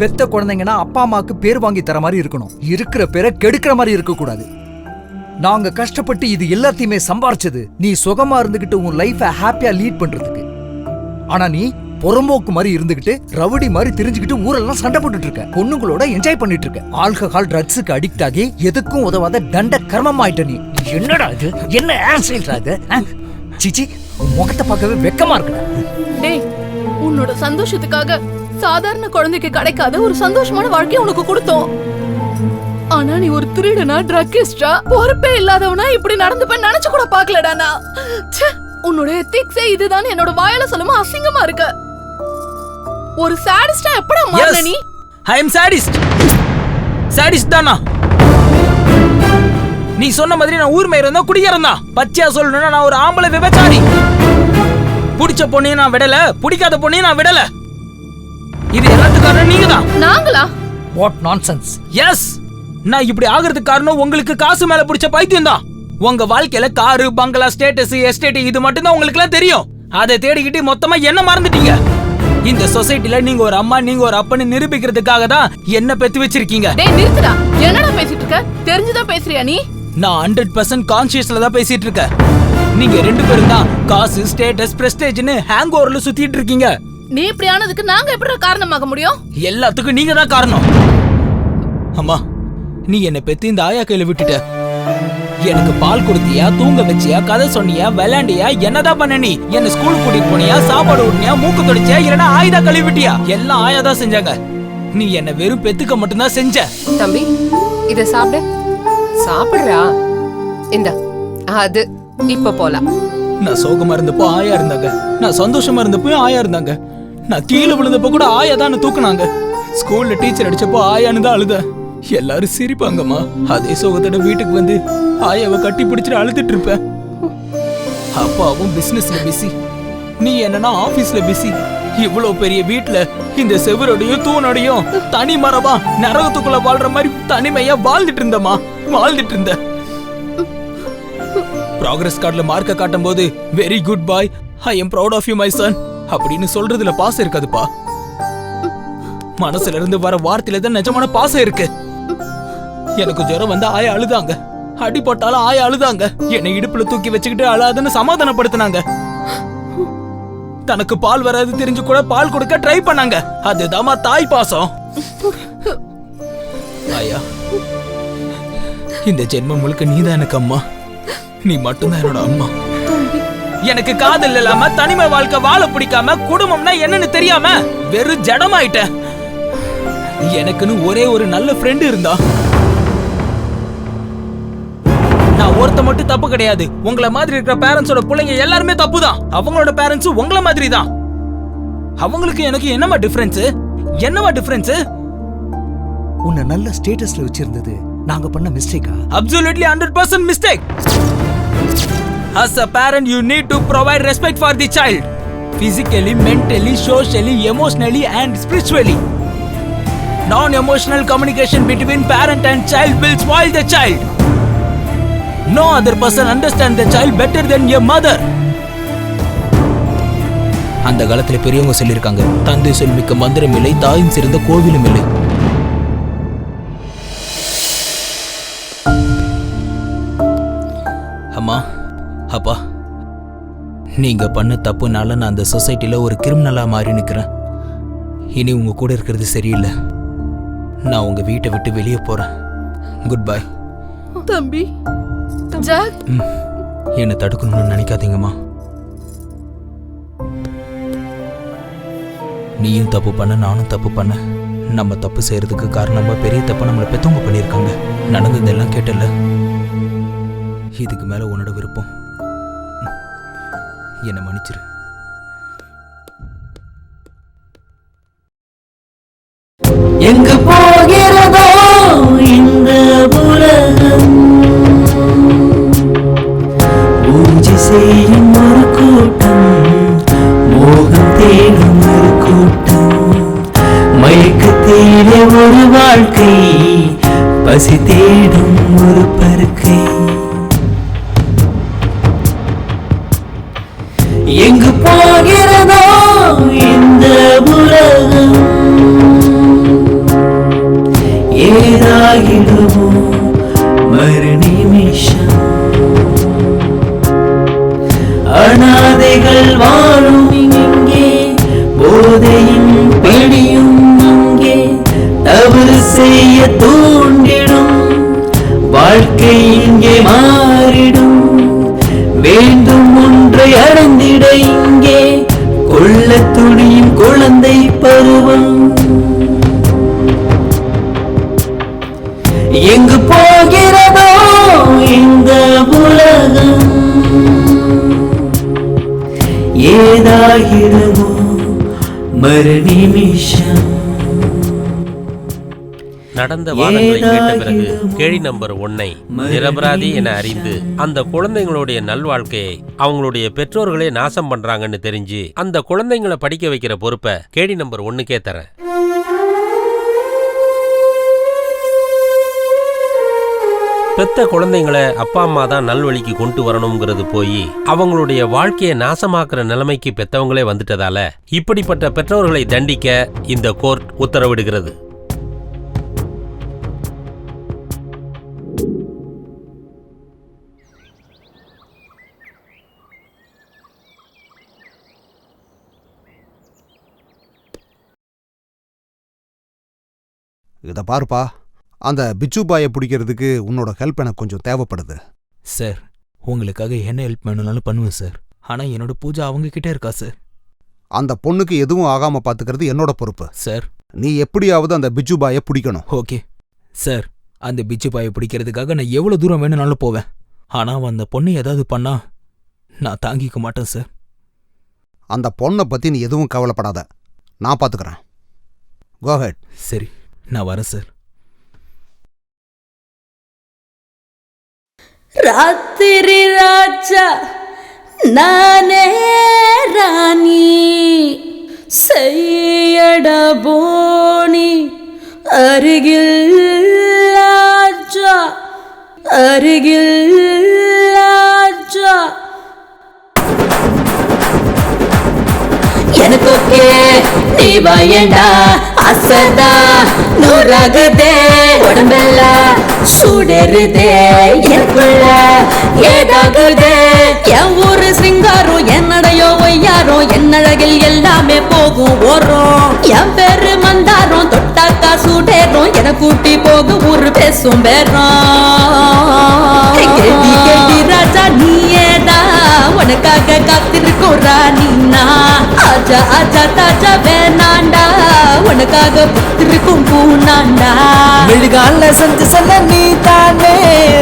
பெத்த குழந்தைங்கன்னா அப்பா அம்மாக்கு பேர் வாங்கி தர மாதிரி இருக்கணும். இருக்கிற பேரை கெடுக்கிற மாதிரி இருக்க கூடாது. நாங்க கஷ்டப்பட்டு இது எல்லாத்தையுமே சம்பாரிச்சது நீ சுகமா இருந்துகிட்டு உன் லைஃபை ஹாப்பியா லீட் பண்றதுக்கு. ஆனா நீ புறம்போக்கு மாதிரி இருந்துகிட்டு ரவுடி மாதிரி தெரிஞ்சுக்கிட்டு ஊரெல்லாம் சண்டை போட்டுட்டு இருக்க. பொண்ணுங்களோட என்ஜாய் பண்ணிட்டு இருக்க. ஆல்கஹால் ட்ரக்ஸுக்கு அடிக்ட் ஆகி எதுக்கும் உதவாத தண்ட கர்மம் ஆயிட்ட நீ. என்னடா இது? என்ன ஆன்சைல்டா இது? சிச்சி உன் முகத்தை பார்க்கவே வெக்கமா இருக்குடா. டேய் உன்னோட சந்தோஷத்துக்காக சாதாரண குழந்தைக்கு கிடைக்காத ஒரு சந்தோஷமான வாழ்க்கையை உனக்கு கொடுத்தோம். ஆனா நீ ஒரு திருடனா, ட்ரக்கிஸ்டா, பொறுப்பே இல்லாதவனா இப்படி நடந்துப்பேன்னு நினைச்சு கூட பாக்கலடா நான். உன்னோட எத்திக்ஸே இதுதான் என்னோட வாயால சொல்லுமா அசிங்கமா இருக்கு. ஒரு சாடிஸ்டா எப்படா மாறின நீ? I am sadist. Sadist தானா? நீ சொன்ன மாதிரி நான் ஊர் மேயர் இருந்தா குடிகாரன் தான். பச்சையா சொல்லணும்னா நான் ஒரு ஆம்பளை விபச்சாரி. பிடிச்ச பொண்ணையும் நான் விடல, பிடிக்காத பொண்ணையும் நான் விடல. இது எல்லாத்துக்கான நீங்க தான். நாங்களா? What nonsense. Yes. நான் இப்படி ஆகிறதுக்கு காரணம் உங்களுக்கு காசு மேல பிடிச்ச பைத்தியம் தான். உங்க வாழ்க்கையில காரு, பங்களா, ஸ்டேட்டஸ், எஸ்டேட் இது மட்டும் தான் உங்களுக்கு எல்லாம் தெரியும். அதை தேடிக்கிட்டு மொத்தமா என்ன மறந்துட்டீங்க. இந்த சொசைட்டில நீங்க ஒரு அம்மா, நீங்க ஒரு அப்பன்னு நிரூபிக்கிறதுக்காக தான் என்ன பெத்து வச்சிருக்கீங்க. டேய் நிறுத்துடா. என்னடா பேசிட்டு இருக்க? தெரிஞ்சுதான் பேசுறியா நீ? நான் 100% கான்ஷியஸ்ல தான் பேசிட்டு இருக்கேன். நீங்க ரெண்டு பேரும் தான் காசு, ஸ்டேட்டஸ், பிரஸ்டேஜ்னு ஹேங் ஓவர்ல சுத்திட்டு இருக்கீங்க. நீ இப்படி ஆனதுக்கு நாங்க எப்படி காரணமாக முடியும்? எல்லாத்துக்கும் நீங்க தான் காரணம். அம்மா நீ என்ன பெத்து இந்த ஆயா கையில விட்டுட்ட. எனக்கு பால் கொடுத்தியா, தூங்க வச்சியா, கதை சொன்னியா, விளையாண்டியா, என்னதான் பண்ண நீ? என்ன ஸ்கூல் கூட்டிட்டு போனியா, சாப்பாடு ஊட்டினியா, மூக்கு தொடிச்சியா, இல்லனா ஆயுதா கழுவி விட்டியா? எல்லாம் ஆயா தான் செஞ்சாங்க. நீ என்ன வெறும் பெத்துக்க மட்டும் தான் செஞ்ச. தம்பி இத சாப்பிடு. சாப்பிடுறா. இந்த அது இப்ப போலாம். நான் சோகமா இருந்தப்போ ஆயா இருந்தாங்க, நான் சந்தோஷமா இருந்தப்போ ஆயா இருந்தாங்க, நான் கீழே விழுந்தப்போ கூட ஆயா தான் தூக்குனாங்க. ஸ்கூல்ல டீச்சர் அடிச்சப்போ ஆயான்னு தான் அழுத. எல்லாரும் சிரிப்பாங்கம்மா. அதே சோகத்தோட வீட்டுக்கு வந்து ஆயாவை கட்டி பிடிச்சிட்டு அழுதுட்டு இருப்பேன். அப்பாவும் பிசினஸ்ல பிஸி, நீ என்னன்னா ஆபீஸ்ல பிஸி. இவ்வளவு பெரிய வீட்டுல இந்த செவரோடையும் தூணோடையும் தனி மரமா நரகத்துக்குள்ள வாழ்ற மாதிரி தனிமையா வாழ்ந்துட்டு இருந்தமா, வாழ்ந்துட்டு இருந்த. ப்ராக்ரஸ் கார்டுல மார்க்க காட்டும் போது very good boy, I am proud of you my son அப்படின்னு சொல்றதுல பாசம் இருக்காதுப்பா. மனசுல இருந்து வர வார்த்தையில தான் நிஜமான பாசம் இருக்கு. எனக்கு ஜுரம் வந்தா ஆயா அழுதாங்க, அடிபட்டாலும் ஆயா அழுதாங்க, என்னை இடுப்புல தூக்கி வச்சுக்கிட்டு அழாதுன்னு சமாதானப்படுத்தினாங்க. தனக்கு பால் வராது தெரிஞ்சு கூட பால் கொடுக்க ட்ரை பண்ணாங்க. அதுதாமா தாய் பாசம். ஆயா இந்த ஜென்மம் முழுக்க நீதான் எனக்கு அம்மா, நீ மட்டும்தான் என்னோட அம்மா. எனக்கு காதல் இல்லாம தனிமை வாழ்க்கை வாழ பிடிக்காம குடும்பம்னா என்னன்னு தெரியாம வெறும் ஜடமாயிட்ட. எனக்குன்னு ஒரே ஒரு நல்ல ஃப்ரெண்ட் இருந்தா. நான் ஒருத்த மட்டும் தப்பு கிடையாது. உங்கள மாதிரி இருக்கிற பேரண்ட்ஸோட பிள்ளைங்க எல்லாருமே தப்பு தான். அவங்களோட பேரண்ட்ஸ் உங்கள மாதிரி தான். அவங்களுக்கு எனக்கு என்னமா டிஃபரன்ஸ்? என்னமா டிஃபரன்ஸ்? உன்னை நல்ல ஸ்டேட்டஸ்ல வச்சிருந்தது நாங்க பண்ண மிஸ்டேக்கா? Absolutely 100% mistake. As a parent you need to provide respect for the child. Physically, mentally, socially, emotionally and spiritually. Non-emotional communication between parent and child will spoil the child. No other person understands the child better than your mother. அந்த காலத்துல பெரியவங்க சொல்லிருக்காங்க, தந்தை சொல்மிக்க மந்திரம் இல்லை, தாயும் சிறந்த கோவிலும் இல்லை. அம்மா, அப்பா, நீங்க பண்ண தப்புனால நான் அந்த சொசைட்டில ஒரு கிரிமினலா மாறி நிக்கிறேன். இனி உங்க கூட இருக்கிறது சரியில்லை. நான் உங்க வீட்டை விட்டு வெளியே போறேன். Good bye. தம்பி ஜாக், என்னை தடுக்கணும்னு நினைக்காதீங்கம்மா. நீயும் தப்பு பண்ண, நானும் தப்பு பண்ண. நம்ம தப்பு செய்யறதுக்கு காரணமா பெரிய தப்பு நம்மளை பெத்தவங்க பண்ணியிருக்காங்க. நடந்ததெல்லாம் கேட்டல. இதுக்கு மேல உன்னோட விருப்பம். என்னை மன்னிச்சிரு. எங்கு போகிறதோ இந்த உலகம், பூஜை செய்யும் ஒரு கூட்டம், மோகம் தேடும் ஒரு கூட்டம், மயக்கத்திலே ஒரு வாழ்க்கை, பசி தேடும் ஒரு பருக்கை. எங்கு போகிறதோ இந்த உலகம், ஏதாகிடுமோ மறு நிமிஷம். அநாதைகள் வாழும் இங்கே, போதையும் பிடியும் இங்கே, தவறு செய்ய தூண்டிடும் வாழ்க்கை இங்கே மாறிடும். வேண்டும் ஒன்றை அடைந்திட இங்கே கொள்ள துணியும் குழந்தை பருவம். எங்கு போகிறதோ இந்த உலகம், ஏதாகிறதோ மறு நிமிஷம். நடந்த வாதங்களை கேட்ட பிறகு கேள்வி நம்பர் 1 நிரபராதி என அறிந்து அந்த குழந்தைங்களுடைய நல்வாழ்க்கையை அவங்களுடைய பெற்றோர்களே நாசம் பண்றாங்கன்னு தெரிஞ்சு அந்த குழந்தைங்களை படிக்க வைக்கிற பொறுப்பை கேள்வி நம்பர் 1க்கே தரேன். பெத்த குழந்தைங்களை அப்பா அம்மா தான் நல்வழிக்கு கொண்டு வரணுங்கிறது போய் அவங்களுடைய வாழ்க்கையை நாசமாக்குற நிலைமைக்கு பெத்தவங்களே வந்துட்டதால இப்படிப்பட்ட பெற்றோர்களை தண்டிக்க இந்த கோர்ட் உத்தரவிடுகிறது. இதை பாருப்பா, அந்த பிச்சு பாயை பிடிக்கிறதுக்கு உன்னோட ஹெல்ப் எனக்கு கொஞ்சம் தேவைப்படுது. சார், உங்களுக்காக என்ன ஹெல்ப் வேணும்னாலும் பண்ணுவேன் சார். ஆனால் என்னோட பூஜை அவங்க கிட்டே இருக்கா சார். அந்த பொண்ணுக்கு எதுவும் ஆகாம பார்த்துக்கிறது என்னோட பொறுப்பு சார். நீ எப்படியாவது அந்த பிச்சு பாயை பிடிக்கணும். Okay sir. அந்த பிச்சு பாயை பிடிக்கிறதுக்காக நான் எவ்வளோ தூரம் வேணும்னாலும் போவேன். ஆனால் அந்த பொண்ணு ஏதாவது பண்ணா நான் தாங்கிக்க மாட்டேன் சார். அந்த பொண்ணை பற்றி நீ எதுவும் கவலைப்படாத, நான் பார்த்துக்கிறேன். கோ ஹெட். சரி, நான் வரேன் சார். ராத்திரி ராஜா நானே ராணி, செய்யட போனி அருகில் ராஜா, அருகில் ராஜா. எனக்கு ஓகே, நீ வாயண்டா, அசதா நூறாகுதே, உடம்பெல்லாம் சூடருதே, எனக்குள்ள ஏதாகுதே. என் ஊரு சிங்காரம், என்னடையோ ஒய்யாரோ, என்னழகில் எல்லாமே போகும் ஓரம். என் பேரு மந்தாரம், தொட்டாக்கா சூடேறும், என கூட்டி போகும் ஊரு பேசும் பேரம். கேட்டி கேட்டி ராஜா நீயேதா, உனக்காக காத்திருக்கும் ராணினா. ஆஜா ஆஜா தாஜா வேணாண்டா, உனக்காக புத்திருக்கும் பூனாண்டா. மெழுகால செஞ்சு செல்ல நீ தானே,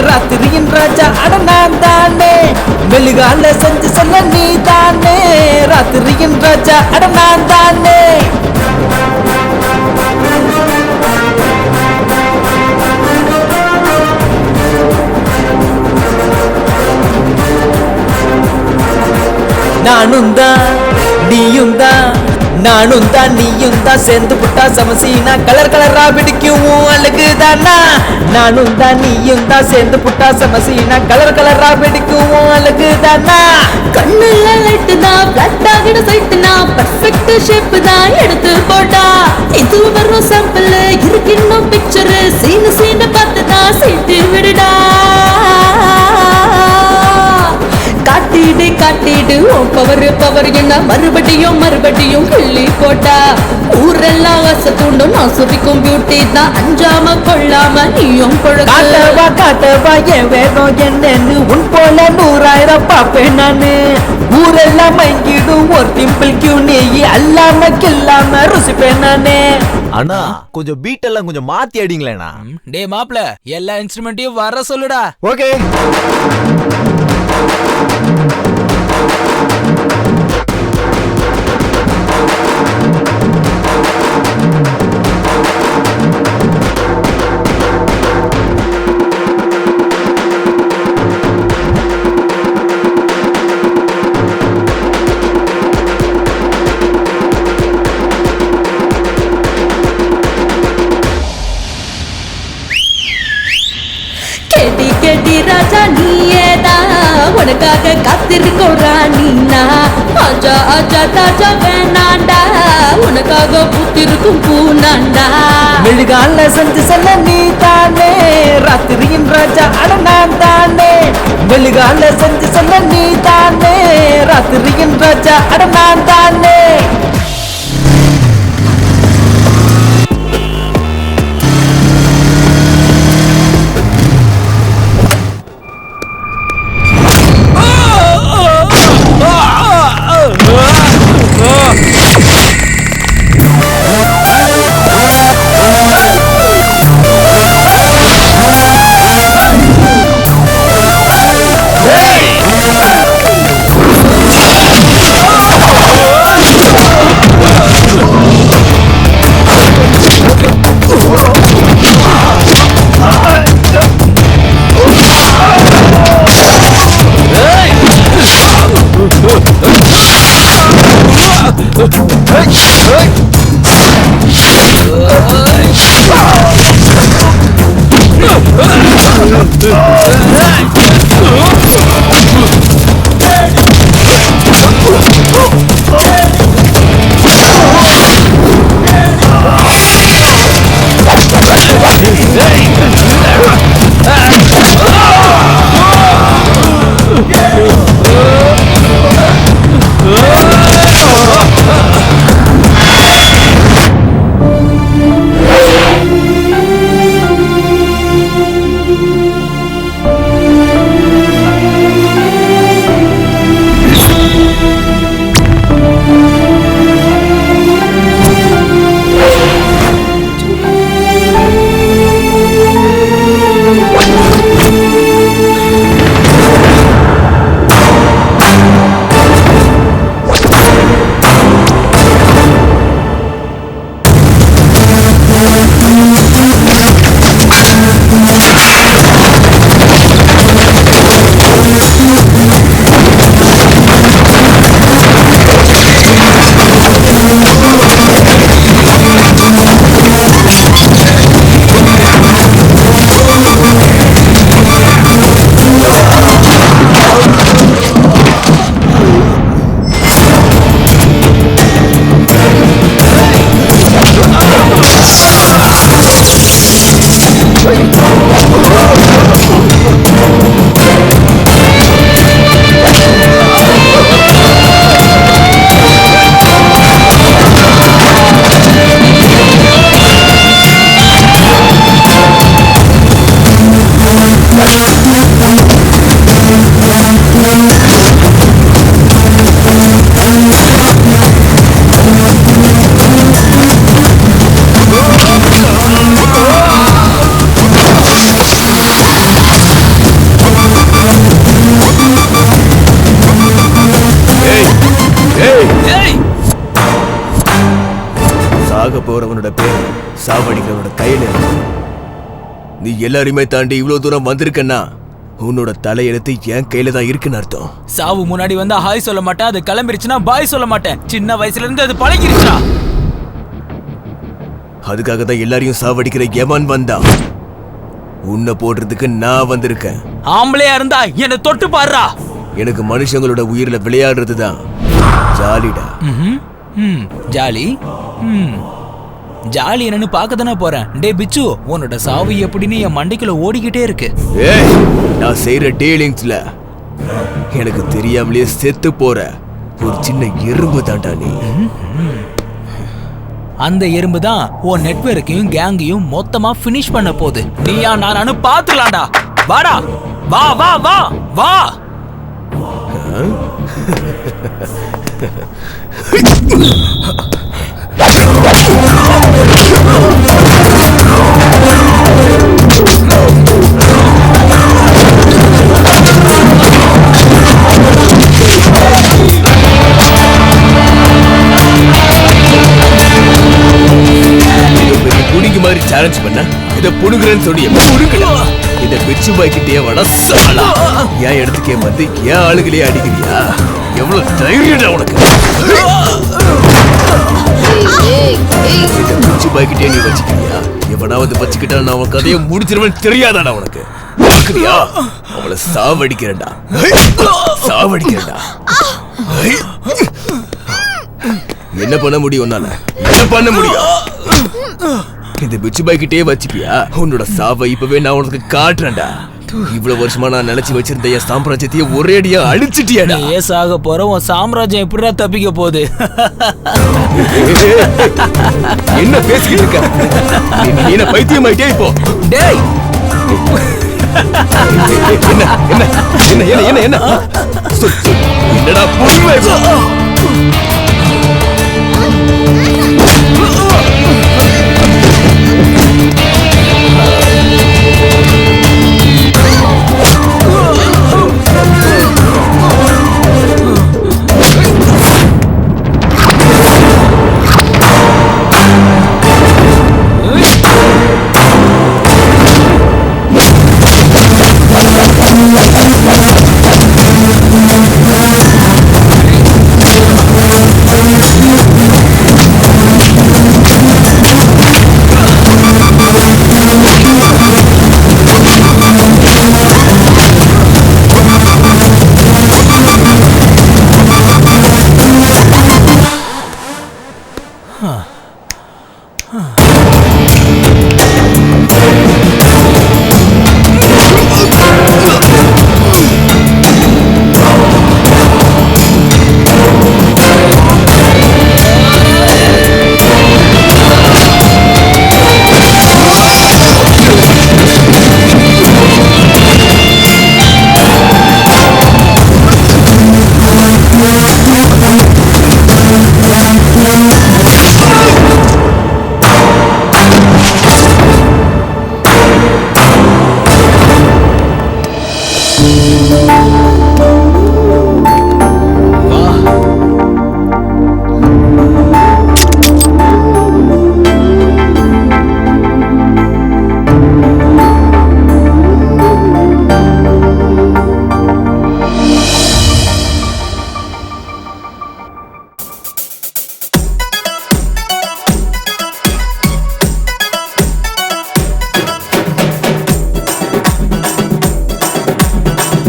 ராத்திரியின் ராஜா அட நான் தானே. மெழுகால செஞ்சு செல்ல நீ தானே, ராத்திரியின் ராஜா அட நான் தானே. நானும் தான் நீயும் தான், நானும் தான் நீயும் தான், சேர்ந்து புட்டா சமசீனா கலர் கலரா பிடிக்கும் அழகு தானா. நானும் தான் நீயும் தான், சேர்ந்து புட்டா சமசீனா கலர் கலரா பிடிக்கும் அழகு தானா. கண்ணுல லைட்டு தான், பிளட் ஆகிட சைட்டு தான், பர்ஃபெக்ட் ஷேப் தான் எடுத்து போட்டா. இது வரும் சாம்பிள், இருக்கு இன்னும் பிக்சர், சீனு சீனு பார்த்து தான் சீட்டு விடுடா. காட்டிடு காட்டிடு உன் பவர் பவர் என்ன மறுபடியும் மறுபடியும் கிள்ளி போட்டா ஊரெல்லாம் ஆசை தூண்டும் நான் சுரிக்கும் பியூட்டி தான் அஞ்சாம கொள்ளாம நீயும் காட்டவா காட்டவா என் வேகம் என்னன்னு உன் போல 100,000 பாப்பேன் நானு ஊரெல்லாம் மயங்கிடும் ஒரு டிம்பிள் கியூ நீ அல்லாம கில்லாம ருசிப்பேன் நானே. அண்ணா கொஞ்சம் பீட் எல்லாம் கொஞ்சம் மாத்தி அடிங்களேண்ணா. டே மாப்ள எல்லா இன்ஸ்ட்ருமெண்ட்டையும் வர சொல்லுடா. ஓகே. கேட்டி கேட்டி ராஜா நீயேதா உனக்காக காத்திருக்கோம் ராணினா ஆஜா ஆஜா தாஜா வேணாண்டா உனக்காக பூத்திருக்கும் பூனாண்டா. மெழுகால செஞ்சு செல்ல நீ தானே ராத்திரியின் ராஜா அட நான் தானே. மெழுகால செஞ்சு செல்ல நீ தானே ராத்திரியின் ராஜா அட நான் தானே. போறவனோட பேர் சாவடிக்கிறவனோட கையில இருக்கு. நீ எல்லாரையுமே தாண்டி இவ்வளவு தூரம் வந்திருக்கன்னா உன்னோட தலையெழுத்து என் கையில தான் இருக்குன்னு அர்த்தம். சாவு முன்னாடி வந்தா ஹாய் சொல்ல மாட்டேன், அது கிளம்பிருச்சுன்னா பாய் சொல்ல மாட்டேன். சின்ன வயசுல இருந்து அது பழகிருச்சா. அதுக்காக தான் எல்லாரையும் சாவடிக்கிற எவன் வந்தா உன்னை போடுறதுக்கு நான் வந்திருக்கேன். ஆம்பளையா இருந்தா என்ன தொட்டு பாருடா. எனக்கு மனுஷங்களோட உயிரில விளையாடுறது தான் ஜாலிடா. ஜாலி ஜாலி என்னன்னு பார்க்க தானே போறேன். டே பிச்சு, உன்னோட சாவு எப்படின்னு என் மண்டைக்குள்ள ஓடிக்கிட்டே இருக்கு. நான் செய்யற டீலிங்ஸ்ல எனக்கு தெரியாமலே செத்து போற ஒரு சின்ன எறும்பு தாண்டா நீ. அந்த எறும்பு தான் உன் நெட்வொர்க்கையும் கேங்கையும் மொத்தமா ஃபினிஷ் பண்ண போகுது. நீயா நானு பாத்துலாம்டா. வாடா, வா வா வா வா. புடிங்க மாதிரி சேலஞ்ச் பண்ண இத புடுங்குறேன்னு சொல்லி புடுங்கலாம். இத பிச்சு பாய்க்கிட்டே வட சாலா. ஏன் இடத்துக்கே வந்து ஏன் ஆளுகளே அடிக்கிறியா? எவ்வளவு தைரியம் உனக்கு? இத பிச்சு பாய்க்கிட்டே நீ வச்சுக்கிறியா? எவனாவது வச்சுக்கிட்டா நான் அவன் கதையை முடிச்சிருவேன் தெரியாதாடா உனக்கு? பாக்குறியா? அவளை சாவடிக்கிறேன்டா, சாவடிக்கிறேன்டா. என்ன பண்ண முடியும் உன்னால? என்ன பண்ண முடியும்? இந்த பிச்சு பாய்க்கிட்டே வச்சுப்பியா? உன்னோட சாவை இப்பவே நான் உனக்கு காட்டுறேன்டா. இவ்வளவு வருஷமா நான் நினைச்சு வச்சிருந்த என் சாம்ராஜ்யத்தையே ஒரேடியா அழிச்சிட்டியாடா. ஏசாக போற உன் சாம்ராஜ்யம் எப்படிடா தப்பிக்க போகுது? என்ன பேசிக்கிட்டு இருக்க? நீ என்ன பைத்தியம் ஆயிட்டே இப்போ? டேய் என்ன என்ன என்ன என்ன என்ன என்ன என்னடா புரியுமா இப்போ?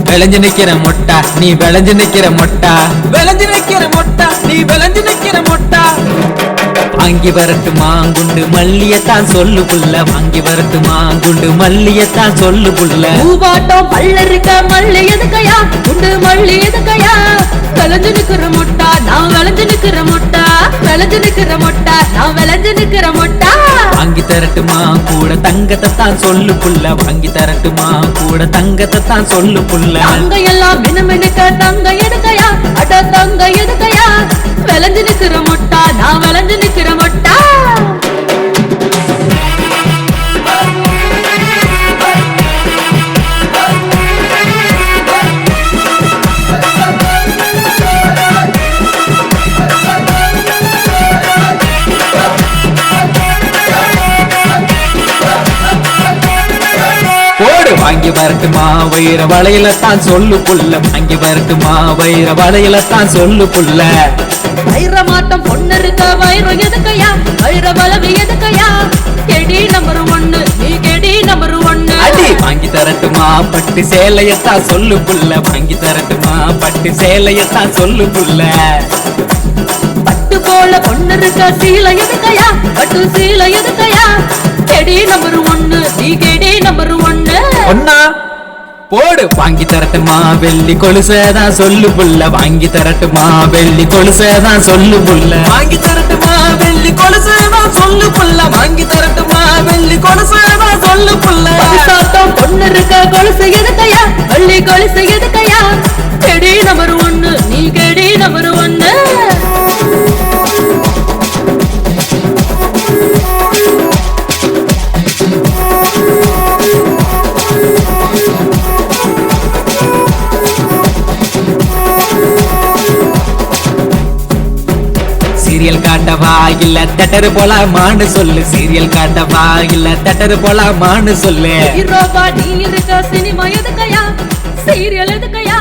விளைஞ்சு நிக்கிற மொட்டா நீ விளைஞ்சு நிக்கிற மொட்டா, விளைஞ்சு நிக்கிற மொட்டா நீ விளைஞ்சு நிக்கிற மொட்டா. வாங்கி வரட்டு மாங்குண்டு மல்லியத்தான் சொல்லு புள்ள, வாங்கி வரட்டு மாங்குண்டு மல்லியத்தான் சொல்லு புள்ள. பூவாட்டம் பல்ல இருக்க மல்லி எதுக்கையா, குண்டு மல்லி எதுக்கையா. விளைஞ்சு நிக்கிற மொட்டா நான் விளைஞ்சு நிக்கிற மொட்டா, விளைஞ்சு நிக்கிற மொட்டா நான் விளைஞ்சு நிக்கிற மொட்டா. வாங்கி தரட்டுமா கூட தங்கத்தை தான் சொல்லு புள்ள, வாங்கி தரட்டுமா கூட தங்கத்தை தான் சொல்லு புள்ள. தங்க எல்லாம் மினுமினுக்க தங்க எதுக்கையா, அட தங்க எதுக்கையா. விளைஞ்சு நிக்கிற மொட்டா நான் விளைஞ்சு நிக்கிற மொட்டா. வாங்கி வரட்டுமா வைர வளையல தான் சொல்லு புள்ள, வாங்கி வரட்டுமா வைர வளையல தான் சொல்லு புள்ள. வைர மாட்டம் பொண்ணு இருக்க வைரம் எதுக்கையா, வைர வளவு எதுக்கையா. கெடி நம்பர் 1 நீ கெடி நம்பர் 1. அடி வாங்கி தரட்டுமா பட்டு சேலையத்தான் சொல்லு புள்ள, வாங்கி தரட்டுமா பட்டு சேலையத்தான் சொல்லு புள்ள. பட்டு போல பொண்ணு இருக்க சீலை எதுக்கையா, பட்டு சீலை எதுக்கையா. கெடி நம்பர் 1 நீ கெடி நம்பர் 1. ஒன்னா போடு வாங்கி தரட்டுமா வெள்ளி கொலுசதான் சொல்லு புள்ள வாங்கி தரட்டுமா வெள்ளி கொலுசதான் சொல்லு புள்ள வாங்கி தரட்டுமா வெள்ளி கொலுசதான் சொல்லு புள்ள வாங்கி தரட்டுமா வெள்ளி கொலுசதான் சொல்லு புள்ள சாத்தம் பொண்ணு இருக்க கொலுசு எதுக்கையா வெள்ளி கொலுசு எதுக்கையா கெடி நம்பர் 1 நீ கெடி நம்பர் 1 சீரியல் காட்டவா இல்ல தட்டரு போலாமான்னு சொல்லு சீரியல் காட்டவா இல்ல தட்டரு போலாமான்னு சொல்லு ஹீரோவா நீ இருக்க சினிமா எதுக்கையா சீரியல் எதுக்கையா